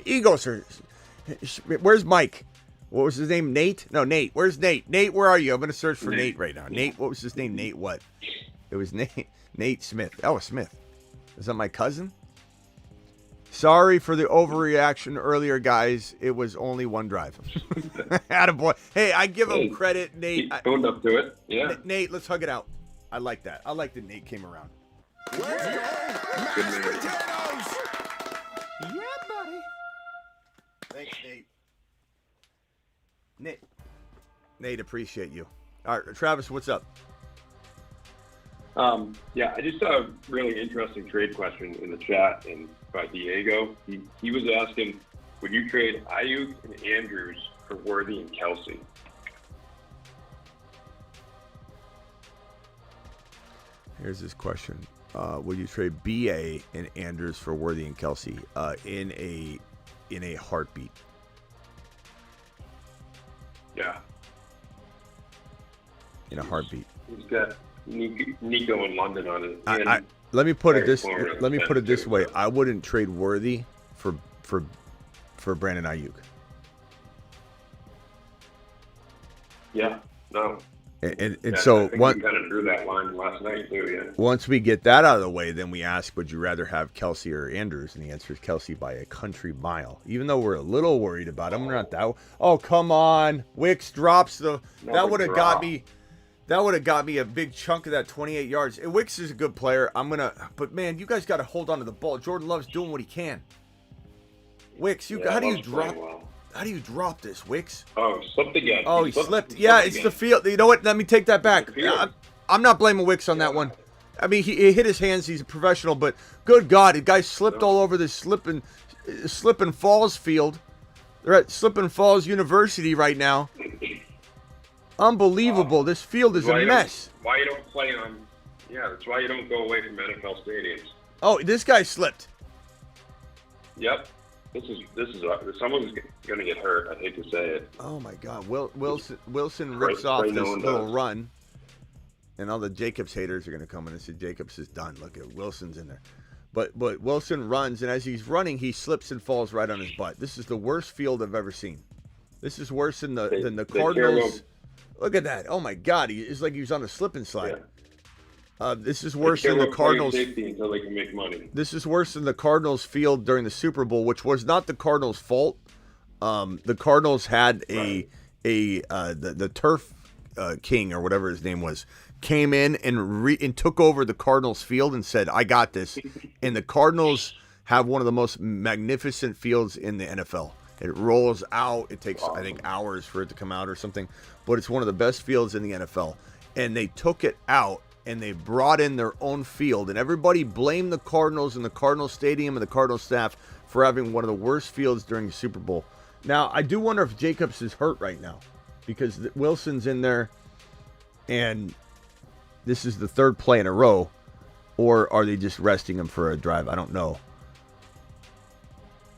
S1: Eagles are. Where's Mike? What was his name? Nate? No, Nate. Where's Nate? Nate, where are you? I'm going to search for Nate right now. Nate, what was his name? Nate what? It was Nate Smith. Oh, Smith. Is that my cousin? Sorry for the overreaction earlier, guys. It was only one drive. Attaboy. Hey, I give him credit, Nate.
S11: He owned up to it. Yeah.
S1: Nate, let's hug it out. I like that. I like that Nate came around.
S2: Where's your mashed potatoes?
S1: Yeah, buddy. Thanks, Nate. Nate, appreciate you. All right, Travis, what's up?
S11: Yeah, I just saw a really interesting trade question in the chat and by Diego. He was asking, would you trade Ayuk and Andrews for Worthy and Kelsey?
S1: Here's this question. Would you trade BA and Andrews for Worthy and Kelsey? In a heartbeat.
S11: Yeah.
S1: In a heartbeat.
S11: He's got Nico in London on it.
S1: Let me put it this way. I wouldn't trade Worthy for Brandon Ayuk.
S11: Yeah. No.
S1: And
S11: yeah,
S1: so
S11: I think we kind of drew that line last night too. Yeah.
S1: Once we get that out of the way, then we ask, would you rather have Kelsey or Andrews? And the answer is Kelsey by a country mile. Even though we're a little worried about him, we're not that. Oh, come on! Wicks drops the. That would have got me. That would have got me a big chunk of that 28 yards. And Wicks is a good player. But man, you guys got to hold on to the ball. Jordan Love's doing what he can. Wicks, how do you drop? How do you drop this, Wicks?
S11: Oh, slipped again.
S1: Oh, he slipped. Yeah, it's the field. You know what? Let me take that back. I'm not blaming Wicks on that one. I mean, he hit his hands. He's a professional, but good God, the guy slipped all over this slip and falls field. They're at Slip and Falls University right now. Unbelievable. This field is a mess.
S11: Why you don't play on? Yeah, that's why you don't go away from NFL stadiums.
S1: Oh, this guy slipped.
S11: Yep. This is someone's going to get hurt. I hate to say it.
S1: Oh my God, Wilson rips off this little run, and all the Jacobs haters are going to come in and say Jacobs is done. Look at Wilson's in there, but Wilson runs, and as he's running, he slips and falls right on his butt. This is the worst field I've ever seen. This is worse than the Cardinals. Look at that! Oh my God, it's like he was on a slip and slide. Yeah. This is worse than the Cardinals.
S11: Until they can make money.
S1: This is worse than the Cardinals field during the Super Bowl, which was not the Cardinals' fault. The Cardinals had the turf king or whatever his name was came in and took over the Cardinals field and said, "I got this." And the Cardinals have one of the most magnificent fields in the NFL. It rolls out. It takes, I think, hours for it to come out or something. But it's one of the best fields in the NFL. And they took it out, and they brought in their own field. And everybody blamed the Cardinals and the Cardinals Stadium and the Cardinals staff for having one of the worst fields during the Super Bowl. Now, I do wonder if Jacobs is hurt right now. Because Wilson's in there, and this is the third play in a row. Or are they just resting him for a drive? I don't know.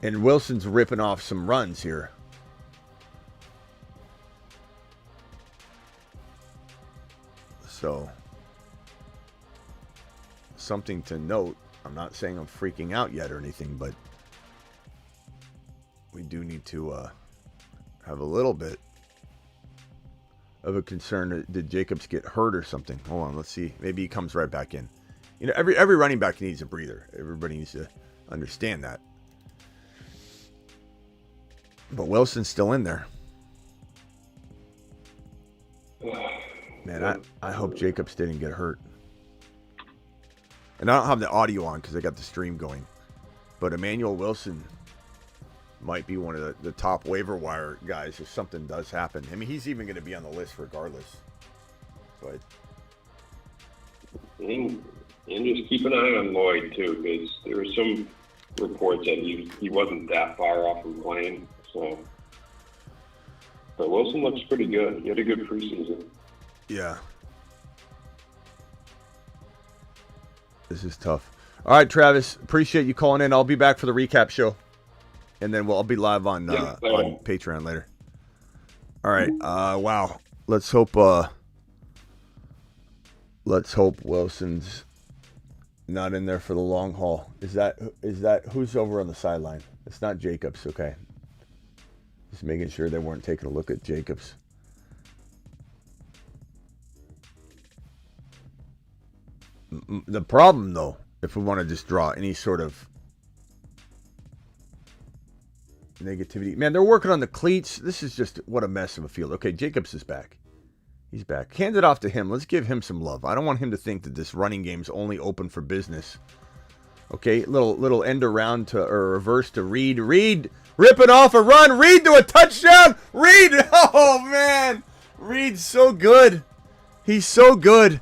S1: And Wilson's ripping off some runs here. So, something to note. I'm not saying I'm freaking out yet or anything, but we do need to have a little bit of a concern. Did Jacobs get hurt or something? Hold on, let's see. Maybe he comes right back in. You know, every running back needs a breather. Everybody needs to understand that. But Wilson's still in there. Man, I hope Jacobs didn't get hurt. And I don't have the audio on because I got the stream going. But Emmanuel Wilson might be one of the top waiver wire guys if something does happen. I mean, he's even going to be on the list regardless. But
S11: and just keep an eye on Lloyd, too, because there were some reports that he wasn't that far off from playing. So, but Wilson looks pretty good. He had a good preseason.
S1: Yeah. This is tough. All right, Travis. Appreciate you calling in. I'll be back for the recap show, and then I'll be live on on Patreon later. All right. Wow. Let's hope Wilson's not in there for the long haul. Is that who's over on the sideline? It's not Jacobs, okay? Just making sure they weren't taking a look at Jacobs. The problem, though, if we want to just draw any sort of negativity. Man, they're working on the cleats. This is just what a mess of a field. Okay, Jacobs is back. He's back. Hand it off to him. Let's give him some love. I don't want him to think that this running game's only open for business. Okay, little end around to or reverse to Reed. Reed ripping off a run. Reed to a touchdown. Reed. Oh man, Reed's so good. He's so good.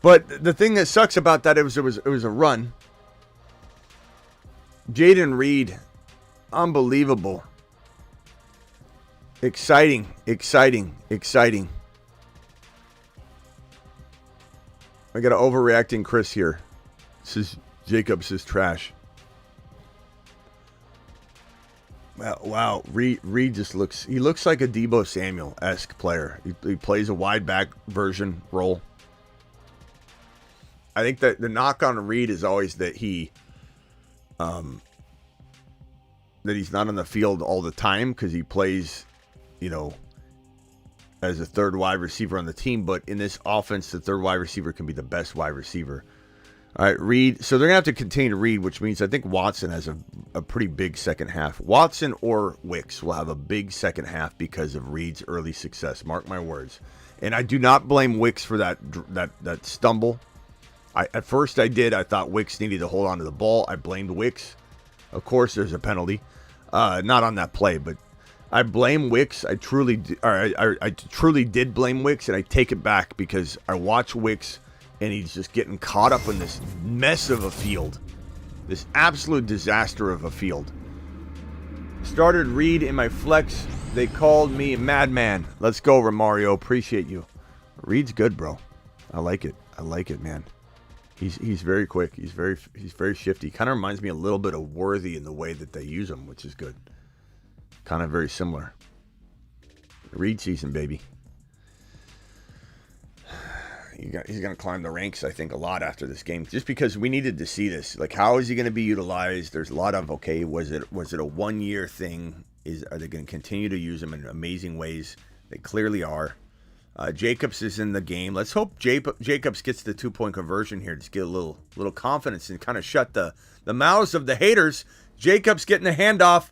S1: But the thing that sucks about that it was a run. Jaden Reed, unbelievable. Exciting. I got an overreacting Chris here. This is Jacobs is trash. Wow. Reed just looks like a Deebo Samuel-esque player. He plays a wide back version role. I think that the knock on Reed is always that he's not on the field all the time because he plays, as a third wide receiver on the team. But in this offense, the third wide receiver can be the best wide receiver. All right, Reed. So they're going to have to continue to Reed, which means I think Watson has a pretty big second half. Watson or Wicks will have a big second half because of Reed's early success. Mark my words. And I do not blame Wicks for that stumble. At first I did. I thought Wicks needed to hold on to the ball. I blamed Wicks. Of course, there's a penalty. Not on that play, but I blame Wicks. I truly did blame Wicks, and I take it back because I watch Wicks, and he's just getting caught up in this mess of a field. This absolute disaster of a field. Started Reed in my flex. They called me madman. Let's go, Romario. Appreciate you. Reed's good, bro. I like it, man. He's very quick. He's very shifty. Kind of reminds me a little bit of Worthy in the way that they use him, which is good. Kind of very similar. Reed season, baby. He's going to climb the ranks, I think, a lot after this game, just because we needed to see this. Like, how is he going to be utilized? There's a lot of, okay, was it a 1 year thing? Are they going to continue to use him in amazing ways? They clearly are. Jacobs is in the game. Let's hope Jacobs gets the 2-point conversion here. Just get a little confidence and kind of shut the mouths of the haters. Jacobs getting the handoff.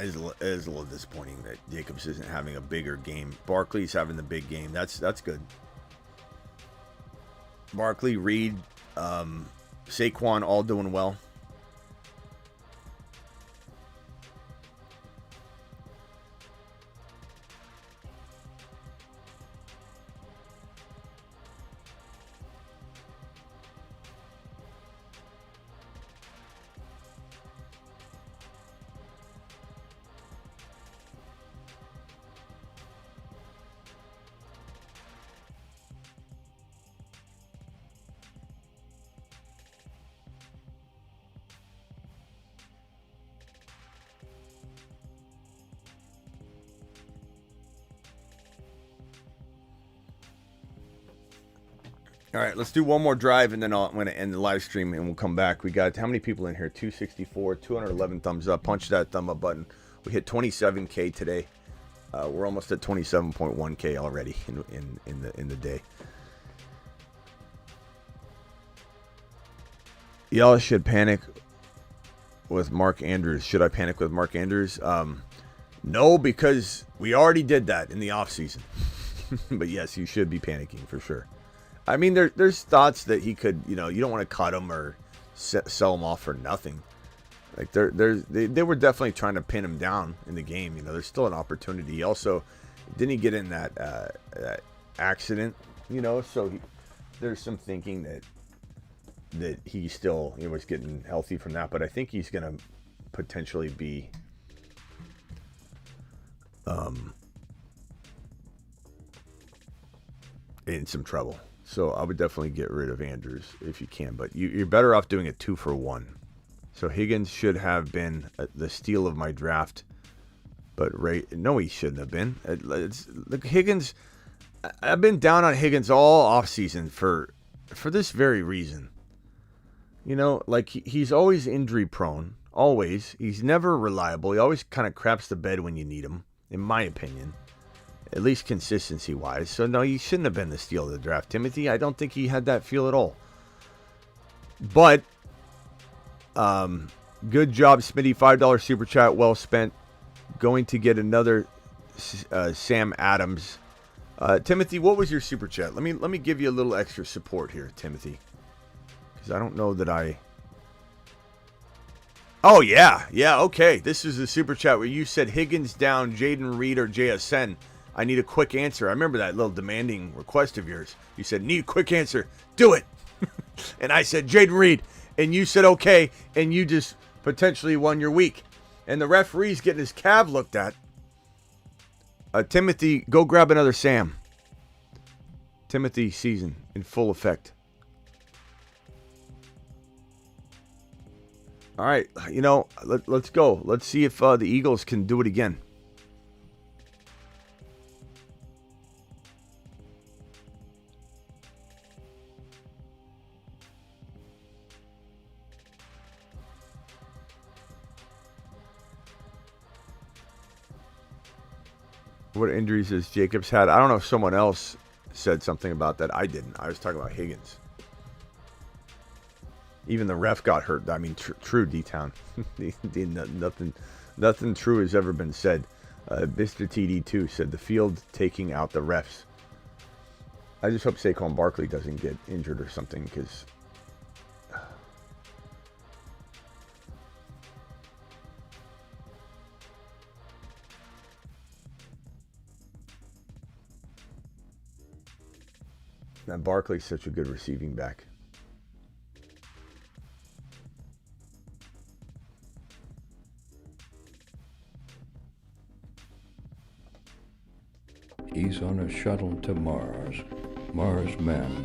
S1: It's a little disappointing that Jacobs isn't having a bigger game. Barkley's having the big game. That's good. Barkley, Reed, Saquon all doing well. All right, let's do one more drive, and then I'm going to end the live stream, and we'll come back. We got how many people in here? 264, 211 thumbs up. Punch that thumb up button. We hit 27K today. We're almost at 27.1K already in the day. Y'all should panic with Mark Andrews. Should I panic with Mark Andrews? No, because we already did that in the offseason. But yes, you should be panicking for sure. I mean, there's thoughts that he could, you don't want to cut him or sell him off for nothing. Like they were definitely trying to pin him down in the game. There's still an opportunity. Also, didn't he get in that accident? So there's some thinking that he still was getting healthy from that. But I think he's going to potentially be in some trouble. So I would definitely get rid of Andrews if you can. But you're better off doing a 2-for-1. So Higgins should have been the steal of my draft. But no, he shouldn't have been. Look, Higgins, I've been down on Higgins all offseason for this very reason. Like he's always injury prone. Always. He's never reliable. He always kind of craps the bed when you need him, in my opinion. At least consistency-wise. So, no, he shouldn't have been the steal of the draft. Timothy, I don't think he had that feel at all. But, good job, Smitty. $5 super chat, well spent. Going to get another Sam Adams. Timothy, what was your super chat? Let me give you a little extra support here, Timothy. Because I don't know that I... Oh, yeah. Yeah, okay. This is the super chat where you said Higgins down, Jaden Reed, or JSN. I need a quick answer. I remember that little demanding request of yours. You said, need a quick answer. Do it. And I said, Jaden Reed. And you said, okay. And you just potentially won your week. And the referee's getting his calf looked at. Timothy, go grab another Sam. Timothy season in full effect. All right. Let's go. Let's see if the Eagles can do it again. What injuries has Jacobs had? I don't know if someone else said something about that. I didn't. I was talking about Higgins. Even the ref got hurt. I mean, true D-Town. Nothing true has ever been said. Mr. TD2 said the field taking out the refs. I just hope Saquon Barkley doesn't get injured or something, because that Barkley's such a good receiving back.
S5: He's on a shuttle to Mars. Mars men.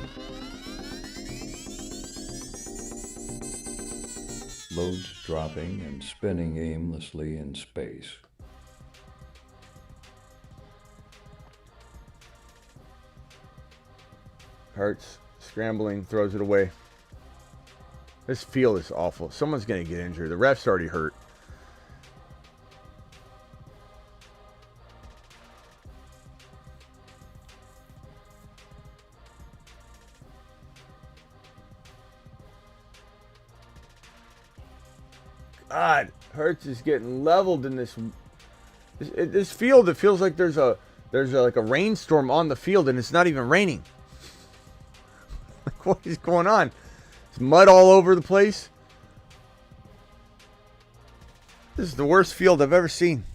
S5: Loads dropping and spinning aimlessly in space.
S1: Hurts, scrambling, throws it away. This field is awful. Someone's going to get injured. The ref's already hurt. God, Hurts is getting leveled in this field. It feels like there's like a rainstorm on the field, and it's not even raining. Like, what is going on? There's mud all over the place. This is the worst field I've ever seen.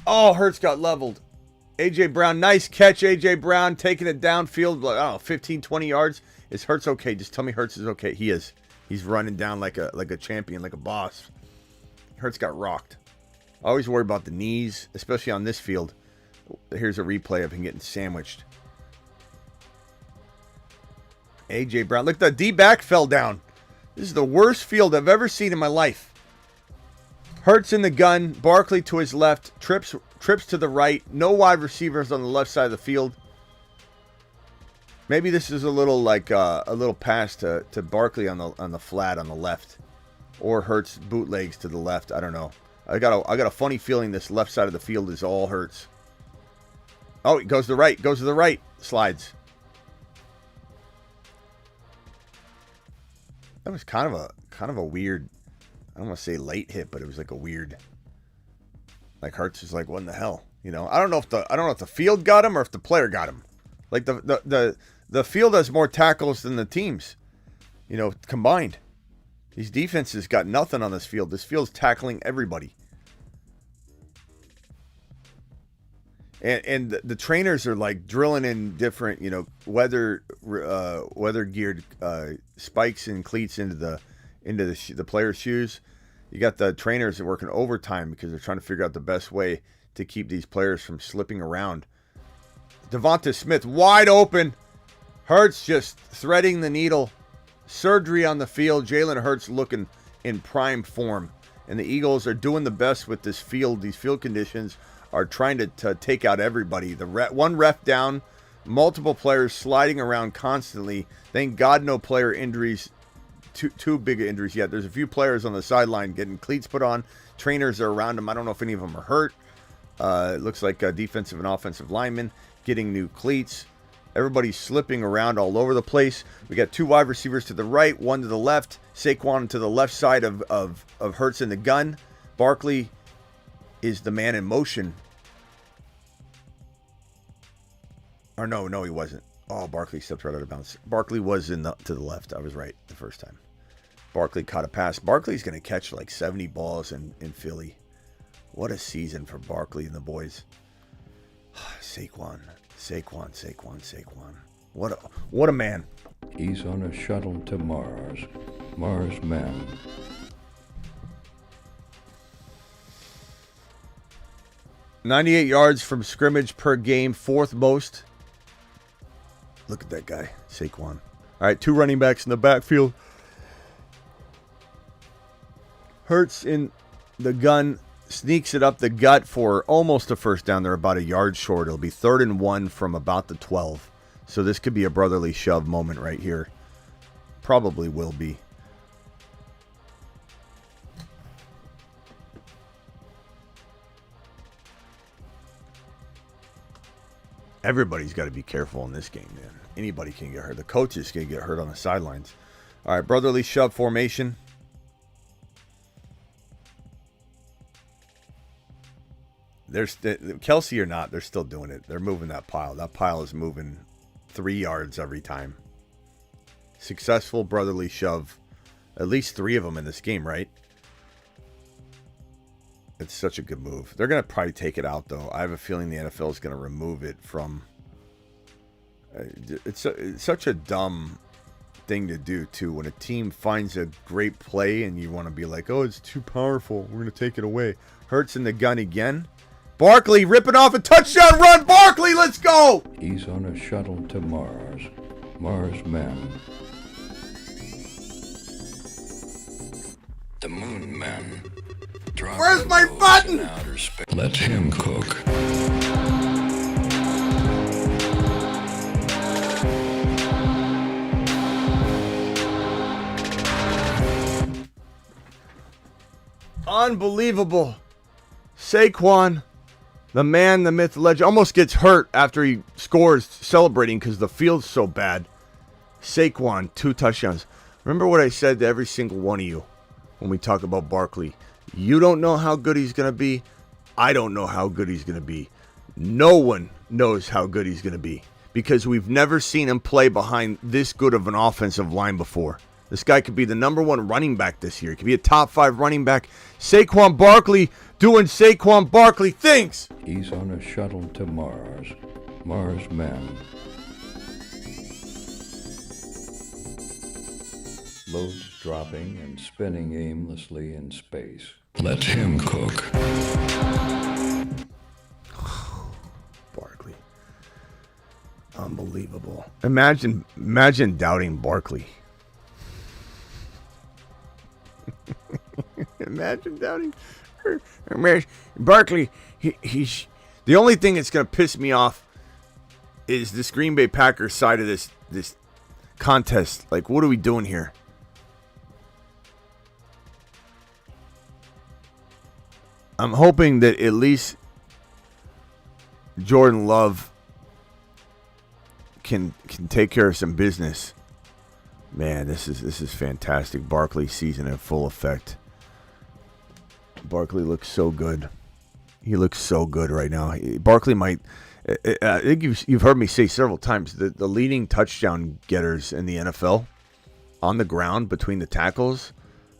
S1: Oh, Hurts got leveled. A.J. Brown, nice catch, A.J. Brown, taking it downfield, like, I don't know, 15, 20 yards. Is Hurts okay? Just tell me Hurts is okay. He is. He's running down like a champion, like a boss. Hurts got rocked. I always worry about the knees, especially on this field. Here's a replay of him getting sandwiched. A.J. Brown, look, the D-back fell down. This is the worst field I've ever seen in my life. Hurts in the gun, Barkley to his left, trips to the right. No wide receivers on the left side of the field. Maybe this is a little like a little pass to Barkley on the flat on the left, or Hurts bootlegs to the left. I don't know. I got a funny feeling this left side of the field is all Hurts. Oh, it goes to the right, slides. That was kind of a weird. I don't want to say late hit, but it was like a weird. Like Hurts is like, what in the hell? You know, I don't know if the field got him or if the player got him. Like the field has more tackles than the teams, you know, combined. These defenses got nothing on this field. This field's tackling everybody. And the trainers are like drilling in different, you know, weather geared spikes and cleats into the players' shoes. You got the trainers that are working overtime because they're trying to figure out the best way to keep these players from slipping around. Devonta Smith wide open. Hurts just threading the needle. Surgery on the field. Jalen Hurts looking in prime form. And the Eagles are doing the best with this field. These field conditions are trying to take out everybody. One ref down. Multiple players sliding around constantly. Thank God no player injuries. Too big of injuries yet. There's a few players on the sideline getting cleats put on. Trainers are around them. I don't know if any of them are hurt. It looks like defensive and offensive linemen getting new cleats. Everybody's slipping around all over the place. We got two wide receivers to the right, one to the left. Saquon to the left side of Hurts in the gun. Barkley is the man in motion. Or no, he wasn't. Oh, Barkley stepped right out of bounds. Barkley was to the left. I was right the first time. Barkley caught a pass. Barkley's going to catch like 70 balls in Philly. What a season for Barkley and the boys. Saquon. What a man.
S5: He's on a shuttle to Mars. Mars man.
S1: $98 yards from scrimmage per game, fourth most. Look at that guy, Saquon. All right, two running backs in the backfield. Hurts in the gun, sneaks it up the gut for almost a first down. They're about a yard short. It'll be 3rd and 1 from about the 12. So this could be a brotherly shove moment right here. Probably will be. Everybody's got to be careful in this game, man. Anybody can get hurt. The coaches can get hurt on the sidelines. All right, brotherly shove formation. Kelsey or not, they're still doing it. They're moving that pile. That pile is moving 3 yards every time. Successful brotherly shove. At least 3 of them in this game, right? It's such a good move. They're going to probably take it out, though. I have a feeling the NFL is going to remove it from... It's such a dumb thing to do, too. When a team finds a great play and you want to be like, oh, it's too powerful, we're going to take it away. Hurts in the gun again. Barkley ripping off a touchdown run. Barkley, let's go.
S5: He's on a shuttle to Mars. Mars men. The moon men.
S1: Where's my button?
S3: Let him cook.
S1: Unbelievable. Saquon, the man, the myth, the legend, almost gets hurt after he scores celebrating because the field's so bad. Saquon, 2 touchdowns. Remember what I said to every single one of you when we talk about Barkley. You don't know how good he's going to be. I don't know how good he's going to be. No one knows how good he's going to be because we've never seen him play behind this good of an offensive line before. This guy could be the number 1 running back this year. He could be a top 5 running back. Saquon Barkley doing Saquon Barkley things.
S5: He's on a shuttle to Mars. Mars men. Loads dropping and spinning aimlessly in space.
S3: Let him cook.
S1: Barkley. Unbelievable. Imagine doubting Barkley. Imagine doubting Barkley. He's the only thing that's going to piss me off is this Green Bay Packers side of this contest. Like, what are we doing here? I'm hoping that at least Jordan Love can take care of some business. Man, this is fantastic. Barkley season in full effect. Barkley looks so good. He looks so good right now. Barkley might. I think you've heard me say several times that the leading touchdown getters in the NFL on the ground between the tackles,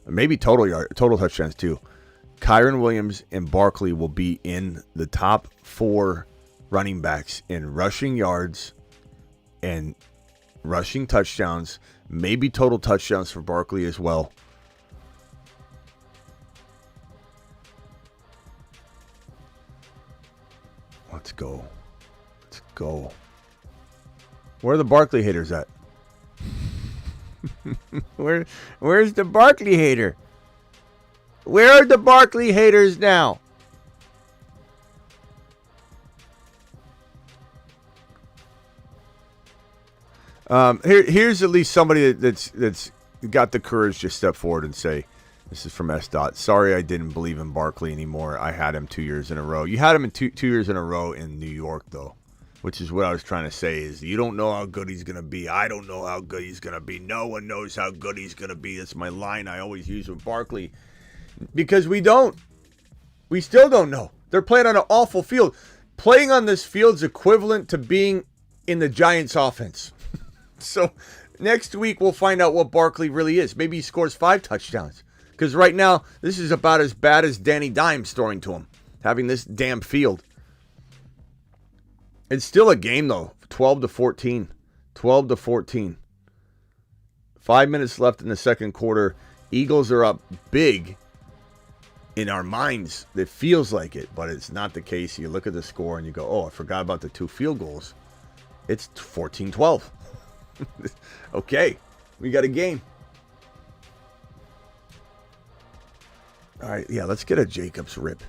S1: maybe total touchdowns too. Kyren Williams and Barkley will be in the top 4 running backs in rushing yards and rushing touchdowns, maybe total touchdowns for Barkley as well. Let's go. Let's go. Where are the Barkley haters at? Where's the Barkley hater? Where are the Barkley haters now? Here's at least somebody that's got the courage to step forward and say, this is from S. Sorry I didn't believe in Barkley anymore. I had him 2 years in a row. You had him in two years in a row in New York, though, which is what I was trying to say is you don't know how good he's going to be. I don't know how good he's going to be. No one knows how good he's going to be. That's my line I always use with Barkley because we don't. We still don't know. They're playing on an awful field. Playing on this field's equivalent to being in the Giants' offense. So next week we'll find out what Barkley really is. Maybe he scores 5 touchdowns. Because right now, this is about as bad as Danny Dimes throwing to him. Having this damn field. It's still a game, though. 12-14. 12-14. 5 minutes left in the second quarter. Eagles are up big. In our minds, it feels like it, but it's not the case. You look at the score and you go, oh, I forgot about the 2 field goals. It's 14-12. Okay, we got a game. All right, yeah, let's get a Jacobs rip.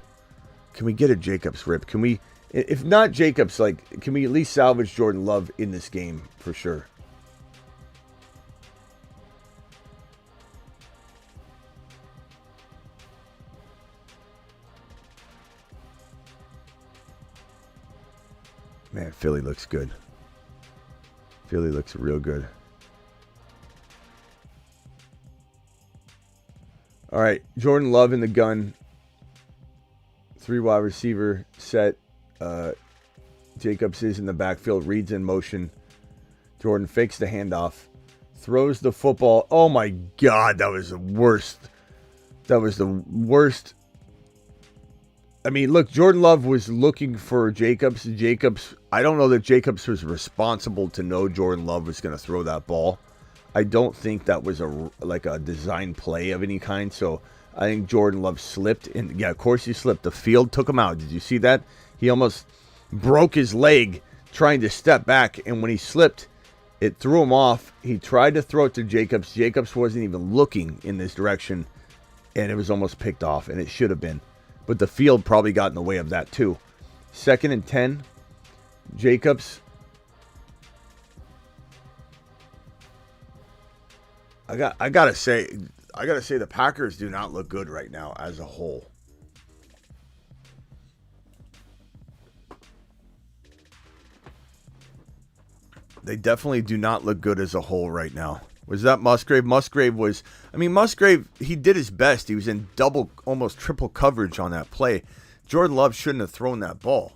S1: Can we get a Jacobs rip? Can we, if not Jacobs, like, can we at least salvage Jordan Love in this game for sure? Man, Philly looks good. Philly looks real good. All right, Jordan Love in the gun. 3 wide receiver set. Jacobs is in the backfield. Reed's in motion. Jordan fakes the handoff. Throws the football. Oh my God, that was the worst. That was the worst. I mean, look, Jordan Love was looking for Jacobs. I don't know that Jacobs was responsible to know Jordan Love was going to throw that ball. I don't think that was a design play of any kind. So I think Jordan Love slipped. And yeah, of course he slipped. The field took him out. Did you see that? He almost broke his leg trying to step back. And when he slipped, it threw him off. He tried to throw it to Jacobs. Jacobs wasn't even looking in this direction. And it was almost picked off. And it should have been. But the field probably got in the way of that too. 2nd and 10. Jacobs. I gotta say the Packers do not look good right now as a whole. They definitely do not look good as a whole right now. Was that Musgrave? Musgrave, he did his best. He was in double, almost triple coverage on that play. Jordan Love shouldn't have thrown that ball.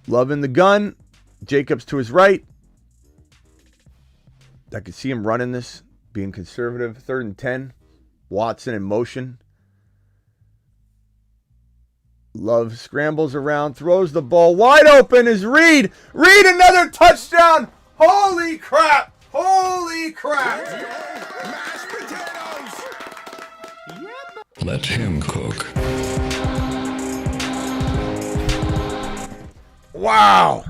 S1: Love in the gun. Jacobs to his right. I could see him running this, being conservative. 3rd and 10. Watson in motion. Love scrambles around, throws the ball wide open is Reed. Reed, another touchdown. Holy crap. Holy crap.
S3: Let him cook.
S1: Wow.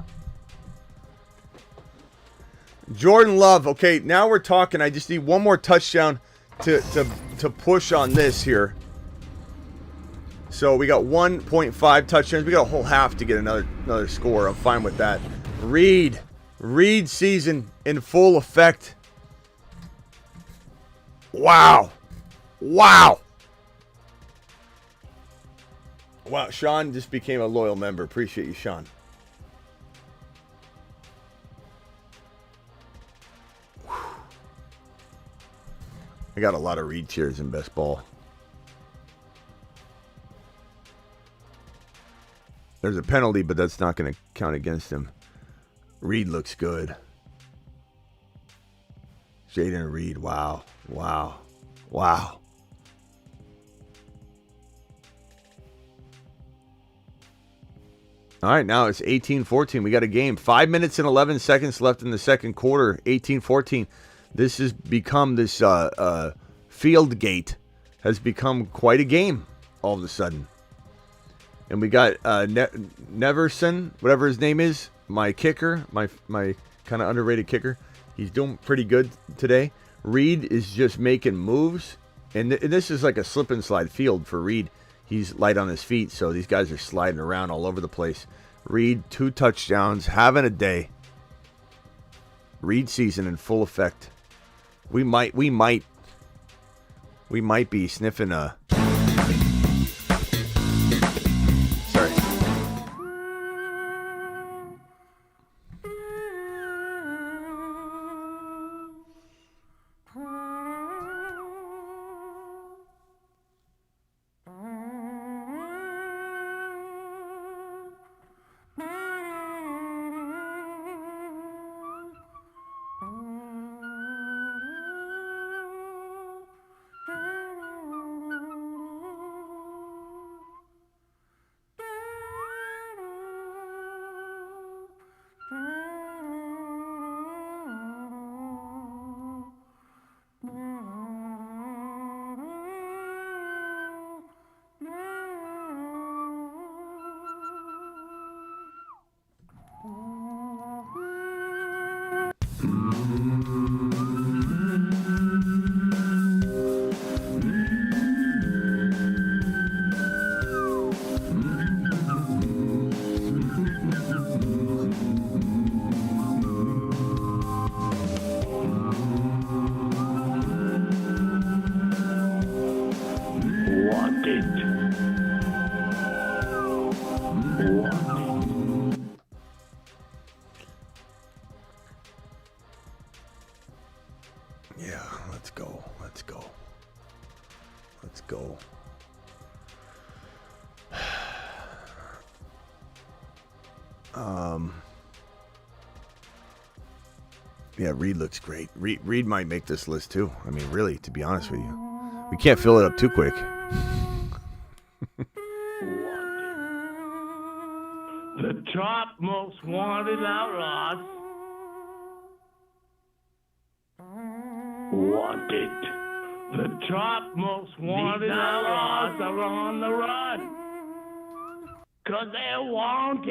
S1: Jordan Love. Okay, now we're talking. I just need one more touchdown to push on this here. So we got 1.5 touchdowns. We got a whole half to get another score. I'm fine with that. Reed season in full effect. Wow. Wow. Wow, Sean just became a loyal member. Appreciate you, Sean. I got a lot of Reed cheers in best ball. There's a penalty, but that's not going to count against him. Reed looks good. Jaden Reed, wow. Wow. Wow. All right, now it's 18-14. We got a game. 5 minutes and 11 seconds left in the second quarter. 18-14. This has become this field gate has become quite a game all of a sudden. And we got Neverson, whatever his name is, my kicker, my kind of underrated kicker. He's doing pretty good today. Reed is just making moves. And this is like a slip and slide field for Reed. He's light on his feet, so these guys are sliding around all over the place. Reed, 2 touchdowns, having a day. Reed season in full effect. We might be sniffing a... Sorry. Yeah, Reed looks great. Reed might make this list too. I mean, really, to be honest with you. We can't fill it up too quick.
S10: The top most wanted outlaws. Wanted. The top most wanted outlaws are on the run. 'Cause they're wanted.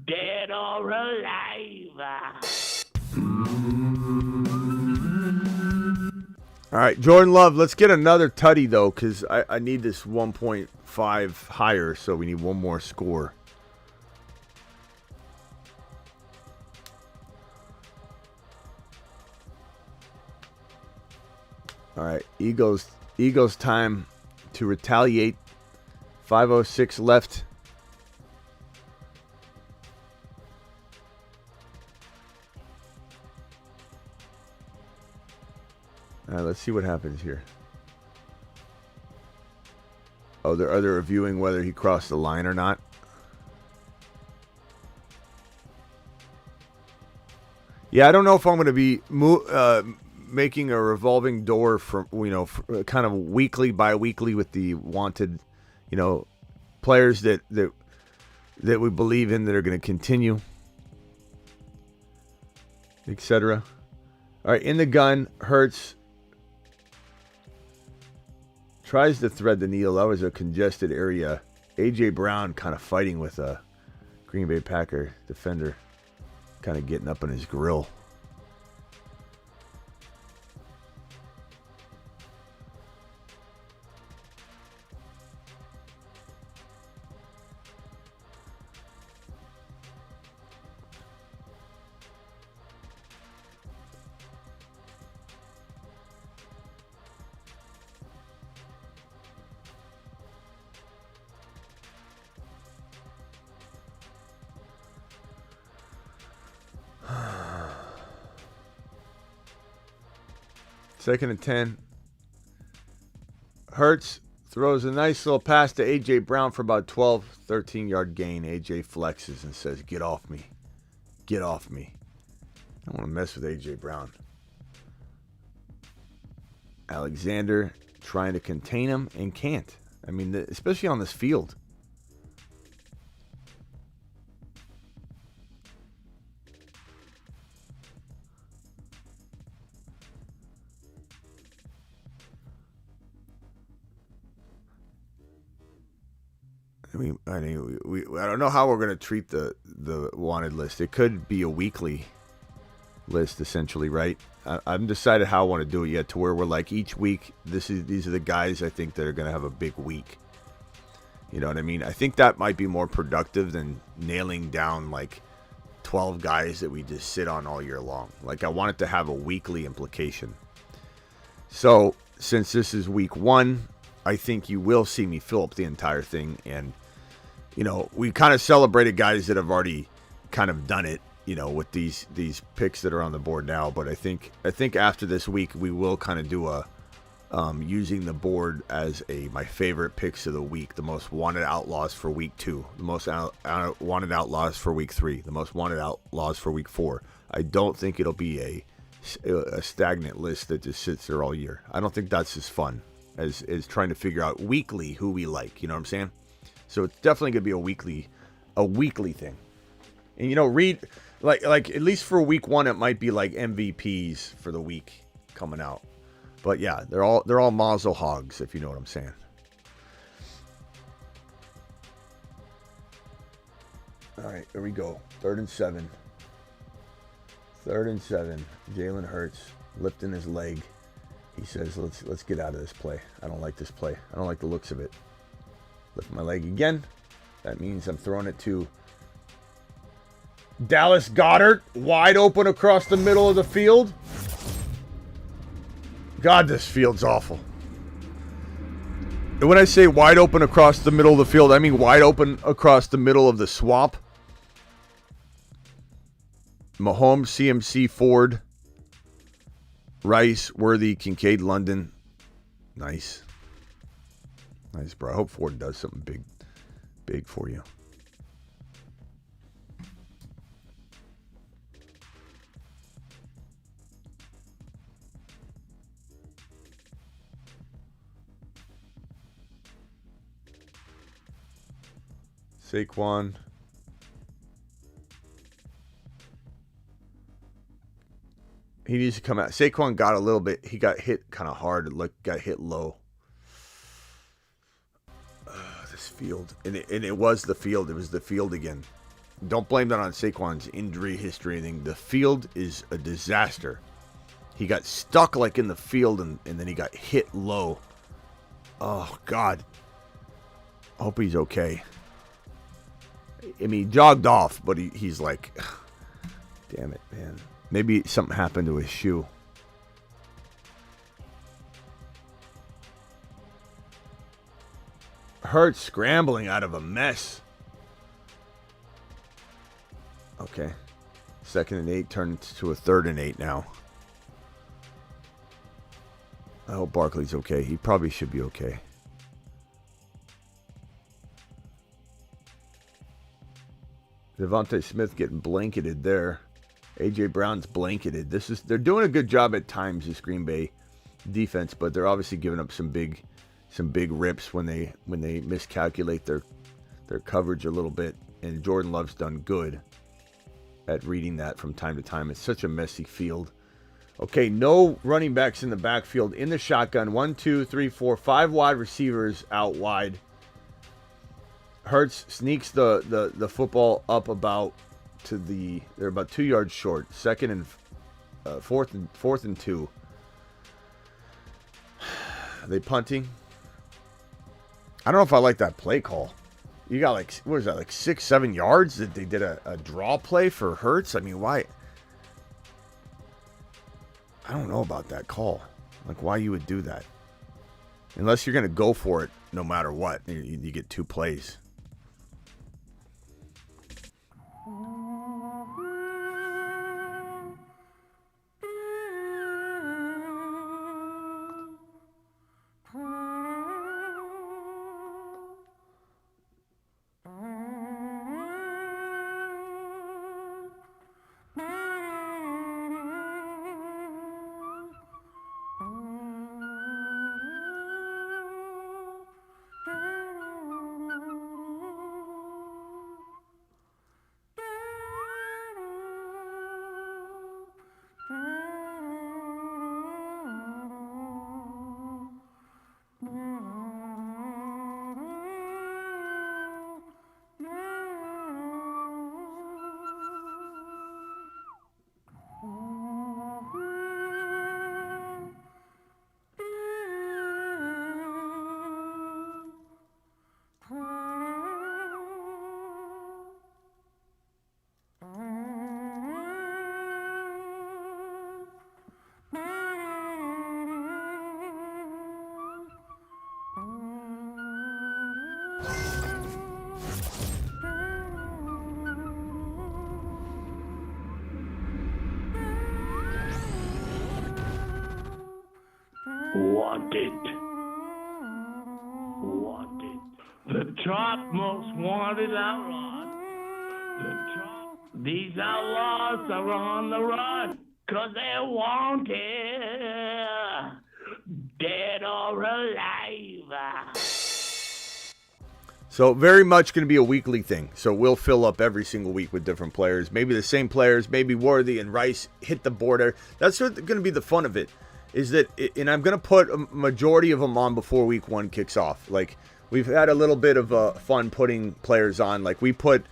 S10: Dead or alive.
S1: All right, Jordan Love, let's get another tutty, though, because I need this 1.5 higher, so we need one more score. All right, Eagles time to retaliate. 5:06 left. All right, let's see what happens here. Oh, are they reviewing whether he crossed the line or not? Yeah, I don't know if I'm going to be making a revolving door from kind of weekly, bi-weekly with the wanted, players that we believe in that are going to continue, etc. All right, in the gun, Hurts tries to thread the needle. That was a congested area. A.J. Brown kind of fighting with a Green Bay Packer defender, kind of getting up in his grill. Second and 10. Hurts throws a nice little pass to A.J. Brown for about 12, 13-yard gain. A.J. flexes and says, "Get off me. Get off me." I don't want to mess with A.J. Brown. Alexander trying to contain him and can't. I mean, especially on this field. I don't know how we're going to treat the wanted list. It could be a weekly list, essentially, right? I haven't decided how I want to do it yet, to where we're like each week, these are the guys I think that are going to have a big week. You know what I mean? I think that might be more productive than nailing down like 12 guys that we just sit on all year long. Like, I want it to have a weekly implication. So, since this is week 1, I think you will see me fill up the entire thing. And, we kind of celebrated guys that have already kind of done it, with these picks that are on the board now. But I think after this week, we will kind of do a using the board as my favorite picks of the week. The most wanted outlaws for week 2. The most wanted outlaws for week 3. The most wanted outlaws for week 4. I don't think it'll be a stagnant list that just sits there all year. I don't think that's as fun as trying to figure out weekly who we like. You know what I'm saying? So it's definitely going to be a weekly thing. And, read, like at least for week 1, it might be like MVPs for the week coming out. But yeah, they're all mazel hogs, if you know what I'm saying. All right, here we go. 3rd and 7. 3rd and 7. Jalen Hurts lifting his leg. He says, let's get out of this play. I don't like this play. I don't like the looks of it. Lift my leg again. That means I'm throwing it to Dallas Goedert, wide open across the middle of the field. God, this field's awful. And when I say wide open across the middle of the field, I mean wide open across the middle of the swamp. Mahomes, CMC, Ford, Rice, Worthy, Kincaid, London. Nice. Nice, bro. I hope Ford does something big for you. Saquon. He needs to come out. Saquon got a little bit. He got hit kind of hard. Got hit low. This field. And it was the field. It was the field again. Don't blame that on Saquon's injury history or anything. The field is a disaster. He got stuck like in the field and then he got hit low. Oh, God. I hope he's okay. I mean, he jogged off, but he's like, damn it, man. Maybe something happened to his shoe. Hurts scrambling out of a mess. Okay. 2nd and 8 turned to a 3rd and 8 now. I hope Barkley's okay. He probably should be okay. Devontae Smith getting blanketed there. A.J. Brown's blanketed. They're doing a good job at times, this Green Bay defense, but they're obviously giving up some big rips when they miscalculate their coverage a little bit. And Jordan Love's done good at reading that from time to time. It's such a messy field. Okay, no running backs in the backfield. In the shotgun, 1, 2, 3, 4, 5 wide receivers out wide. Hurts sneaks the football up they're about 2 yards short. 2nd and 4th and 2. Are they punting? I don't know if I like that play call. You got like 6, 7 yards that they did a draw play for Hurts. I mean, why? I don't know about that call. Like, why you would do that? Unless you're going to go for it no matter what. You get 2 plays.
S18: Wanted. The top most wanted outlaws. These outlaws are on the run, 'cause they're wanted. Dead or alive.
S1: So very much going to be a weekly thing. So we'll fill up every single week with different players. Maybe the same players, maybe Worthy and Rice hit the border. That's going to be the fun of it. Is that, and I'm going to put a majority of them on before week 1 kicks off. Like, we've had a little bit of fun putting players on. Like, we put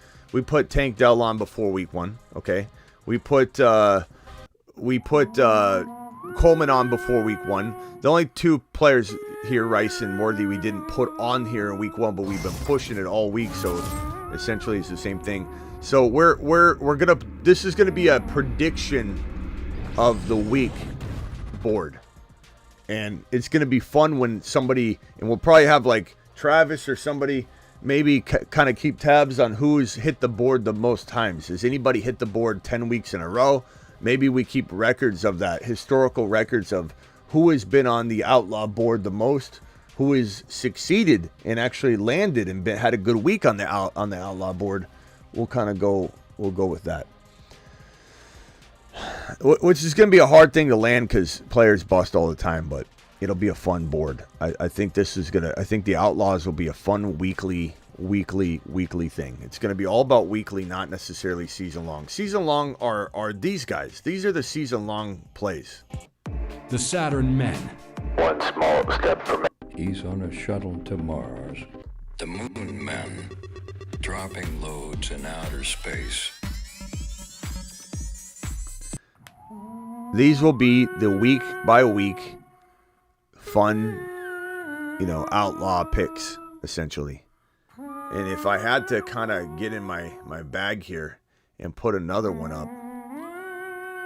S1: Tank Dell on before week 1. Okay, we put Coleman on before week 1. The only 2 players here, Rice and Worthy, we didn't put on here in week 1, but we've been pushing it all week. So essentially, it's the same thing. So we're gonna. This is gonna be a prediction of the week board, and it's going to be fun when somebody, and we'll probably have like Travis or somebody maybe kind of keep tabs on who's hit the board the most times. Has anybody hit the board 10 weeks in a row? Maybe we keep records of that, historical records of who has been on the outlaw board the most, who has succeeded and actually landed and had a good week on the outlaw board. We'll go with that. Which is going to be a hard thing to land because players bust all the time, but it'll be a fun board. I think the Outlaws will be a fun weekly weekly thing. It's going to be all about weekly, not necessarily season long. Season long are these guys. These are the season long plays.
S3: The Saturn Men.
S5: One small step for man. He's on a shuttle to Mars. The Moon Men. Dropping loads in outer space.
S1: These will be the week by week fun, outlaw picks, essentially. And if I had to kind of get in my bag here and put another one up,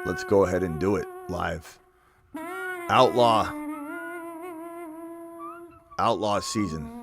S1: let's go ahead and do it live. Outlaw season.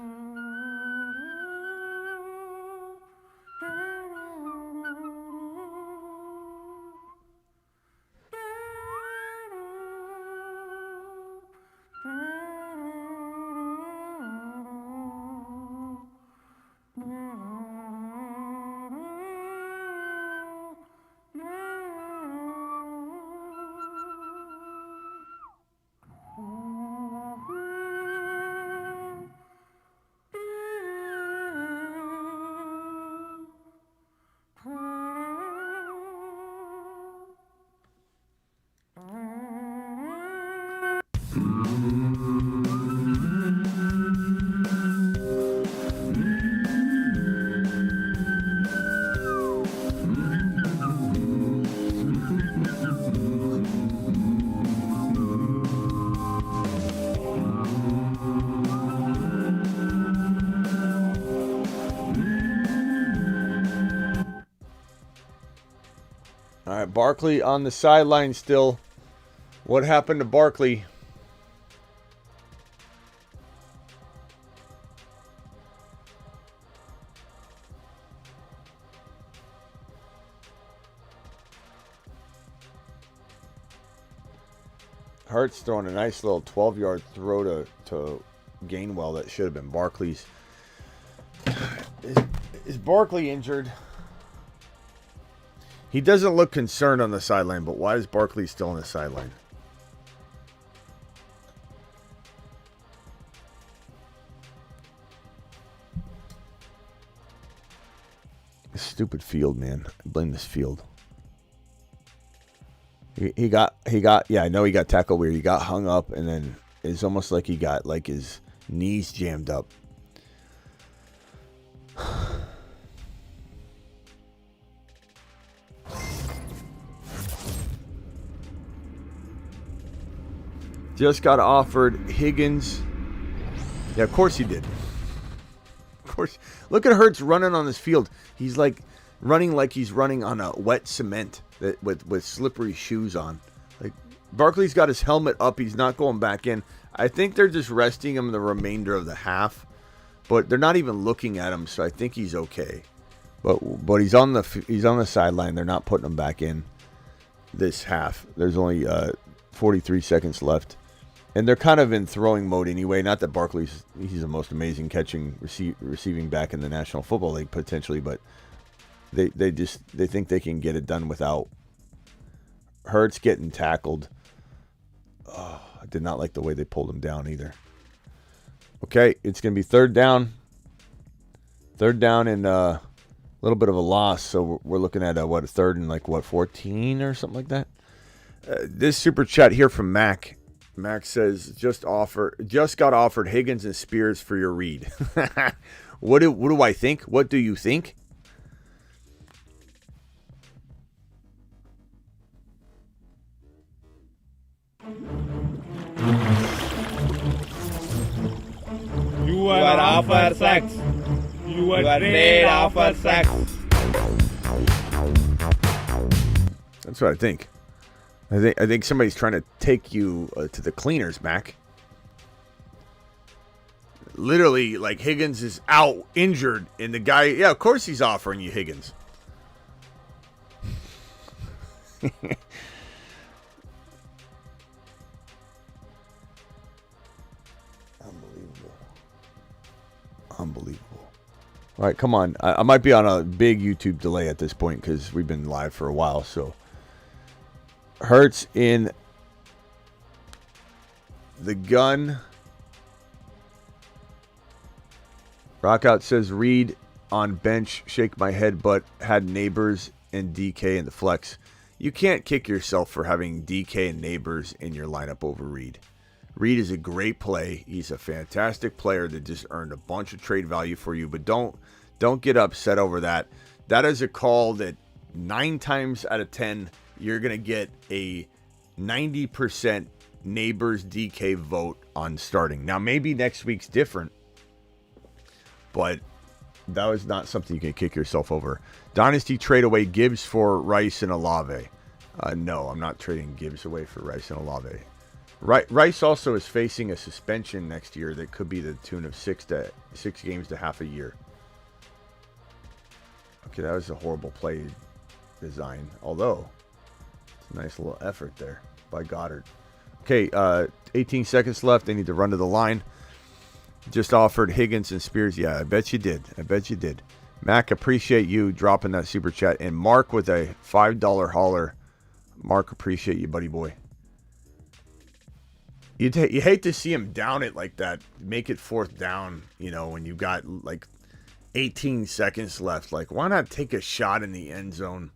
S1: All right, Barkley on the sideline still. What happened to Barkley? Hurts throwing a nice little 12-yard throw to Gainwell that should have been Barkley's. Is Barkley injured? He doesn't look concerned on the sideline, but why is Barkley still on the sideline? This stupid field, man. I blame this field. He got yeah, I know he got tackled weird. He got hung up, and then it's almost like he got like his knees jammed up. Just got offered Higgins. Yeah, of course he did. Of course. Look at Hurts running on this field. He's like running on a wet cement with slippery shoes on. Like Barkley's got his helmet up. He's not going back in. I think they're just resting him the remainder of the half, but they're not even looking at him, so I think he's okay. But he's on the sideline. They're not putting him back in this half. There's only 43 seconds left. And they're kind of in throwing mode anyway. Not that Barkley's the most amazing receiving back in the National Football League potentially, but they think they can get it done without Hurts getting tackled. Oh, I did not like the way they pulled him down either. Okay, it's going to be third down. Third down and a little bit of a loss. So we're looking at a third and 14 or something like that. This super chat here from Mac. Mac says, just got offered Higgins and Spears for your read. What do I think? What do you think?
S18: You are offer sex. You are made offer sex.
S1: That's what I think. I think somebody's trying to take you to the cleaners, Mac. Literally, like Higgins is out, injured, and the guy, yeah, of course he's offering you Higgins. Unbelievable. All right, come on. I might be on a big YouTube delay at this point because we've been live for a while, so. Hurts in the gun. Rockout says Reed on bench, shake my head, but had Neighbors and DK in the flex. You can't kick yourself for having DK and Neighbors in your lineup over Reed. Reed is a great play. He's a fantastic player that just earned a bunch of trade value for you, but don't get upset over that. That is a call that 9 times out of 10 you're going to get a 90% Neighbors DK vote on starting. Now maybe next week's different, but that was not something you can kick yourself over. Dynasty trade away Gibbs for Rice and Olave. No, I'm not trading Gibbs away for Rice and Olave. Rice also is facing a suspension next year that could be the tune of 6 games to half a year. Okay, that was a horrible play design, although it's a nice little effort there by Goddard. Okay, 18 seconds left. They need to run to the line. Just offered Higgins and Spears. Yeah, I bet you did. Mac, appreciate you dropping that super chat. And Mark with a $5 hauler. Mark, appreciate you, buddy boy. You hate to see him down it like that. Make it 4th down, when you've got like 18 seconds left. Like, why not take a shot in the end zone?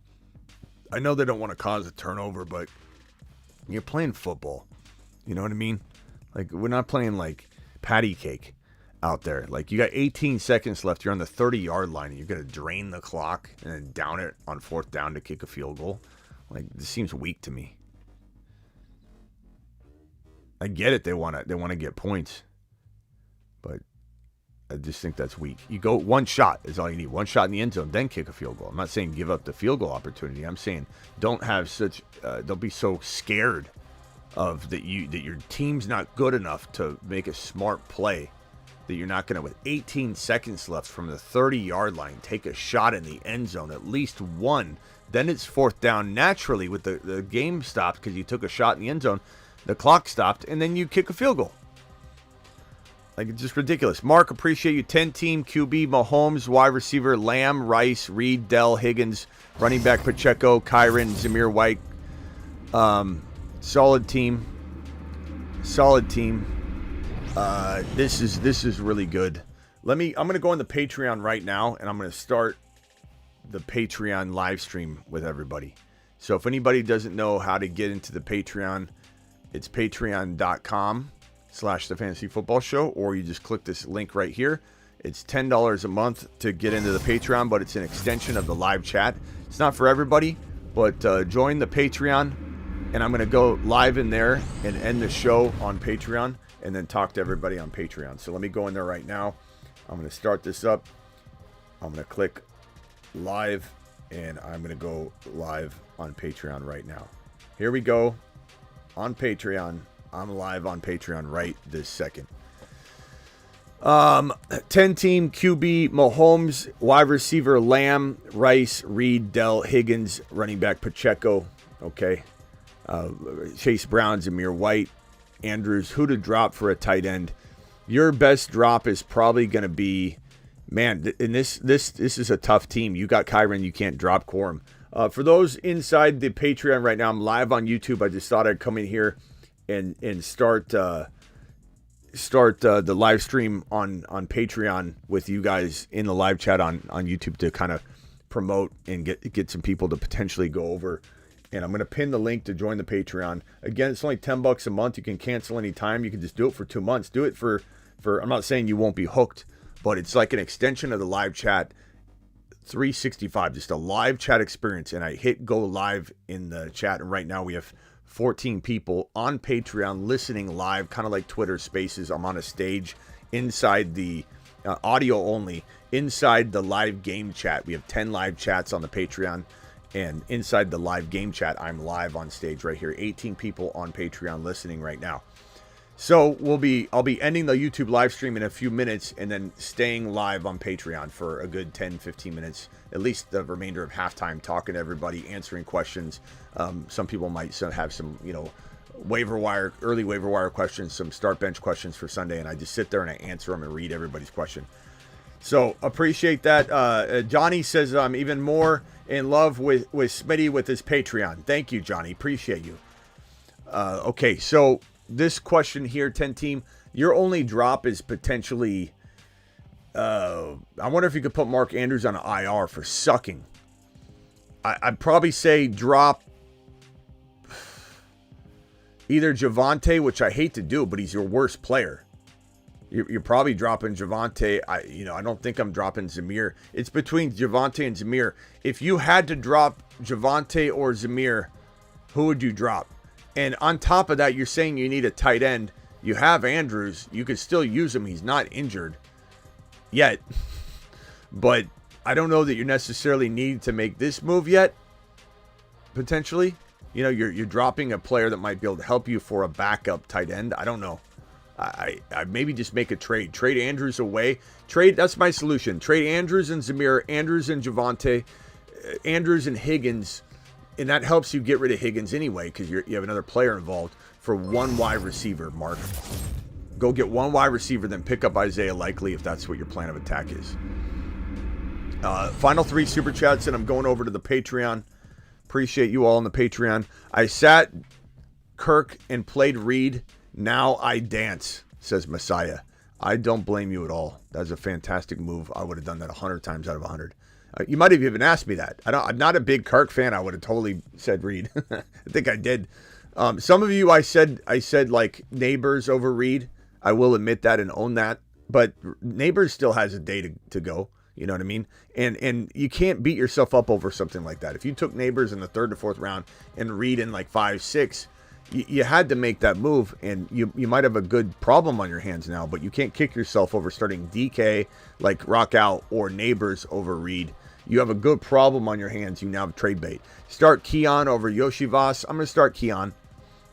S1: I know they don't want to cause a turnover, but you're playing football. You know what I mean? Like, we're not playing like patty cake out there. Like, you got 18 seconds left. You're on the 30-yard line, and you're going to drain the clock and then down it on 4th down to kick a field goal. Like, this seems weak to me. I get it. They want to get points, but I just think that's weak. You go one shot is all you need. One shot in the end zone, then kick a field goal. I'm not saying give up the field goal opportunity. I'm saying don't be so scared of that your team's not good enough to make a smart play that you're not going to, with 18 seconds left from the 30-yard line, take a shot in the end zone, at least one. Then it's 4th down naturally with the game stopped because you took a shot in the end zone. The clock stopped, and then you kick a field goal. Like, it's just ridiculous. Mark, appreciate you. 10-team QB, Mahomes, wide receiver, Lamb, Rice, Reed, Dell, Higgins, running back, Pacheco, Kyron, Zamir White. Solid team. This is really good. I'm going to go on the Patreon right now, and I'm going to start the Patreon live stream with everybody. So if anybody doesn't know how to get into the Patreon, it's patreon.com/the Fantasy Football Show, or you just click this link right here. It's $10 a month to get into the Patreon, but it's an extension of the live chat. It's not for everybody, but join the Patreon, and I'm going to go live in there and end the show on Patreon and then talk to everybody on Patreon. So let me go in there right now. I'm going to start this up. I'm going to click live, and I'm going to go live on Patreon right now. Here we go. On Patreon. I'm live on Patreon right this second. 10-team QB, Mahomes, wide receiver, Lamb, Rice, Reed, Dell, Higgins, running back, Pacheco. Okay. Chase Brown, Zamir White, Andrews. Who to drop for a tight end? Your best drop is probably going to be, man, and this is a tough team. You got Kyron, you can't drop Quorum. For those inside the Patreon right now, I'm live on YouTube. I just thought I'd come in here and start the live stream on Patreon with you guys in the live chat on YouTube to kind of promote and get some people to potentially go over. And I'm going to pin the link to join the Patreon. Again, it's only $10 a month. You can cancel anytime. You can just do it for 2 months. Do it for I'm not saying you won't be hooked, but it's like an extension of the live chat. 365, just a live chat experience. And I hit go live in the chat, and right now we have 14 people on Patreon listening live, kind of like Twitter Spaces. I'm on a stage inside the audio only, inside the live game chat. We have 10 live chats on the Patreon, and inside the live game chat, I'm live on stage right here. 18 people on Patreon listening right now. So I'll be ending the YouTube live stream in a few minutes and then staying live on Patreon for a good 10-15 minutes, at least the remainder of halftime, talking to everybody, answering questions. Some people might have some, early waiver wire questions, some start bench questions for Sunday, and I just sit there and I answer them and read everybody's question. So appreciate that. Johnny says I'm even more in love with Smitty with his Patreon. Thank you, Johnny. Appreciate you. Okay, so this question here, 10 team, your only drop is potentially I wonder if you could put Mark Andrews on an IR for sucking. I'd probably say drop either Javonte, which I hate to do, but he's your worst player. You're probably dropping Javonte. I don't think I'm dropping Zamir. It's between Javonte and Zamir. If you had to drop Javonte or Zamir, who would you drop? And on top of that, you're saying you need a tight end. You have Andrews. You could still use him. He's not injured yet. But I don't know that you necessarily need to make this move yet, potentially. You're dropping a player that might be able to help you for a backup tight end. I don't know. I maybe just make a trade. Trade Andrews away. That's my solution. Trade Andrews and Zamir, Andrews and Javonte, Andrews and Higgins, and that helps you get rid of Higgins anyway because you have another player involved for one wide receiver, Mark. Go get one wide receiver, then pick up Isaiah Likely if that's what your plan of attack is. Final 3 super chats, and I'm going over to the Patreon. Appreciate you all on the Patreon. I sat Kirk and played Reed. Now I dance, says Messiah. I don't blame you at all. That's a fantastic move. I would have done that 100 times out of 100. You might have even asked me that. I'm not a big Kirk fan. I would have totally said Reed. I think I did. Some of you, I said like Neighbors over Reed. I will admit that and own that. But Neighbors still has a day to go. You know what I mean? And you can't beat yourself up over something like that. If you took Neighbors in the 3rd to 4th round and Reed in like 5, 6, you had to make that move, and you might have a good problem on your hands now, but you can't kick yourself over starting DK like Rock Out or Neighbors over Reed. You have a good problem on your hands. You now have trade bait. Start Keon over Yoshivas. I'm going to start Keon,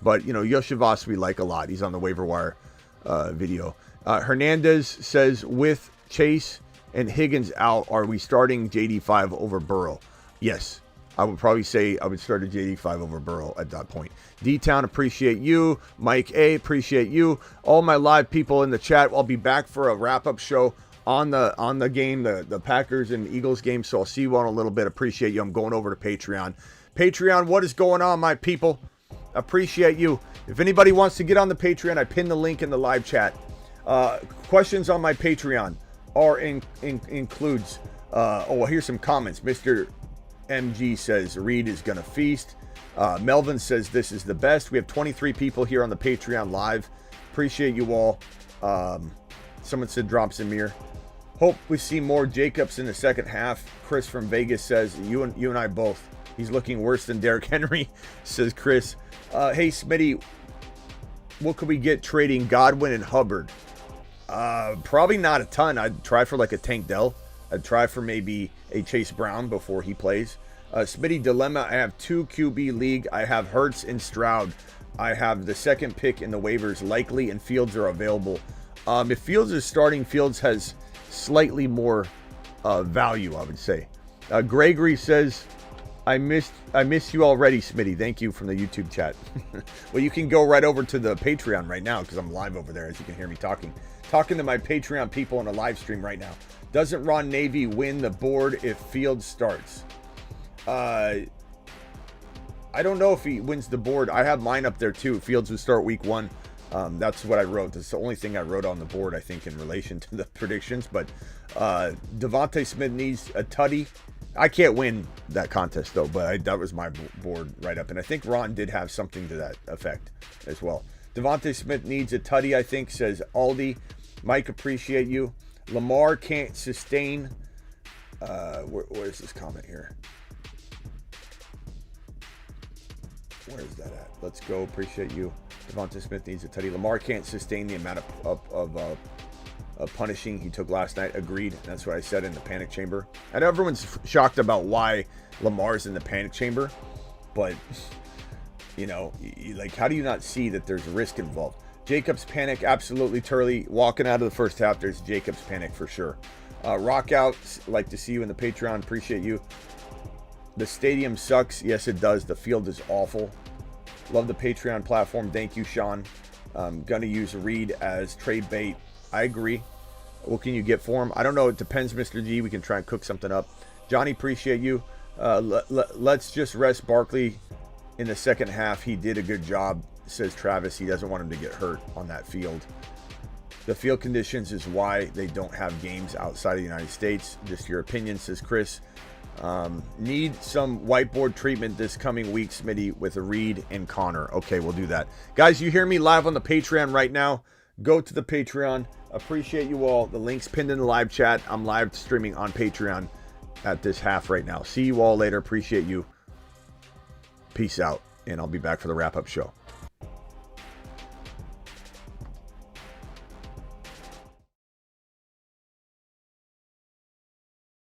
S1: but Yoshivas we like a lot. He's on the waiver wire video. Hernandez says, with Chase and Higgins out, are we starting JD5 over Burrow? Yes. I would probably say I would start a JD5 over Burrow at that point. D-Town, appreciate you. Mike A, appreciate you. All my live people in the chat. I'll be back for a wrap-up show on the game, the Packers and Eagles game. So I'll see you on a little bit. Appreciate you. I'm going over to Patreon. Patreon, what is going on, my people? Appreciate you. If anybody wants to get on the Patreon, I pinned the link in the live chat. Questions on my Patreon includes. Here's some comments. Mr. MG says Reed is gonna feast. Melvin says this is the best. We have 23 people here on the Patreon live. Appreciate you all. Someone said drop Zamir. Hope we see more Jacobs in the second half. Chris from Vegas says you and I both. He's looking worse than Derrick Henry, says Chris. Hey Smitty, what could we get trading Godwin and Hubbard? Probably not a ton. I'd try for like a Tank Dell. I'd try for maybe a Chase Brown before he plays. Smitty Dilemma, I have 2 QB league. I have Hurts and Stroud. I have the second pick in the waivers. Likely and Fields are available. If Fields is starting, Fields has slightly more value, I would say. Gregory says, I miss you already, Smitty. Thank you from the YouTube chat. Well, you can go right over to the Patreon right now because I'm live over there, as you can hear me talking to my Patreon people in a live stream right now. Doesn't Ron Navy win the board if Fields starts? I don't know if he wins the board. I have mine up there too. Fields would start week 1. That's what I wrote. That's the only thing I wrote on the board, I think, in relation to the predictions. But Devontae Smith needs a tutty. I can't win that contest, though, but that was my board right up. And I think Ron did have something to that effect as well. Devontae Smith needs a tutty, I think, says Aldi. Mike, appreciate you. Lamar can't sustain. Where's this comment here? Where is that at? Let's go. Appreciate you. Devonta Smith needs a tutty. Lamar can't sustain the amount of punishing he took last night. Agreed. That's what I said in the panic chamber. And everyone's shocked about why Lamar's in the panic chamber. But, like, how do you not see that there's risk involved? Jacobs panic, absolutely. Turley, walking out of the first half, there's Jacobs panic for sure. Rock out, like to see you in the Patreon. Appreciate you. The stadium sucks. Yes, it does. The field is awful. Love the Patreon platform. Thank you, Sean. Gonna use Reed as trade bait. I agree. What can you get for him? I don't know. It depends, Mr. G. We can try and cook something up. Johnny, appreciate you. Let's just rest Barkley in the second half. He did a good job, says Travis. He doesn't want him to get hurt on that field. The field conditions is why they don't have games outside of the United States. Just your opinion, says Chris. Need some whiteboard treatment this coming week, Smitty, with Reed and Connor. Okay, we'll do that. Guys, you hear me live on the Patreon right now. Go to the Patreon. Appreciate you all. The link's pinned in the live chat. I'm live streaming on Patreon at this half right now. See you all later. Appreciate you. Peace out. And I'll be back for the wrap-up show.